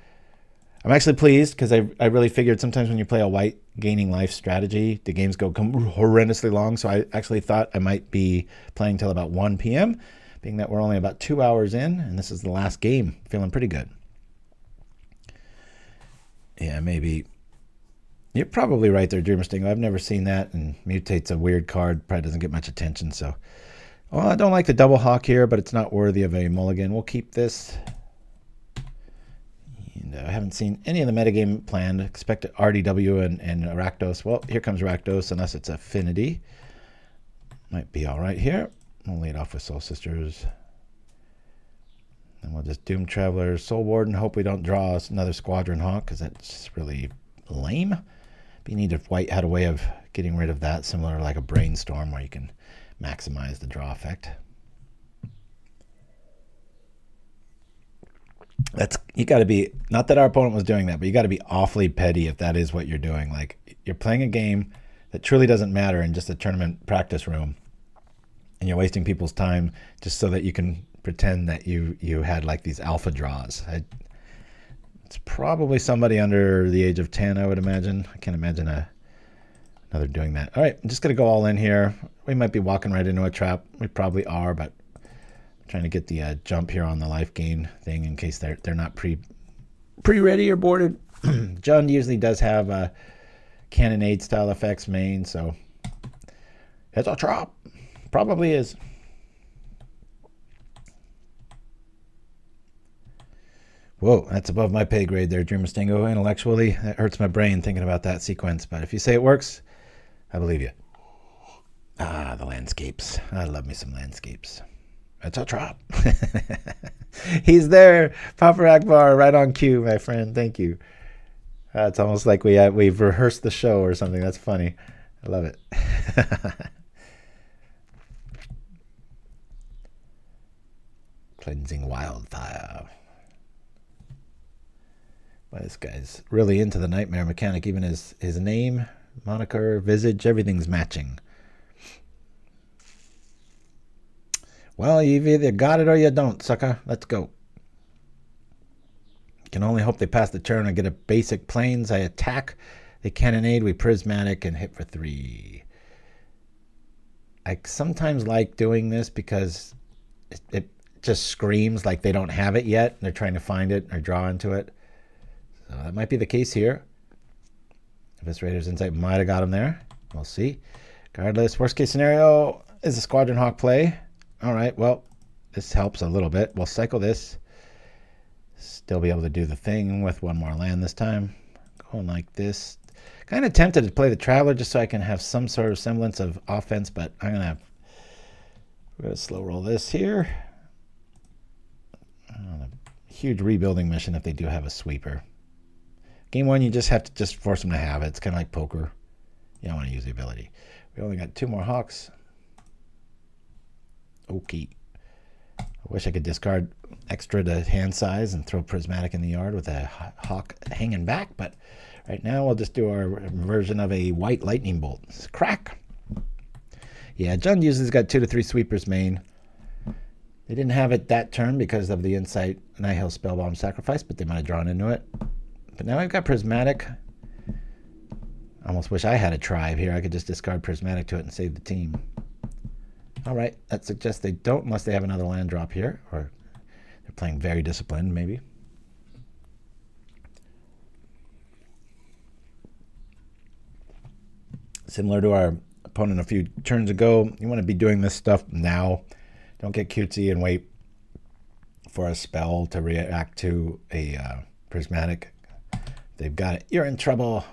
I'm actually pleased because I really figured sometimes when you play a white gaining life strategy, the games go horrendously long. So I actually thought I might be playing till about 1 p.m., being that we're only about 2 hours in, and this is the last game. Feeling pretty good. Yeah, maybe. You're probably right there, Dreamer Stingo. I've never seen that, and Mutate's a weird card. Probably doesn't get much attention, so. Well, I don't like the double hawk here, but it's not worthy of a mulligan. We'll keep this. And I haven't seen any of the metagame planned. Expect RDW and Rakdos. Well, here comes Rakdos, unless it's Affinity. Might be all right here. We'll lead off with Soul Sisters. And we'll just Doom Traveler, Soul Warden. Hope we don't draw us another Squadron Hawk, because that's really lame. But you need if white had a way of getting rid of that, similar to like a Brainstorm, where you can maximize the draw effect. You got to be, not that our opponent was doing that, but you got to be awfully petty if that is what you're doing. Like, you're playing a game that truly doesn't matter in just a tournament practice room, and you're wasting people's time just so that you can pretend that you had like these alpha draws. It's probably somebody under the age of 10, I would imagine. I can't imagine another doing that. All right, I'm just going to go all in here. We might be walking right into a trap. We probably are, but I'm trying to get the jump here on the life gain thing in case they're not pre-ready or boarded. John usually does have cannonade style effects main, so it's a trap. Probably is. Whoa, that's above my pay grade there, Dreamer Stingo. Intellectually, that hurts my brain thinking about that sequence. But if you say it works, I believe you. Ah, the landscapes. I love me some landscapes. That's a trap. He's there. Pauper Akbar, right on cue, my friend. Thank you. It's almost like we've rehearsed the show or something. That's funny. I love it. Cleansing Wildfire. Well, this guy's really into the nightmare mechanic. Even his name, moniker, visage, everything's matching. Well, you've either got it or you don't, sucker. Let's go. Can only hope they pass the turn and get a basic planes. I attack. They cannonade. We prismatic and hit for 3. I sometimes like doing this because it just screams like they don't have it yet. And they're trying to find it or draw into it. So that might be the case here. If Raider's Insight might have got him there. We'll see. Regardless, worst case scenario is a Squadron Hawk play. All right, well, this helps a little bit. We'll cycle this. Still be able to do the thing with one more land this time. Going like this. Kind of tempted to play the Traveler just so I can have some sort of semblance of offense, but we're going to slow roll this here. A huge rebuilding mission if they do have a sweeper. Game 1, you just have to force them to have it. It's kind of like poker. You don't want to use the ability. We only got 2 more Hawks. Okay. I wish I could discard extra to hand size and throw Prismatic in the yard with a Hawk hanging back, but right now we'll just do our version of a white lightning bolt. Crack! Yeah, Jund usually got 2 to 3 sweepers main. They didn't have it that turn because of the Insight Nihil Spellbomb Sacrifice, but they might have drawn into it. But now I've got Prismatic. I almost wish I had a Tribe here. I could just discard Prismatic to it and save the team. All right, that suggests they don't unless they have another land drop here, or they're playing very disciplined, maybe. Similar to our opponent a few turns ago, you want to be doing this stuff now. Don't get cutesy and wait for a spell to react to a Prismatic. They've got it. You're in trouble.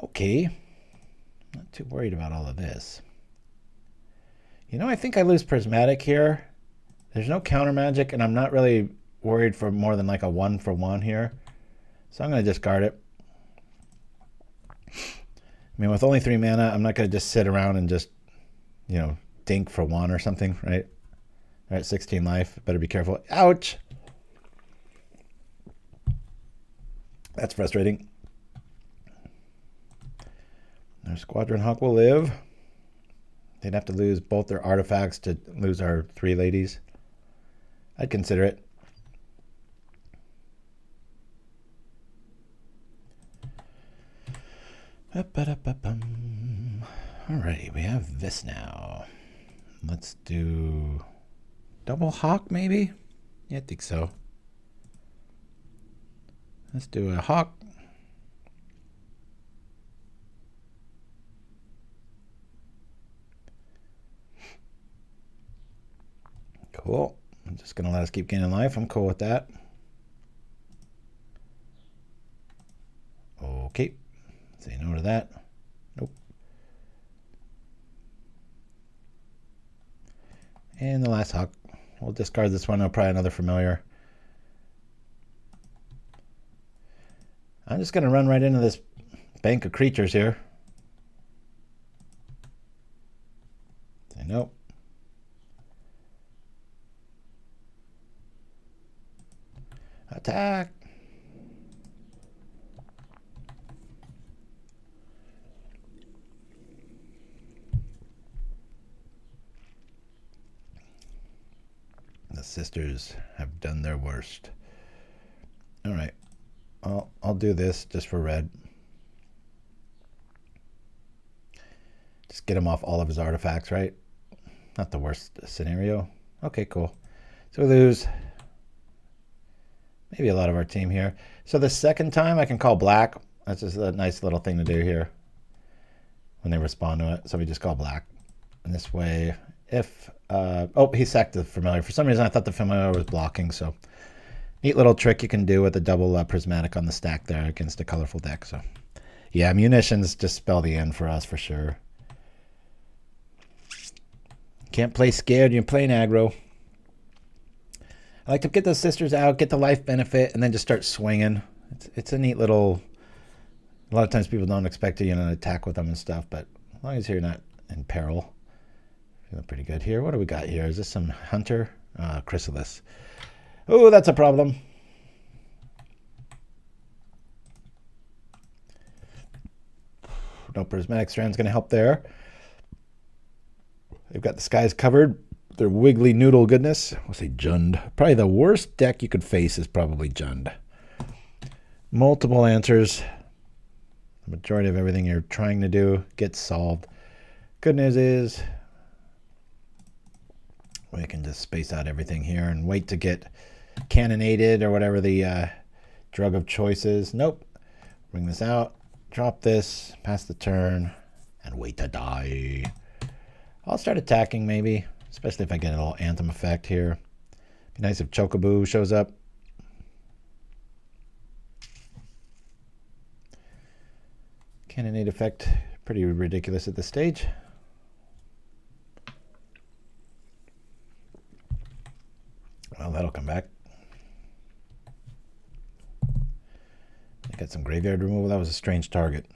Okay. Not too worried about all of this. You know, I think I lose Prismatic here. There's no counter magic, and I'm not really worried for more than like a 1-for-1 here. So I'm going to discard it. I mean, with only 3 mana, I'm not going to just sit around and just, you know, dink for 1 or something, right? All right, 16 life. Better be careful. Ouch! That's frustrating. Our Squadron Hawk will live. They'd have to lose both their artifacts to lose our 3 ladies. I'd consider it. Alrighty, we have this now. Let's do double Hawk, maybe? Yeah, I think so. Let's do a Hawk. Cool. I'm just going to let us keep gaining life. I'm cool with that. Okay. Say no to that. Nope. And the last Hawk. We'll discard this one. I'll probably another familiar. I'm just going to run right into this bank of creatures here. Say nope. Attack. The sisters have done their worst. All right. I'll do this just for red. Just get him off all of his artifacts, right? Not the worst scenario. Okay, cool. So we lose maybe a lot of our team here. So the second time I can call black. That's just a nice little thing to do here when they respond to it. So we just call black. And this way, if... oh, he sacked the familiar. For some reason, I thought the familiar was blocking, so... Neat little trick you can do with a double Prismatic on the stack there against a colorful deck. So, yeah, munitions just spell the end for us for sure. Can't play scared. You're playing aggro. I like to get those sisters out, get the life benefit, and then just start swinging. It's a neat little... A lot of times people don't expect to, you know, attack with them and stuff, but as long as you're not in peril. Feeling pretty good here. What do we got here? Is this some Hunter? Chrysalis. Oh, that's a problem. No Prismatic Strands going to help there. They've got the skies covered. their wiggly noodle goodness. We'll say Jund. Probably the worst deck you could face is probably Jund. Multiple answers. The majority of everything you're trying to do gets solved. Good news is we can just space out everything here and wait to get cannonaded or whatever the drug of choice is. Nope. Bring this out, drop this, pass the turn, and wait to die. I'll start attacking maybe, especially if I get a little anthem effect here. Be nice if Chocobo shows up. Cannonade effect, pretty ridiculous at this stage. Well, that'll come back. I got some graveyard removal. That was a strange target.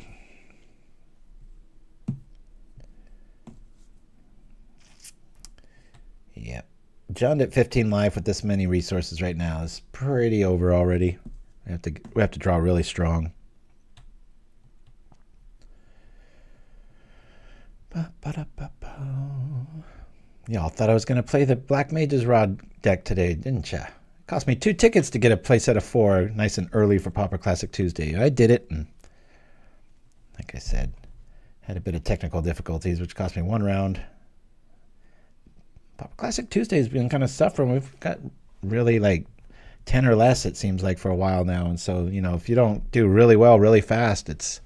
Yep. Jund at 15 life with this many resources right now is pretty over already. We have to draw really strong. Y'all thought I was going to play the Black Mage's Rod deck today, didn't ya? It cost me 2 tickets to get a playset of 4 nice and early for Pauper Classic Tuesday. I did it, and like I said, had a bit of technical difficulties, which cost me 1 round. Pauper Classic Tuesday has been kind of suffering. We've got really like 10 or less, it seems like, for a while now. And so, you know, if you don't do really well really fast, it's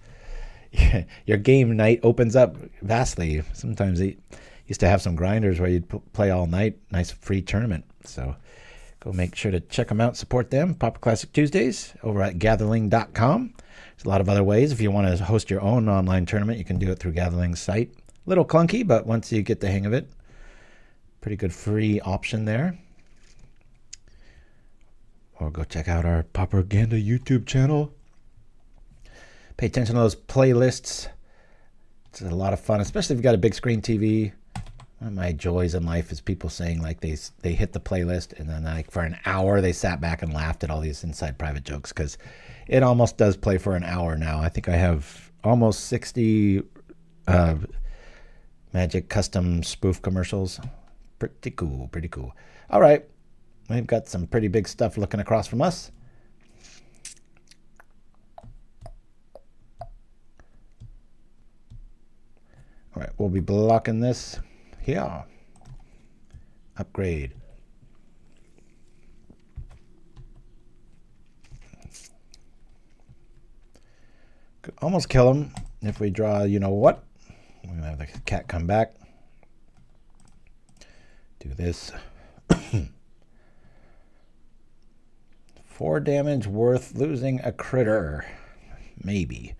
your game night opens up vastly. Sometimes they used to have some grinders where you'd play all night, nice free tournament. So go make sure to check them out, support them. Pauper Classic Tuesdays over at gatherling.com. There's a lot of other ways. If you want to host your own online tournament, you can do it through Gatherling's site. A little clunky, but once you get the hang of it, pretty good free option there. Or go check out our Pauperganda YouTube channel. Pay attention to those playlists. It's a lot of fun, especially if you've got a big screen TV. One of my joys in life is people saying like they hit the playlist and then like for an hour they sat back and laughed at all these inside private jokes, because it almost does play for an hour now. I think I have almost 60 Magic custom spoof commercials. Pretty cool, pretty cool. All right, we've got some pretty big stuff looking across from us. All right, we'll be blocking this here. Upgrade. Could almost kill him if we draw, you know what? We're going to have the cat come back. Do this. 4 damage worth losing a critter. Maybe.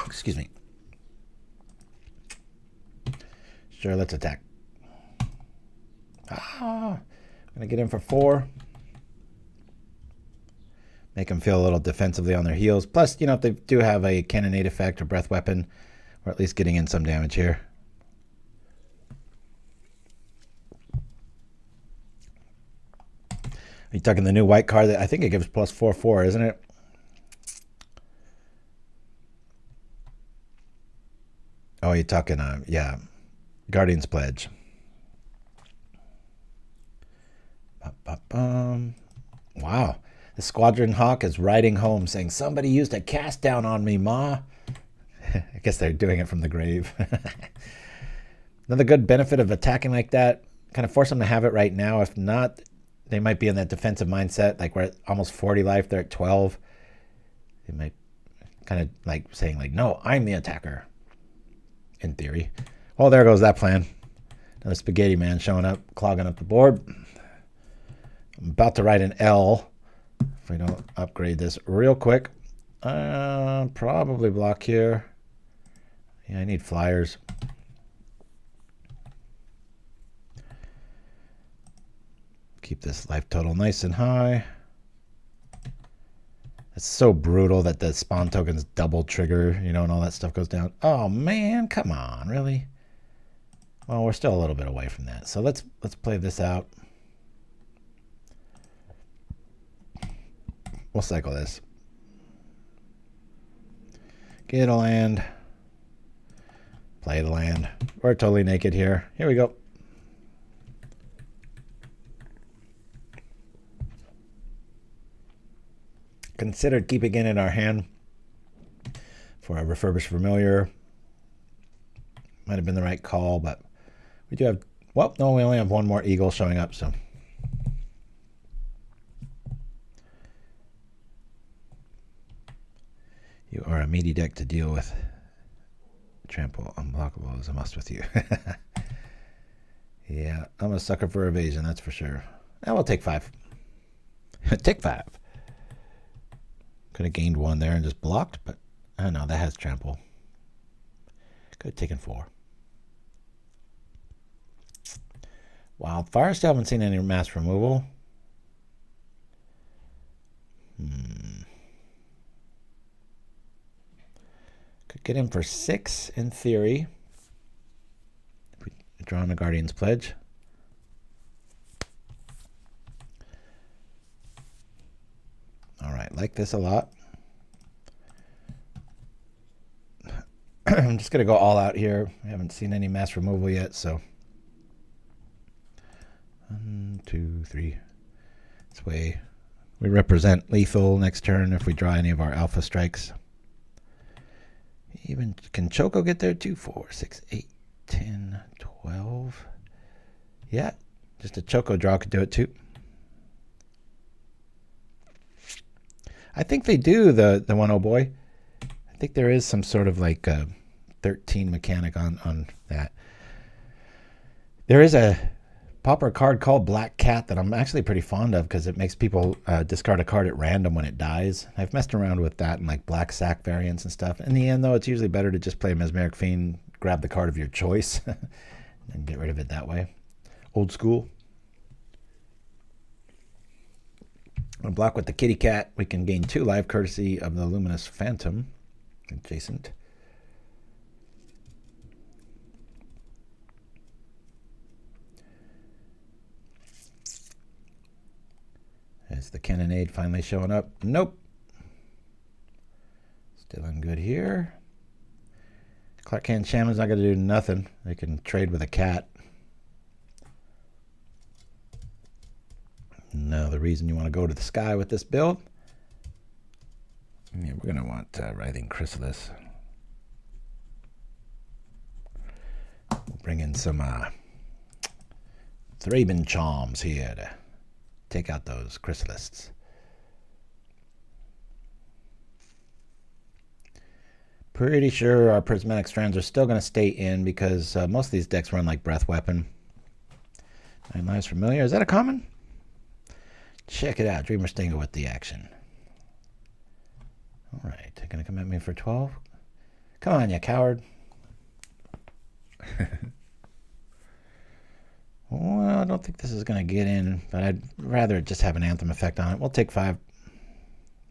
Excuse me. Sure, let's attack. I'm going to get in for 4. Make them feel a little defensively on their heels. Plus, you know, if they do have a cannonade effect or breath weapon, we're at least getting in some damage here. Are you talking the new white card? That I think it gives +4/4, isn't it? Oh, you're talking, yeah, Guardian's Pledge. Wow. The Squadron Hawk is riding home saying, somebody used a cast down on me, Ma. I guess they're doing it from the grave. Another good benefit of attacking like that, kind of force them to have it right now. If not, they might be in that defensive mindset. Like we're at almost 40 life, they're at 12. They might kind of like saying like, no, I'm the attacker. In theory. Oh, there goes that plan. Another spaghetti man showing up, clogging up the board. I'm about to write an L if we don't upgrade this real quick. Probably block here. Yeah, I need flyers. Keep this life total nice and high. It's so brutal that the spawn tokens double trigger, you know, and all that stuff goes down. Oh man, come on, really? Well, we're still a little bit away from that. So let's play this out. We'll cycle this. Get a land. Play the land. We're totally naked here. Here we go. Considered keeping it in our hand for a refurbished familiar. Might have been the right call, but we do have, well, no, we only have one more eagle showing up, so. You are a meaty deck to deal with. Trample unblockable is a must with you. Yeah, I'm a sucker for evasion, that's for sure. And we'll take 5. Take 5. Could have gained 1 there and just blocked, but I don't know, that has trample. Could have taken 4. Wildfire, still haven't seen any mass removal. Could get him for 6 in theory. If we draw on a Guardian's Pledge. Alright, like this a lot. I'm just going to go all out here. We haven't seen any mass removal yet, so. 1, 2, 3. This way we represent lethal next turn if we draw any of our alpha strikes. Even can Choco get there too? 4, 6, 8, 10, 12. Yeah, just a Choco draw could do it too. I think they do the one oh boy. I think there is some sort of like 13 mechanic on that. There is a Pauper card called Black Cat that I'm actually pretty fond of because it makes people discard a card at random when it dies. I've messed around with that and like Black Sack variants and stuff. In the end, though, it's usually better to just play Mesmeric Fiend, grab the card of your choice, and get rid of it that way. Old school. On block with the Kitty Cat, we can gain 2 life courtesy of the Luminous Phantom adjacent. Is the Cannonade finally showing up? Nope. Still in good here. Clark Kent Shaman's not going to do nothing. They can trade with a cat. No, the reason you want to go to the sky with this build. Yeah, we're going to want Writhing Chrysalis. We'll bring in some Thraben Charms here to take out those Chrysalists. Pretty sure our Prismatic Strands are still going to stay in because most of these decks run like Breath Weapon. 9 lives familiar. Is that a common? Check it out. Dreamer Stinger with the action. All right. They're going to come at me for 12. Come on, you coward. Well, I don't think this is going to get in, but I'd rather just have an Anthem effect on it. We'll take 5.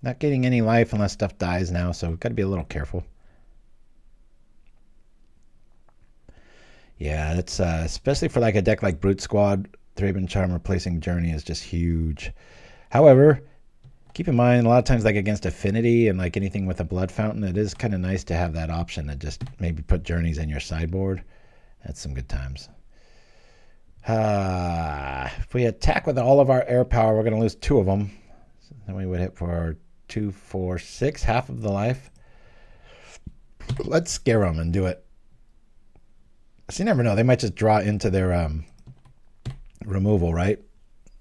Not getting any life unless stuff dies now, so we've got to be a little careful. Yeah, that's especially for like a deck like Brute Squad, Thraben Charm replacing Journey is just huge. However, keep in mind, a lot of times like against Affinity and like anything with a Blood Fountain, it is kind of nice to have that option to just maybe put Journeys in your sideboard. That's some good times. If we attack with all of our air power, we're going to lose 2 of them. So then we would hit for 2, 4, 6, half of the life. Let's scare them and do it. So you never know. They might just draw into their removal, right?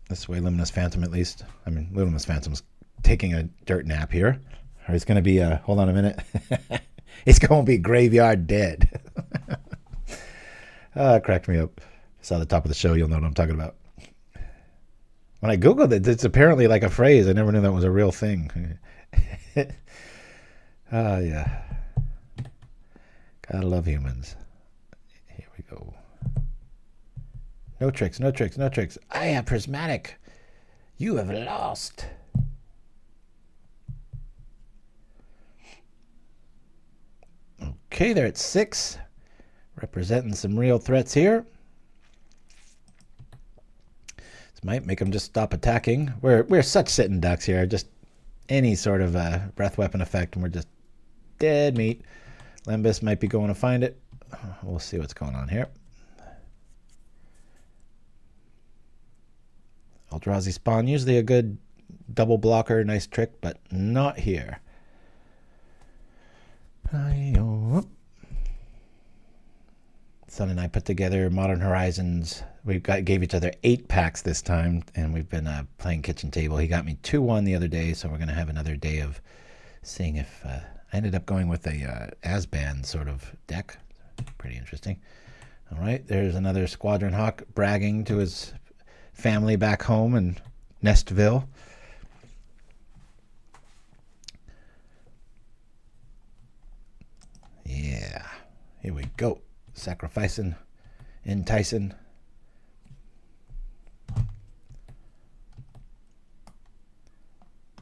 This way, Luminous Phantom at least. I mean, Luminous Phantom's taking a dirt nap here. Or he's going to be, hold on a minute. He's going to be graveyard dead. It cracked me up. Saw the top of the show, you'll know what I'm talking about. When I Googled it, it's apparently like a phrase. I never knew that was a real thing. Yeah. Gotta love humans. Here we go. No tricks, no tricks, no tricks. I am Prismatic. You have lost. Okay, they're at 6. Representing some real threats here. Might make them just stop attacking. We're such sitting ducks here. Just any sort of breath weapon effect, and we're just dead meat. Lembas might be going to find it. We'll see what's going on here. Eldrazi Spawn, usually a good double blocker, nice trick, but not here. Son and I put together Modern Horizons. Gave each other 8 packs this time, and we've been playing kitchen table. He got me 2-1 the other day, so we're going to have another day of seeing if... I ended up going with a Asban sort of deck. Pretty interesting. All right, there's another Squadron Hawk bragging to his family back home in Nestville. Yeah, here we go. Sacrificing, enticing.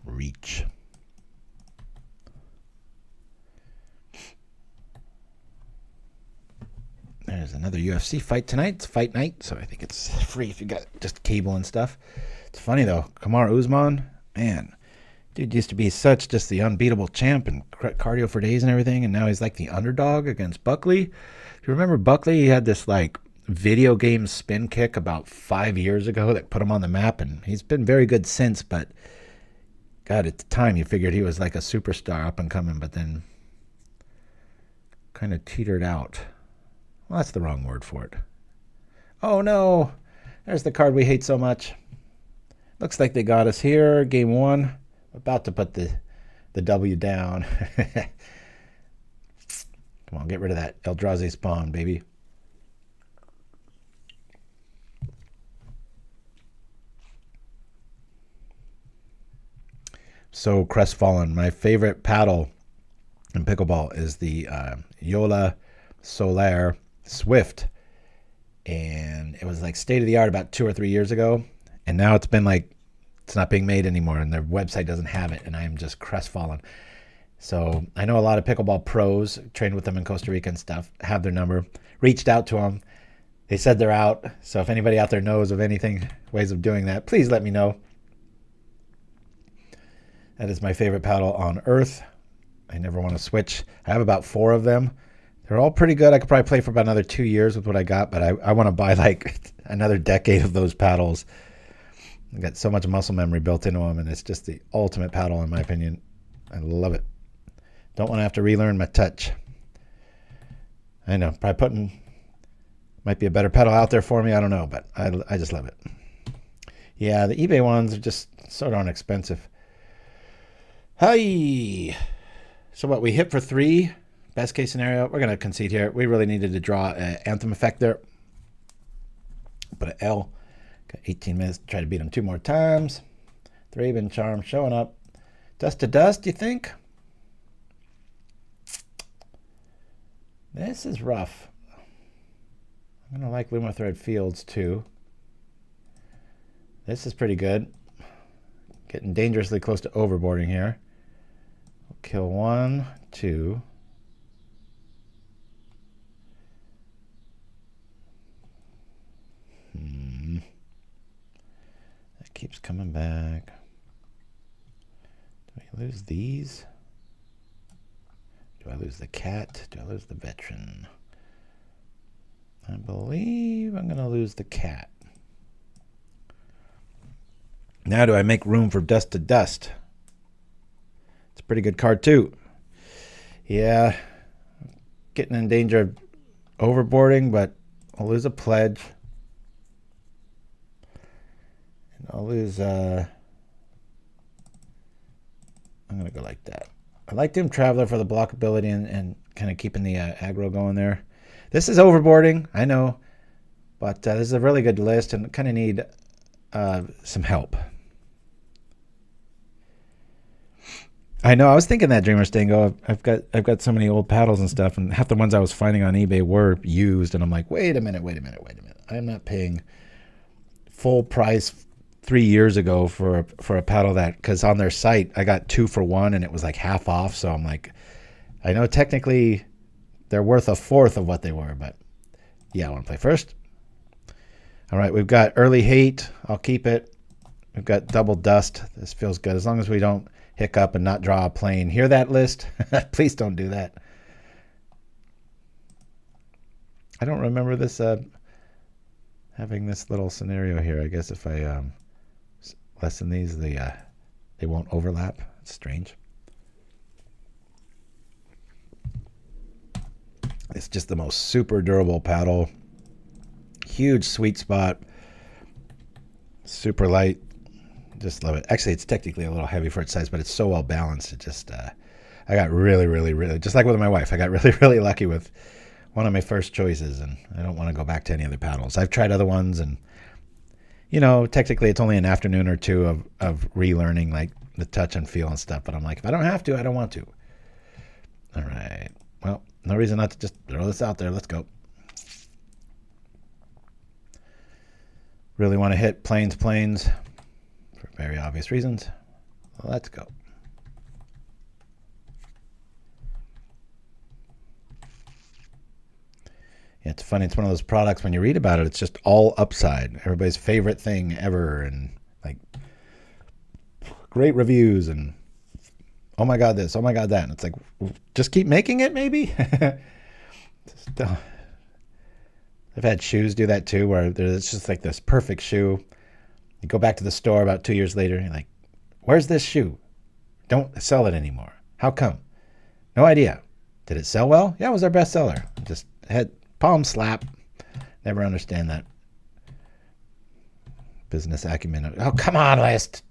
Reach. There's another UFC fight tonight. It's fight night, so I think it's free if you got just cable and stuff. It's funny, though. Kamaru Usman, man, dude used to be such just the unbeatable champ and cardio for days and everything, and now he's like the underdog against Buckley. If you remember Buckley, he had this like video game spin kick about 5 years ago that put him on the map, and he's been very good since, but God, at the time you figured he was like a superstar up and coming, but then kind of teetered out. Well, that's the wrong word for it. Oh no, there's the card we hate so much. Looks like they got us here. Game 1. About to put the W down. Come on, get rid of that Eldrazi spawn, baby. So crestfallen. My favorite paddle in pickleball is the Yola Solaire Swift, and it was like state of the art about 2 or 3 years ago, and now it's been like it's not being made anymore, and their website doesn't have it, and I am just crestfallen. So I know a lot of pickleball pros, trained with them in Costa Rica and stuff, have their number. Reached out to them. They said they're out. So if anybody out there knows of anything, ways of doing that, please let me know. That is my favorite paddle on earth. I never want to switch. I have about 4 of them. They're all pretty good. I could probably play for about another 2 years with what I got, but I want to buy like another decade of those paddles. I got so much muscle memory built into them, and it's just the ultimate paddle in my opinion. I love it. Don't want to have to relearn my touch. I know, probably might be a better paddle out there for me. I don't know, but I just love it. Yeah, the eBay ones are just so darn expensive. Hi. So what, we hit for 3. Best case scenario, we're going to concede here. We really needed to draw an Anthem effect there. Put an L. Got 18 minutes to try to beat him 2 more times. Thraben Charm showing up. Dust to dust, you think? This is rough. I'm going to like Lumithread Fields too. This is pretty good. Getting dangerously close to overboarding here. We'll kill 1, 2. That keeps coming back. Do I lose these? Do I lose the cat? Do I lose the veteran? I believe I'm going to lose the cat. Now do I make room for Dust to Dust? It's a pretty good card too. Yeah, getting in danger of overboarding, but I'll lose a pledge. And I'll lose... I'm going to go like that. I like Doom Traveler for the blockability and kind of keeping the aggro going there. This is overboarding, I know, but this is a really good list and kind of need some help. I know, I was thinking that Dreamer Stingo. I've got so many old paddles and stuff, and half the ones I was finding on eBay were used, and I'm like, wait a minute. I'm not paying full price 3 years ago for a paddle that, because on their site I got 2 for 1 and it was like half off, so I'm like, I know technically they're worth a fourth of what they were, but yeah, I want to play first. All right, we've got Early Hate. I'll keep it. We've got Double Dust. This feels good as long as we don't hiccup and not draw a plane. Hear that list? Please don't do that. I don't remember this having this little scenario here. I guess if I lessen these, the they won't overlap. It's strange. It's just the most super durable paddle. Huge sweet spot. Super light. Just love it. Actually, it's technically a little heavy for its size, but it's so well balanced. It just, I got really, just like with my wife, I got really lucky with one of my first choices, and I don't want to go back to any other paddles. I've tried other ones, and, you know, technically it's only an afternoon or two of relearning, like, the touch and feel and stuff, but I'm like, if I don't have to, I don't want to. All right. Well, no reason not to just throw this out there. Let's go. Really want to hit plains for very obvious reasons. Let's go. Yeah, it's funny. It's one of those products when you read about it, it's just all upside. Everybody's favorite thing ever, and like great reviews, and oh my God this, oh my God that. And it's like, just keep making it, maybe? I've had shoes do that too, where it's just like this perfect shoe. You go back to the store about 2 years later, and you're like, where's this shoe? Don't sell it anymore. How come? No idea. Did it sell well? Yeah, it was our best seller. Just had palm slap. Never understand that business acumen. Oh, come on, List.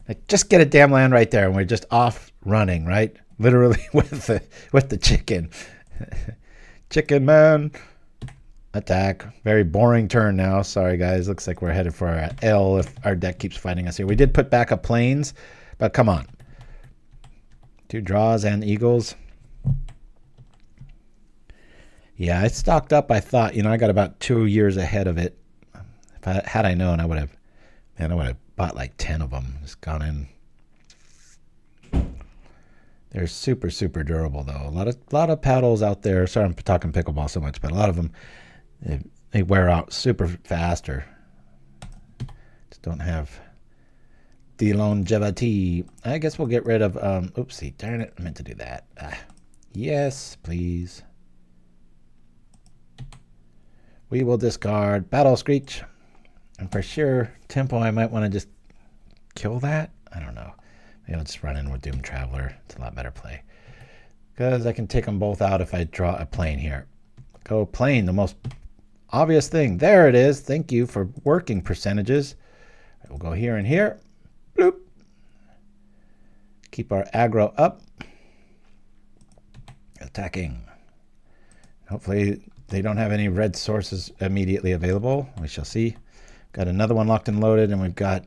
Like, just get a damn land right there, and we're just off running, right? Literally with the chicken. Chicken man. Attack. Very boring turn now. Sorry, guys. Looks like we're headed for our L if our deck keeps fighting us here. We did put back a plains, but come on. 2 draws and eagles. Yeah, I stocked up. I thought, I got about 2 years ahead of it. Had I known, I would have bought like 10 of them. Just gone in. They're super, super durable, though. A lot of paddles out there. Sorry, I'm talking pickleball so much, but a lot of them, they wear out super fast, or just don't have the longevity. I guess we'll get rid of, oopsie, darn it, I meant to do that. Yes, please. We will discard Battle Screech. And for sure, tempo, I might want to just kill that. I don't know. Maybe I'll just run in with Doom Traveler. It's a lot better play. Because I can take them both out if I draw a plane here. Go plane, the most obvious thing. There it is. Thank you for working percentages. We'll go here and here. Bloop. Keep our aggro up. Attacking. Hopefully they don't have any red sources immediately available. We shall see. Got another one locked and loaded, and we've got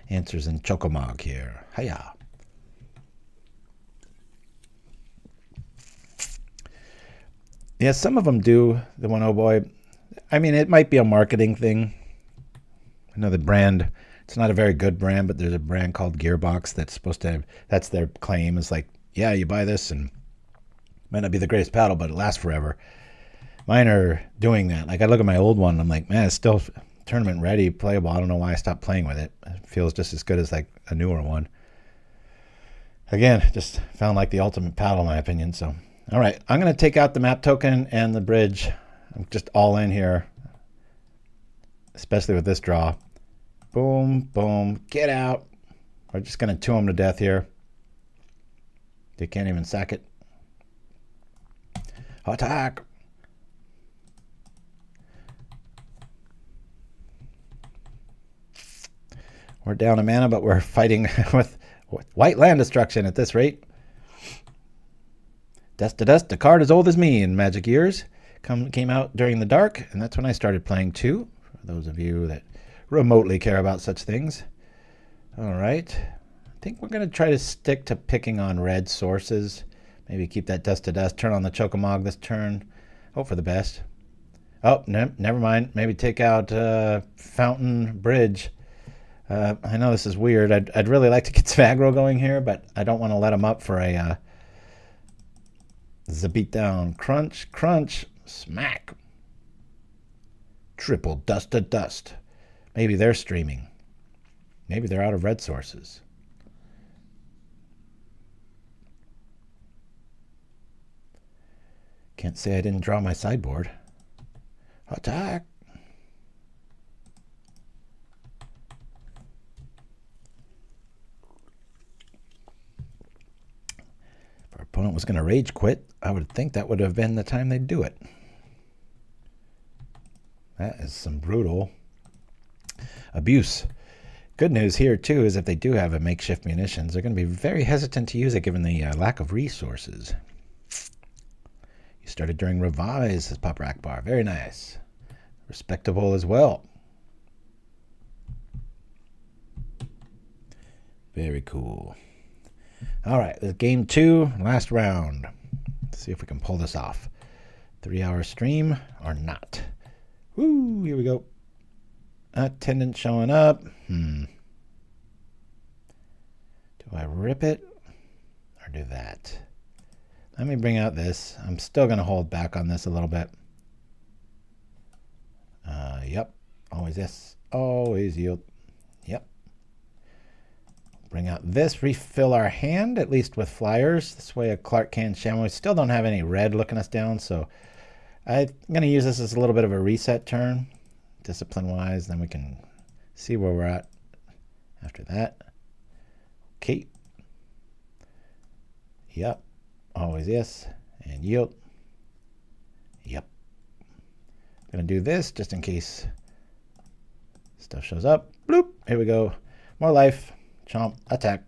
answers in Choco MOG here. Hiya. Yeah, some of them do. The one, oh boy. I mean, it might be a marketing thing. I know the brand, it's not a very good brand, but there's a brand called Gearbox that's supposed to have, that's their claim. Is like, yeah, you buy this and it might not be the greatest paddle, but it lasts forever. Mine are doing that. Like, I look at my old one, I'm like, man, it's still tournament ready, playable. I don't know why I stopped playing with it. It feels just as good as like a newer one. Again, just found like the ultimate paddle in my opinion. So, all right, I'm going to take out the map token and the bridge. I'm just all in here, especially with this draw. Boom, boom, get out. We're just going to 2 them to death here. They can't even sack it. Attack. We're down a mana, but we're fighting with white land destruction at this rate. Dust to Dust, a card as old as me in Magic years. Came out during the dark, and that's when I started playing too, for those of you that remotely care about such things. All right. I think we're going to try to stick to picking on red sources. Maybe keep that Dust to Dust, turn on the Choco MOG this turn. Hope for the best. Oh, never mind. Maybe take out Fountain Bridge. I know this is weird. I'd really like to get some aggro going here, but I don't want to let them up for a beat down. Crunch, crunch, smack. Triple Dust to Dust. Maybe they're streaming. Maybe they're out of red sources. Can't say I didn't draw my sideboard. Attack. opponent was going to rage quit, I would think that would have been the time they'd do it. That is some brutal abuse. Good news here, too, is if they do have a makeshift munitions, they're going to be very hesitant to use it given the lack of resources. You started during Revise, says PauperRBust. Very nice. Respectable as well. Very cool. All right, this game 2, last round. Let's see if we can pull this off. 3-hour stream or not. Woo, here we go. Attendant showing up. Do I rip it or do that? Let me bring out this. I'm still going to hold back on this a little bit. Yep. Always this. Always yield. Yep. Bring out this. Refill our hand, at least with flyers. This way a Clark can Shamo. We still don't have any red looking us down, so I'm going to use this as a little bit of a reset turn, discipline-wise. Then we can see where we're at after that. Okay. Yep. Always yes. And yield. Yep. I'm going to do this just in case stuff shows up. Bloop. Here we go. More life. Chomp. Attack.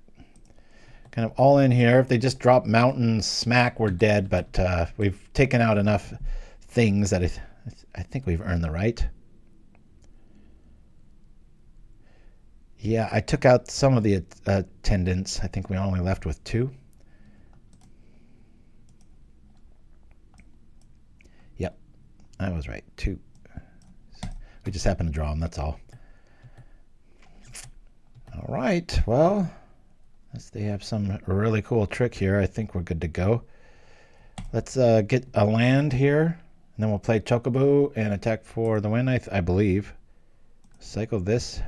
Kind of all in here. If they just drop mountain smack, we're dead. But we've taken out enough things that I think we've earned the right. Yeah, I took out some of the attendants. I think we only left with 2. Yep, I was right. 2. We just happened to draw them, that's all. All right, well, unless they have some really cool trick here, I think we're good to go. Let's get a land here, and then we'll play Chocobo and attack for the win, I believe. Cycle this.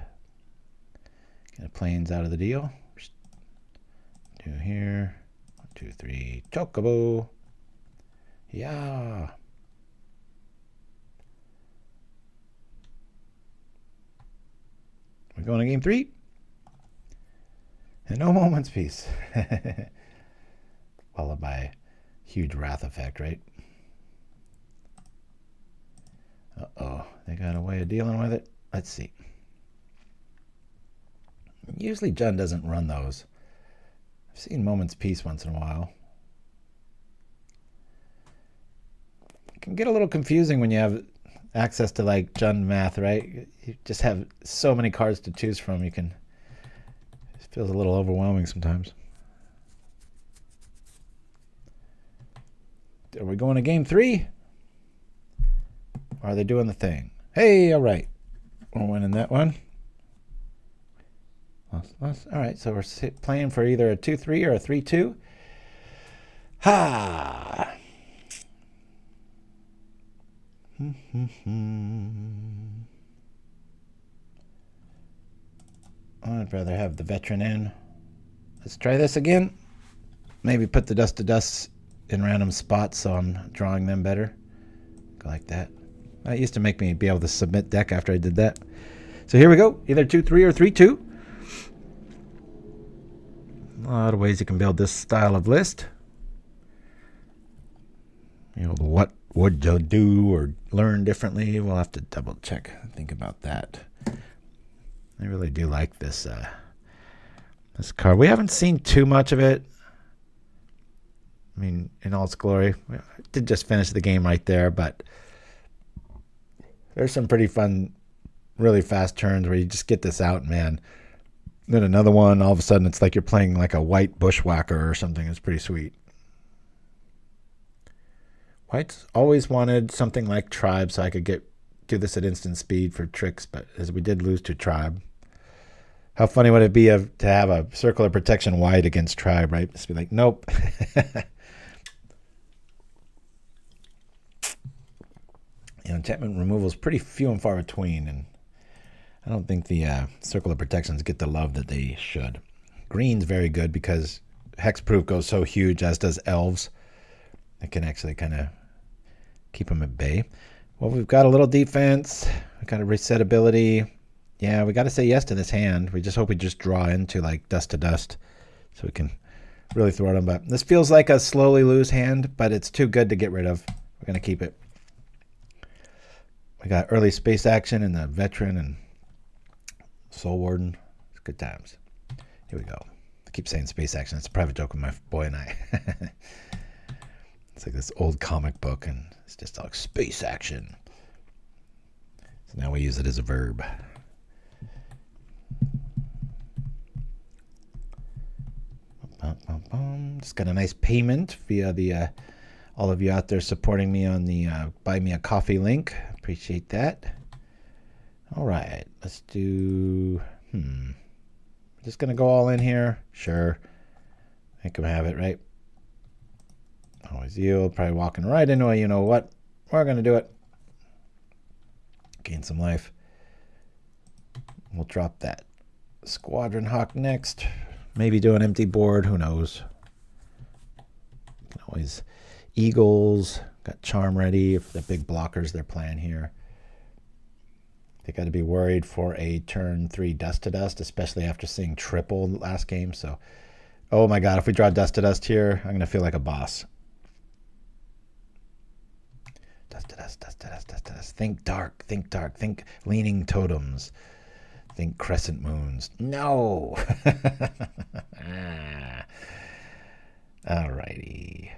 Get planes out of the deal. 2 here. 1, 2, 3. Chocobo. Yeah. We're going to game 3. And no moment's peace. Followed by huge wrath effect, right? Uh-oh. They got a way of dealing with it. Let's see. Usually Jun doesn't run those. I've seen Moment's Peace once in a while. It can get a little confusing when you have access to like Jun math, right? You just have so many cards to choose from. It feels a little overwhelming sometimes. Are we going to game 3? Or are they doing the thing? Hey, all right. We're winning that one. All right, so we're playing for either a 2-3 or a 3-2. Ha! I'd rather have the veteran in. Let's try this again. Maybe put the dust to dust in random spots so I'm drawing them better. Go like that. That used to make me be able to submit deck after I did that. So here we go. Either 2-3 or 3-2. A lot of ways you can build this style of list. You know, what would you do or learn differently? We'll have to double check and think about that. I really do like this this card. We haven't seen too much of it. I mean, in all its glory. I did just finish the game right there, but there's some pretty fun, really fast turns where you just get this out, man. Then another one, all of a sudden it's like you're playing like a white bushwhacker or something. It's pretty sweet. White's always wanted something like Tribe so I could do this at instant speed for tricks, but as we did lose to Tribe. How funny would it be to have a Circle of Protection white against Tribe, right? Just be like, nope. Enchantment removal is pretty few and far between, and I don't think the Circle of Protections get the love that they should. Green's very good because Hexproof goes so huge, as does Elves. It can actually kind of keep them at bay. Well, we've got a little defense. We've got a reset ability. Yeah, we got to say yes to this hand. We just hope we just draw into like dust to dust so we can really throw them. But this feels like a slowly lose hand, but it's too good to get rid of. We're going to keep it. We got early space action in the Veteran and Soul Warden. It's good times. Here we go. I keep saying space action. It's a private joke with my boy and I. It's like this old comic book, and it's just like space action. So now we use it as a verb. Just got a nice payment via the all of you out there supporting me on the Buy Me a Coffee link. Appreciate that. All right, let's do. Just gonna go all in here. Sure, I can have it, right? Always yield. Probably walking right into a. You know what? We're gonna do it. Gain some life. We'll drop that Squadron Hawk next. Maybe do an empty board. Who knows? Can always Eagles. Got Charm ready. If the big blockers they're playing here. They got to be worried for a turn 3 Dust to Dust, especially after seeing triple last game. So, oh my God, if we draw Dust to Dust here, I'm going to feel like a boss. Dust to Dust, Dust to Dust, Dust to Dust. Think dark, think dark, think leaning totems, think crescent moons. No! Alrighty.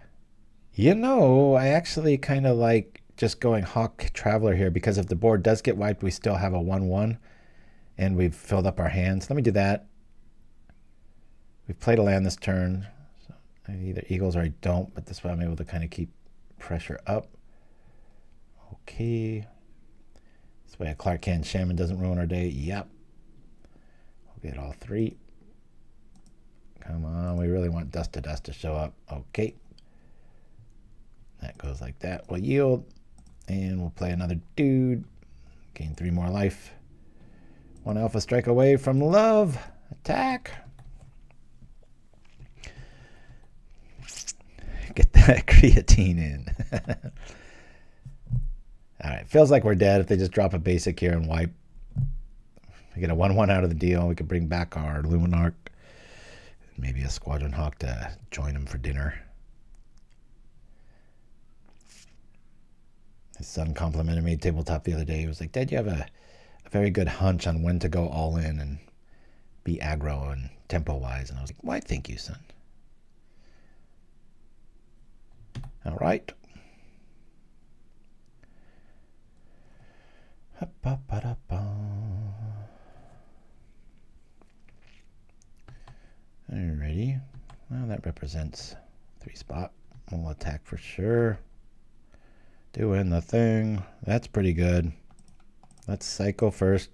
You know, I actually kind of like just going Hawk Traveler here, because if the board does get wiped, we still have a 1/1 and we've filled up our hands. Let me do that. We've played a land this turn. So I either Eagles or I don't, but this way I'm able to kind of keep pressure up. Okay. This way a Clark Kent Shaman doesn't ruin our day. Yep. We'll get all 3. Come on, we really want Dust to Dust to show up. Okay. That goes like that. We'll yield. And we'll play another dude. Gain 3 more life. 1 alpha strike away from love. Attack. Get that creatine in. Alright, feels like we're dead if they just drop a basic here and wipe. We get a 1/1 out of the deal. We could bring back our Lunarch. Maybe a Squadron Hawk to join them for dinner. His son complimented me tabletop the other day. He was like, Dad, you have a very good hunch on when to go all in and be aggro and tempo-wise. And I was like, why, thank you, son. All right. Alrighty. Well, that represents 3 spot. We'll attack for sure. Doing the thing. That's pretty good. Let's cycle first.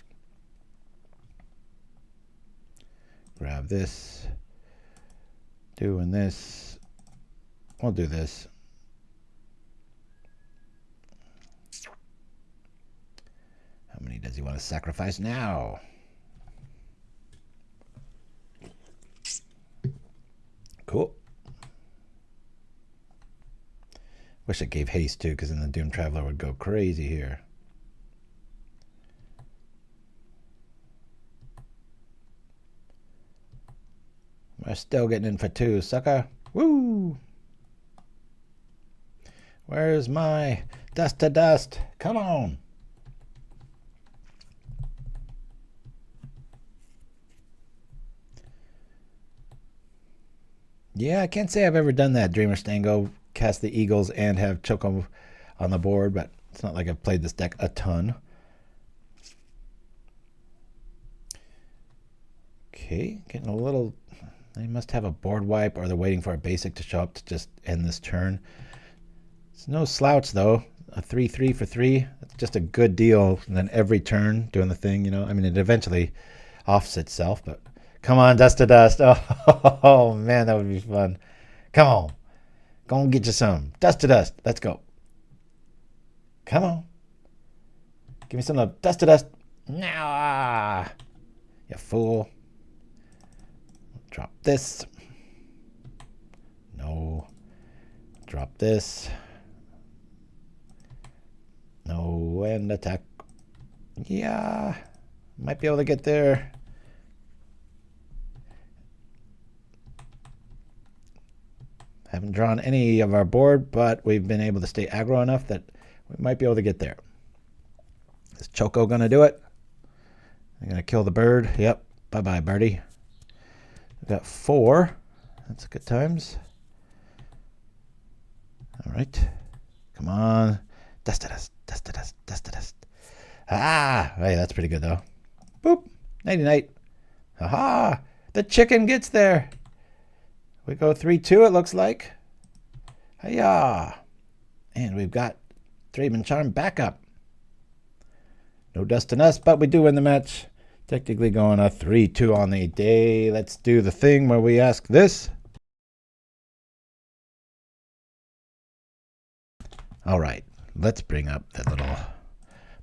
Grab this. Doing this. We'll do this. How many does he want to sacrifice now? Cool. Wish it gave haste too, because then the Doom Traveler would go crazy here. We're still getting in for 2, sucker. Woo! Where's my Dust to Dust? Come on! Yeah, I can't say I've ever done that, Dreamer Stango. Cast the Eagles and have Choco on the board, but it's not like I've played this deck a ton. Okay, getting a little. They must have a board wipe, or they're waiting for a basic to show up to just end this turn. It's no slouch though. A 3/3 for 3. That's just a good deal. And then every turn doing the thing, you know. I mean, it eventually offs itself, but come on, Dust to Dust. Oh man, that would be fun. Come on. Go and get you some. Dust to Dust. Let's go. Come on. Give me some of Dust to Dust. Now. You fool. Drop this. No. Drop this. No. And attack. Yeah. Might be able to get there. Haven't drawn any of our board, but we've been able to stay aggro enough that we might be able to get there. Is Choco going to do it? I'm going to kill the bird. Yep. Bye-bye, birdie. We've got 4. That's good times. All right. Come on. Dust to dust, dust to dust, dust to dust. Ah! Hey, that's pretty good, though. Boop. Nighty-night. Aha! The chicken gets there. We go 3-2, it looks like. Hiya! And we've got Thraben Charm back up. No dust on us, but we do win the match. Technically going a 3-2 on the day. Let's do the thing where we ask this. All right, let's bring up that little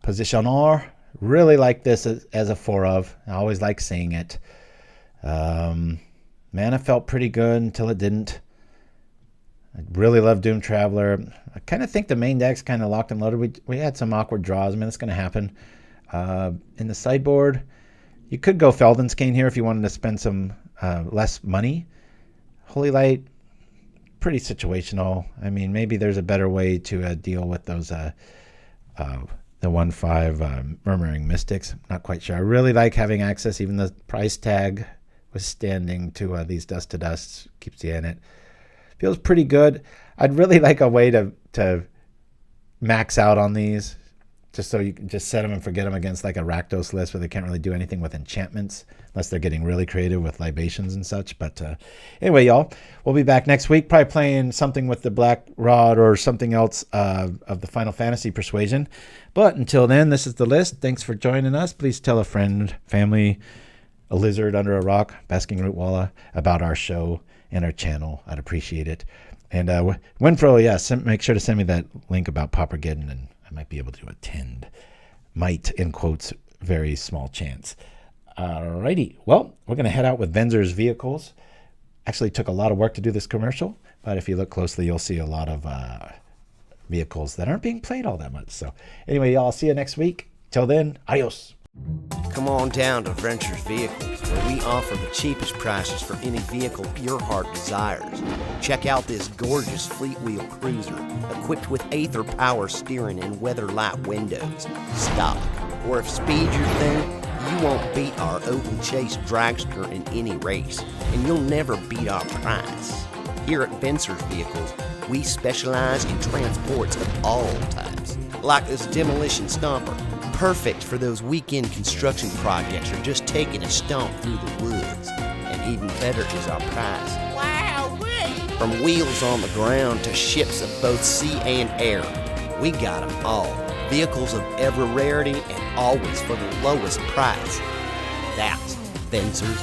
positioner. Really like this as a 4 of. I always like seeing it. Mana felt pretty good until it didn't. I really love Doom Traveler. I kind of think the main deck's kind of locked and loaded. We had some awkward draws. I mean, it's going to happen. In the sideboard, you could go Felden's Cane here if you wanted to spend some less money. Holy Light, pretty situational. I mean, maybe there's a better way to deal with those the 1/5 Murmuring Mystics. Not quite sure. I really like having access. Even the price tag was standing to these Dust to Dusts. Keeps you in it. Feels pretty good. I'd really like a way to max out on these, just so you can just set them and forget them against like a Rakdos list where they can't really do anything with enchantments unless they're getting really creative with libations and such. But anyway, y'all, we'll be back next week, probably playing something with the Black Rod or something else of the Final Fantasy Persuasion. But until then, this is the list. Thanks for joining us. Please tell a friend, family, a lizard under a rock, basking root walla, about our show and our channel. I'd appreciate it. And Winfro, yes, make sure to send me that link about Paupergeddon, and I might be able to attend. Might, in quotes, very small chance. Alrighty, well, we're going to head out with Venzer's Vehicles. Actually took a lot of work to do this commercial, but if you look closely, you'll see a lot of vehicles that aren't being played all that much. So anyway, y'all, see you next week. Till then, adios. Come on down to Ventures Vehicles, where we offer the cheapest prices for any vehicle your heart desires. Check out this gorgeous fleet wheel cruiser, equipped with Aether power steering and weather-light windows. Stock, or if speed's your thing, you won't beat our open chase dragster in any race, and you'll never beat our price. Here at Ventures Vehicles, we specialize in transports of all types, like this demolition stomper, perfect for those weekend construction projects or just taking a stomp through the woods. And even better is our price. Wow-wee! From wheels on the ground to ships of both sea and air, we got them all. Vehicles of every rarity and always for the lowest price. That's Ventures